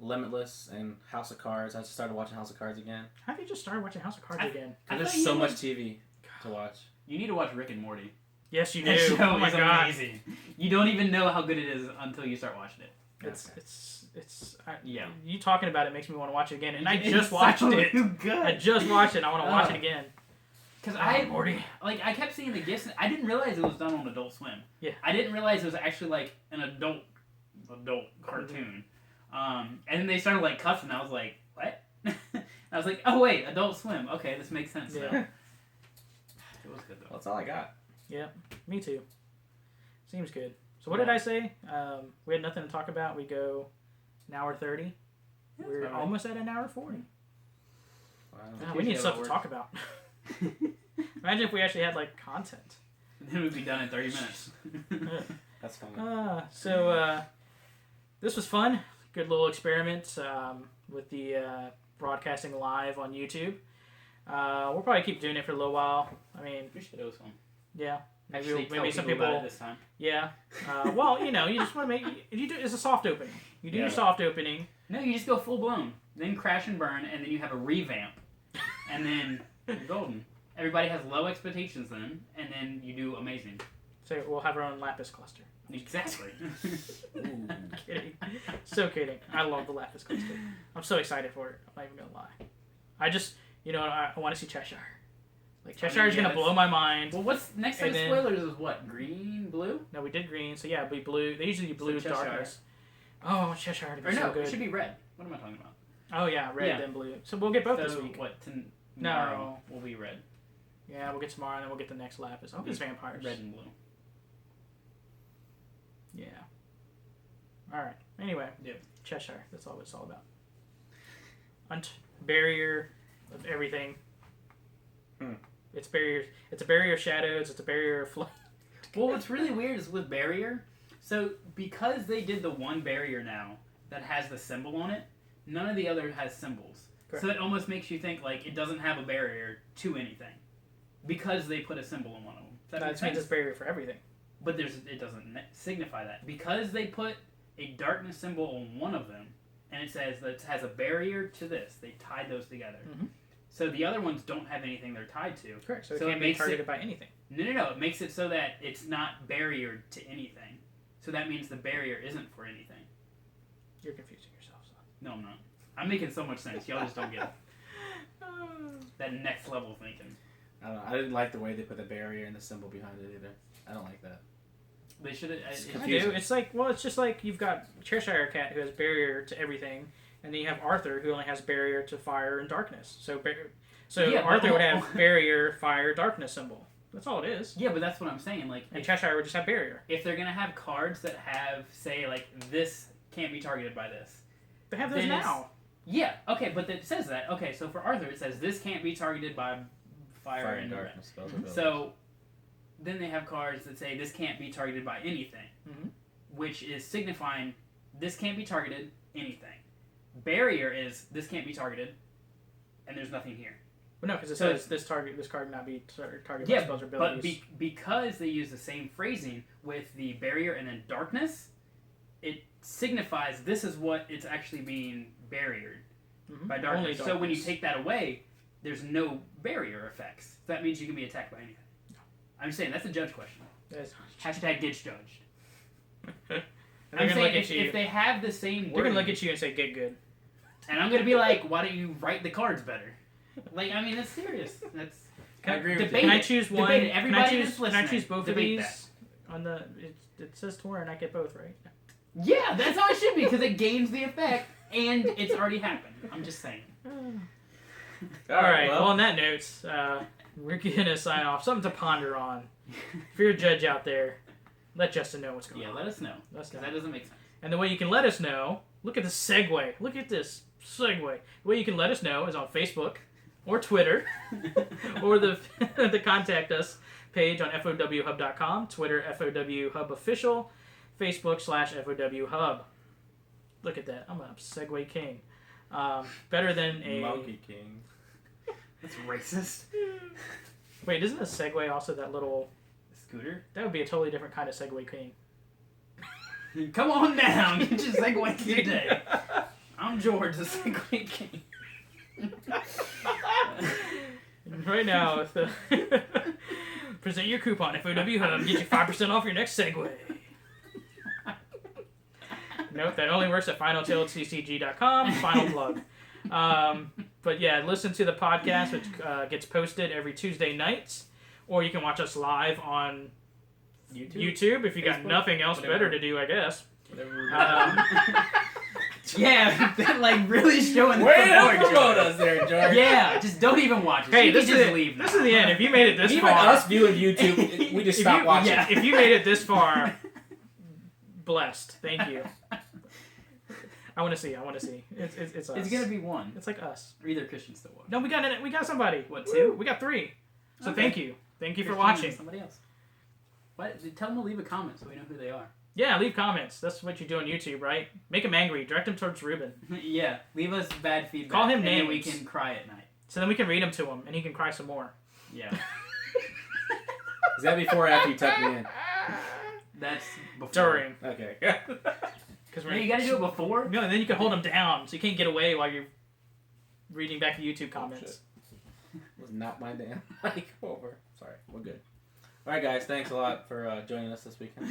Limitless and House of Cards. I just started watching House of Cards again. How have you just started watching House of Cards again? I There's thought you so would- much TV to watch. You need to watch Rick and Morty. Yes, you do. That show Oh my is god. amazing. You don't even know how good it is until you start watching it. Yeah. You talking about it makes me want to watch it again, and I It's just watched so it. Good. I just watched it. And I want to watch it again. Because Morty. I kept seeing the gifs. I didn't realize it was done on Adult Swim. Yeah. I didn't realize it was actually like an adult cartoon. And then they started like cussing. I was like, what? I was like, oh wait, Adult Swim. Okay, this makes sense now. It was good though. Well, that's all I got. Yeah, me too. Seems good. So what did I say? We had nothing to talk about. We go an hour 30. Yeah, We're almost at an hour 40. Wow. We need stuff to talk about. Imagine if we actually had like content. Then we'd be done in 30 minutes. That's fine. So this was fun. Good little experiment with the broadcasting live on YouTube. We'll probably keep doing it for a little while. I mean, We should. It was fun. yeah. Maybe some people people. about it this time. Yeah. Well, you just want to make. It's a soft opening. You do your soft opening. No, you just go full blown, then crash and burn, and then you have a revamp, and then you're golden. Everybody has low expectations then, and then you do amazing. So we'll have our own Lapis cluster. Exactly. Ooh. Kidding. So kidding. I love the Lapis cluster. I'm so excited for it. I'm not even gonna lie. I just, I want to see Cheshire. Like Cheshire is gonna blow my mind. Well, what's next set of then- spoilers is what? Green, blue? No, we did green, so yeah, it'll be blue. They usually do blue So Cheshire. darkness. Oh, Cheshire would be Or so no, good. it should be red. What am I talking about? Oh yeah, red Yeah. then blue. So we'll get both so this week. what? No. Tomorrow will be red. Yeah, we'll get tomorrow, and then we'll get the next Lapis. I hope it's vampires. Red and blue. Yeah. All right. Anyway. Yep. Cheshire. That's all it's all about. Barrier of everything. It's barriers. It's a barrier of shadows. It's a barrier of flood. Well, what's really weird is with barrier. So because they did the one barrier now that has the symbol on it, none of the other has symbols. Correct. So it almost makes you think like it doesn't have a barrier to anything because they put a symbol in one of them. Does that make That means sense? it's barrier for everything. But it doesn't signify that because they put a darkness symbol on one of them, and it says that it has a barrier to this. They tied those together. Mhm. So the other ones don't have anything they're tied to. Correct. So it So can't it be makes targeted by anything. No. It makes it so that it's not barriered to anything. So that means the barrier isn't for anything. You're confusing yourself, son. No, I'm not. I'm making so much sense. Y'all just don't get it. That next level thinking. I don't know. I didn't like the way they put the barrier and the symbol behind it either. I don't like that. They should have. It's I confusing. do. It's like, well, it's just like you've got Cheshire Cat who has barrier to everything, and then you have Arthur who only has barrier to fire and darkness. So Yeah, but- Arthur would have barrier, fire, darkness symbol. That's all it is. Yeah, but that's what I'm saying. Like, And Cheshire would just have barrier. if they're gonna have cards that have, say, like this can't be targeted by this. They have those Then it's- now. Yeah. Okay, but it says that. Okay, so for Arthur, it says this can't be targeted by fire, and and red. darkness spells. abilities. So then they have cards that say this can't be targeted by anything, Mhm. which is signifying this can't be targeted anything. Barrier is this can't be targeted, and there's nothing here. But no, because it So says this card not be targeted by Yeah, spells or but abilities. because they use the same phrasing with the barrier and then darkness, it signifies this is what it's actually being barriered Mhm. by Only darkness. So when you darkness. take that away, there's no barrier effects. So that means you can be attacked by anything. I'm just saying that's a judge question. That's- Hashtag ditch judged. And they're I'm gonna saying look at you. if they have the same They're word, gonna look at you and say, "Get good." and I'm gonna be like, why don't you write the cards better? Like, I mean, that's serious. That's I agree with debate you. Can I it. choose one? Debate it. Can I Everybody choose? that's Can I listening, choose both of debate these? On the it says Tor, and I get both, right? Yeah, that's how it should be because it gains the effect and it's already happened. I'm just saying. All right. Well, on that note, we're gonna sign off. Something to ponder on. If you're a judge out there, let Justin know what's going Yeah, on. let us know Let us know. because that doesn't make sense. And the way you can let us know, look at the segue. Look at this segue. The way you can let us know is on Facebook or Twitter or the the contact us page on FOWHub.com, Twitter FOWHub official, Facebook /FOW Hub. Look at that. I'm a segue king. Better than a... Monkey King. That's racist. Wait, isn't a segue also that little... Scooter? That would be a totally different kind of segue king. Come on down. Get your Segway today. I'm George, the Segway King. Right now, the Present your coupon FOW Hub and get you 5% off your next Segway. Note that only works at finaltiltccg.com. Final plug. But yeah, listen to the podcast, which gets posted every Tuesday nights, or you can watch us live on YouTube if you got nothing else better to do, I guess. Yeah, like really showing the Way to support, promote George. us there, George. Yeah, just don't even watch it. Hey, You this can is just it. leave now. This is the end. If you made it this Even far, us viewing YouTube, we just stop watching. Yeah. if you made it this far, blessed. Thank you. I want to see. It's us. It's gonna be one. It's like us. Or either Christian still watch. No, we got somebody. What, two? We got 3. So Okay. thank you for Christian and watching. Somebody else. What? Tell them to leave a comment so we know who they are. Yeah, leave comments. That's what you do on YouTube, right? Make them angry. Direct them towards Ruben. Yeah, leave us bad feedback. Call him and then names. we can cry at night. So then we can read them to him, and he can cry some more. Yeah, Is that before or after you tuck me in? that's before. During. Okay. Because No, you gotta do it before. No, and then you can hold him down, so you can't get away while you're reading back the YouTube comments. Was not my damn mic over. Sorry, we're good. All right, guys. Thanks a lot for joining us this weekend.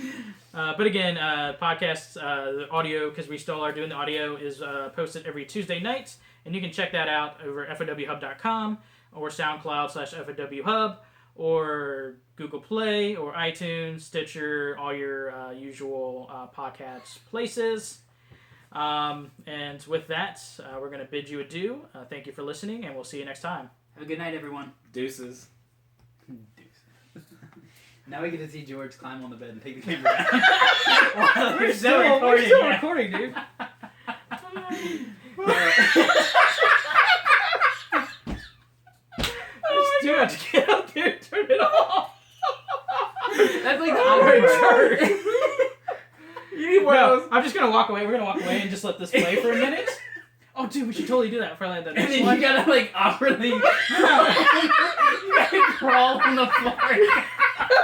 But again, podcasts, the audio, because we still are doing the audio, is posted every Tuesday night. And you can check that out over FOWHub.com or SoundCloud/FOWHub or Google Play or iTunes, Stitcher, all your usual podcast places. And with that, we're going to bid you adieu. Thank you for listening, and we'll see you next time. Have a good night, everyone. Deuces. Now we get to see George climb on the bed and take the camera down. We're still recording, dude. It's too much. Get up there, turn it off. That's like the awkward chart. You need one of No, those. I'm just gonna walk away. We're gonna walk away and just let this play for a minute. Oh, dude, we should totally do that for like the And next then one. you gotta like awkwardly you gotta crawl on the floor.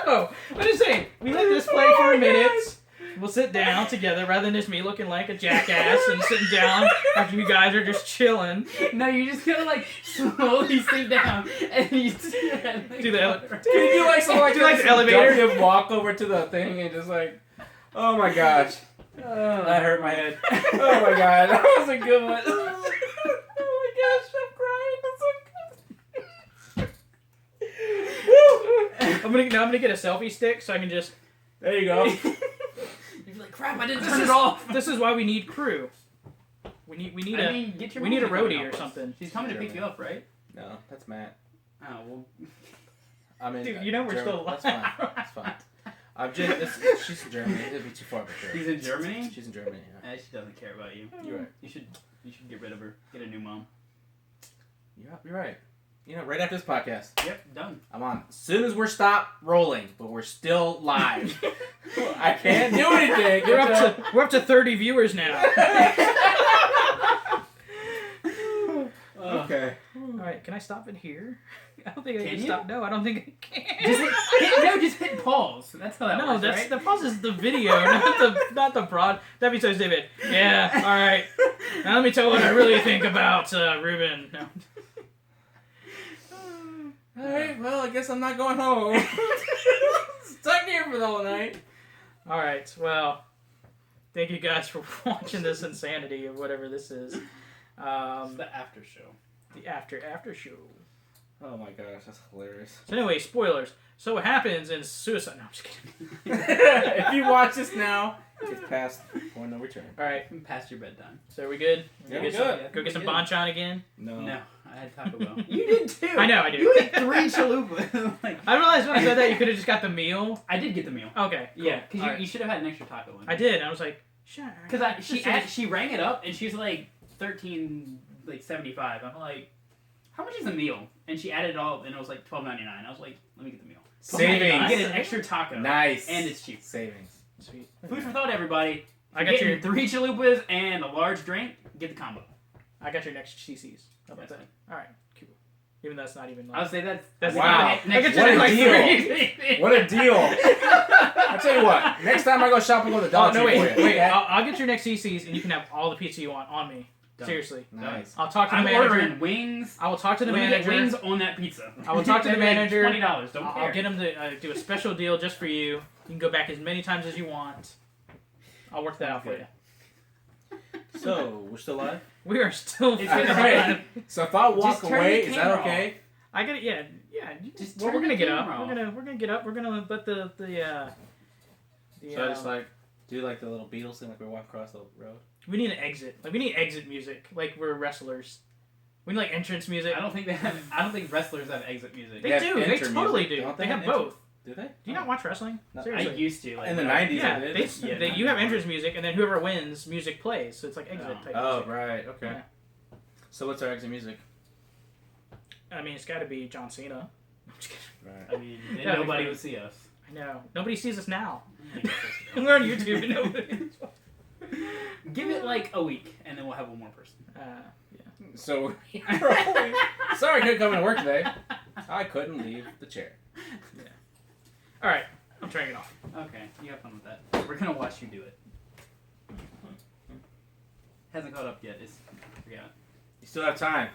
No, I'm just saying, we let this play for a minute. We'll sit down together rather than just me looking like a jackass and sitting down after you guys are just chilling. No, you just gotta like slowly sit down and you just Do the Can you do like some Do you like the elevator? seductive walk over to the thing and just like, oh my gosh, that hurt my head. Oh my god, that was a good one. Oh my gosh, I'm crying. That's so good. I'm gonna get a selfie stick so I can just. There you go. You're like, crap, I didn't turn it off. This is why we need crew. We need Get your we need a mom to come roadie help or us. something. She's coming to pick you up, right? No, that's Matt. Oh, well. I mean, Dude, you know we're German. still alive. That's fine. That's fine. She's in Germany. It'd be too far of a trip. She's in Germany? She's in Germany. Yeah. She doesn't care about you. You're right. You should get rid of her. Get a new mom. You're right. You know, right after this podcast, Yep, done. I'm on. As soon as we're stopped rolling, but we're still live. I can't do anything. We're up to 30 viewers now. Okay. All right, can I stop it here? I don't think I Can can you? stop. No, I don't think I can. Just hit pause. That's how that No, works, that's right? the pause is the video, not the broad. That'd be so stupid. Yeah, all right. Now let me tell you what I really think about Ruben. No. Alright, well, I guess I'm not going home. Stuck here for the whole night. All right. Well, thank you guys for watching this insanity of whatever this is. It's the after show. The after show. Oh my gosh, that's hilarious. So anyway, spoilers. So what happens in Suicide? No, I'm just kidding. If you watch this now, it's past point no return. All right. Past your bedtime. So are we good? Yeah, Go we're get some- good. Go get some Good. banchan again. No. No, I had Taco Bell. You did too. I know, I do. You ate 3 chalupas. Like, I realized when I said that you could have just got the meal. I did get the meal. Okay. Cool. Yeah, because All right. you should have had an extra taco in. I did. I was like, sure. Because she rang it up and she's like $13.75. I'm like, how much is a meal? And she added it all and it was like $12.99. I was like, let me get the meal. Savings. You get an extra taco. Nice. And it's cheap. Savings. Sweet. Food for thought, everybody. I got your 3 chalupas and a large drink. Get the combo. I got your next CC's. How about that? All right. Cool. Even though that's not even. I would say that's Wow. Next What a like deal. 3. What a deal. I'll tell you what, next time I go shopping, go to the Oh Dollar no! Tree Wait, for you. wait. I'll get your next CC's and you can have all the pizza you want on me. Done. Seriously. Nice. I'll talk to the I'm manager. ordering wings. I will talk to the Let me get manager. wings on that pizza. I will talk to the They're like manager. $20. Don't care. I'll get him to do a special deal just for you. You can go back as many times as you want. I'll work that out for you. So, we're still live? We are still. It's fucking gonna Hey, alive. so if I walk Just turn away, the is that camera okay? I gotta. Yeah. Just Well, we're turn gonna the get up. camera We're gonna get up. We're gonna let the So I just like do like the little Beatles thing, like we walk across the road. We need an exit. Like we need exit music. Like we're wrestlers. We need like entrance music. I don't think wrestlers have exit music. They have do. They enter totally music, do. don't They they? have Enter- both. Do they? Do you not watch wrestling? No. I Seriously. used to. Like, In the when I- 90s, Yeah, I did. they, you have entrance music, and then whoever wins, music plays. So it's like exit type Oh, music. right. Okay. Yeah. So what's our exit music? I mean, it's got to be John Cena. I'm just kidding. Right. I mean, then That'd be nobody funny. would see us. I know. Nobody sees us now. I guess that's true. We're on YouTube and nobody. Give it like a week, and then we'll have one more person. Yeah. So sorry I couldn't come to work today. I couldn't leave the chair. All right. I'm turning it off. Okay, you have fun with that. We're gonna watch you do it. Hasn't caught up yet. It's forgot. You still have time.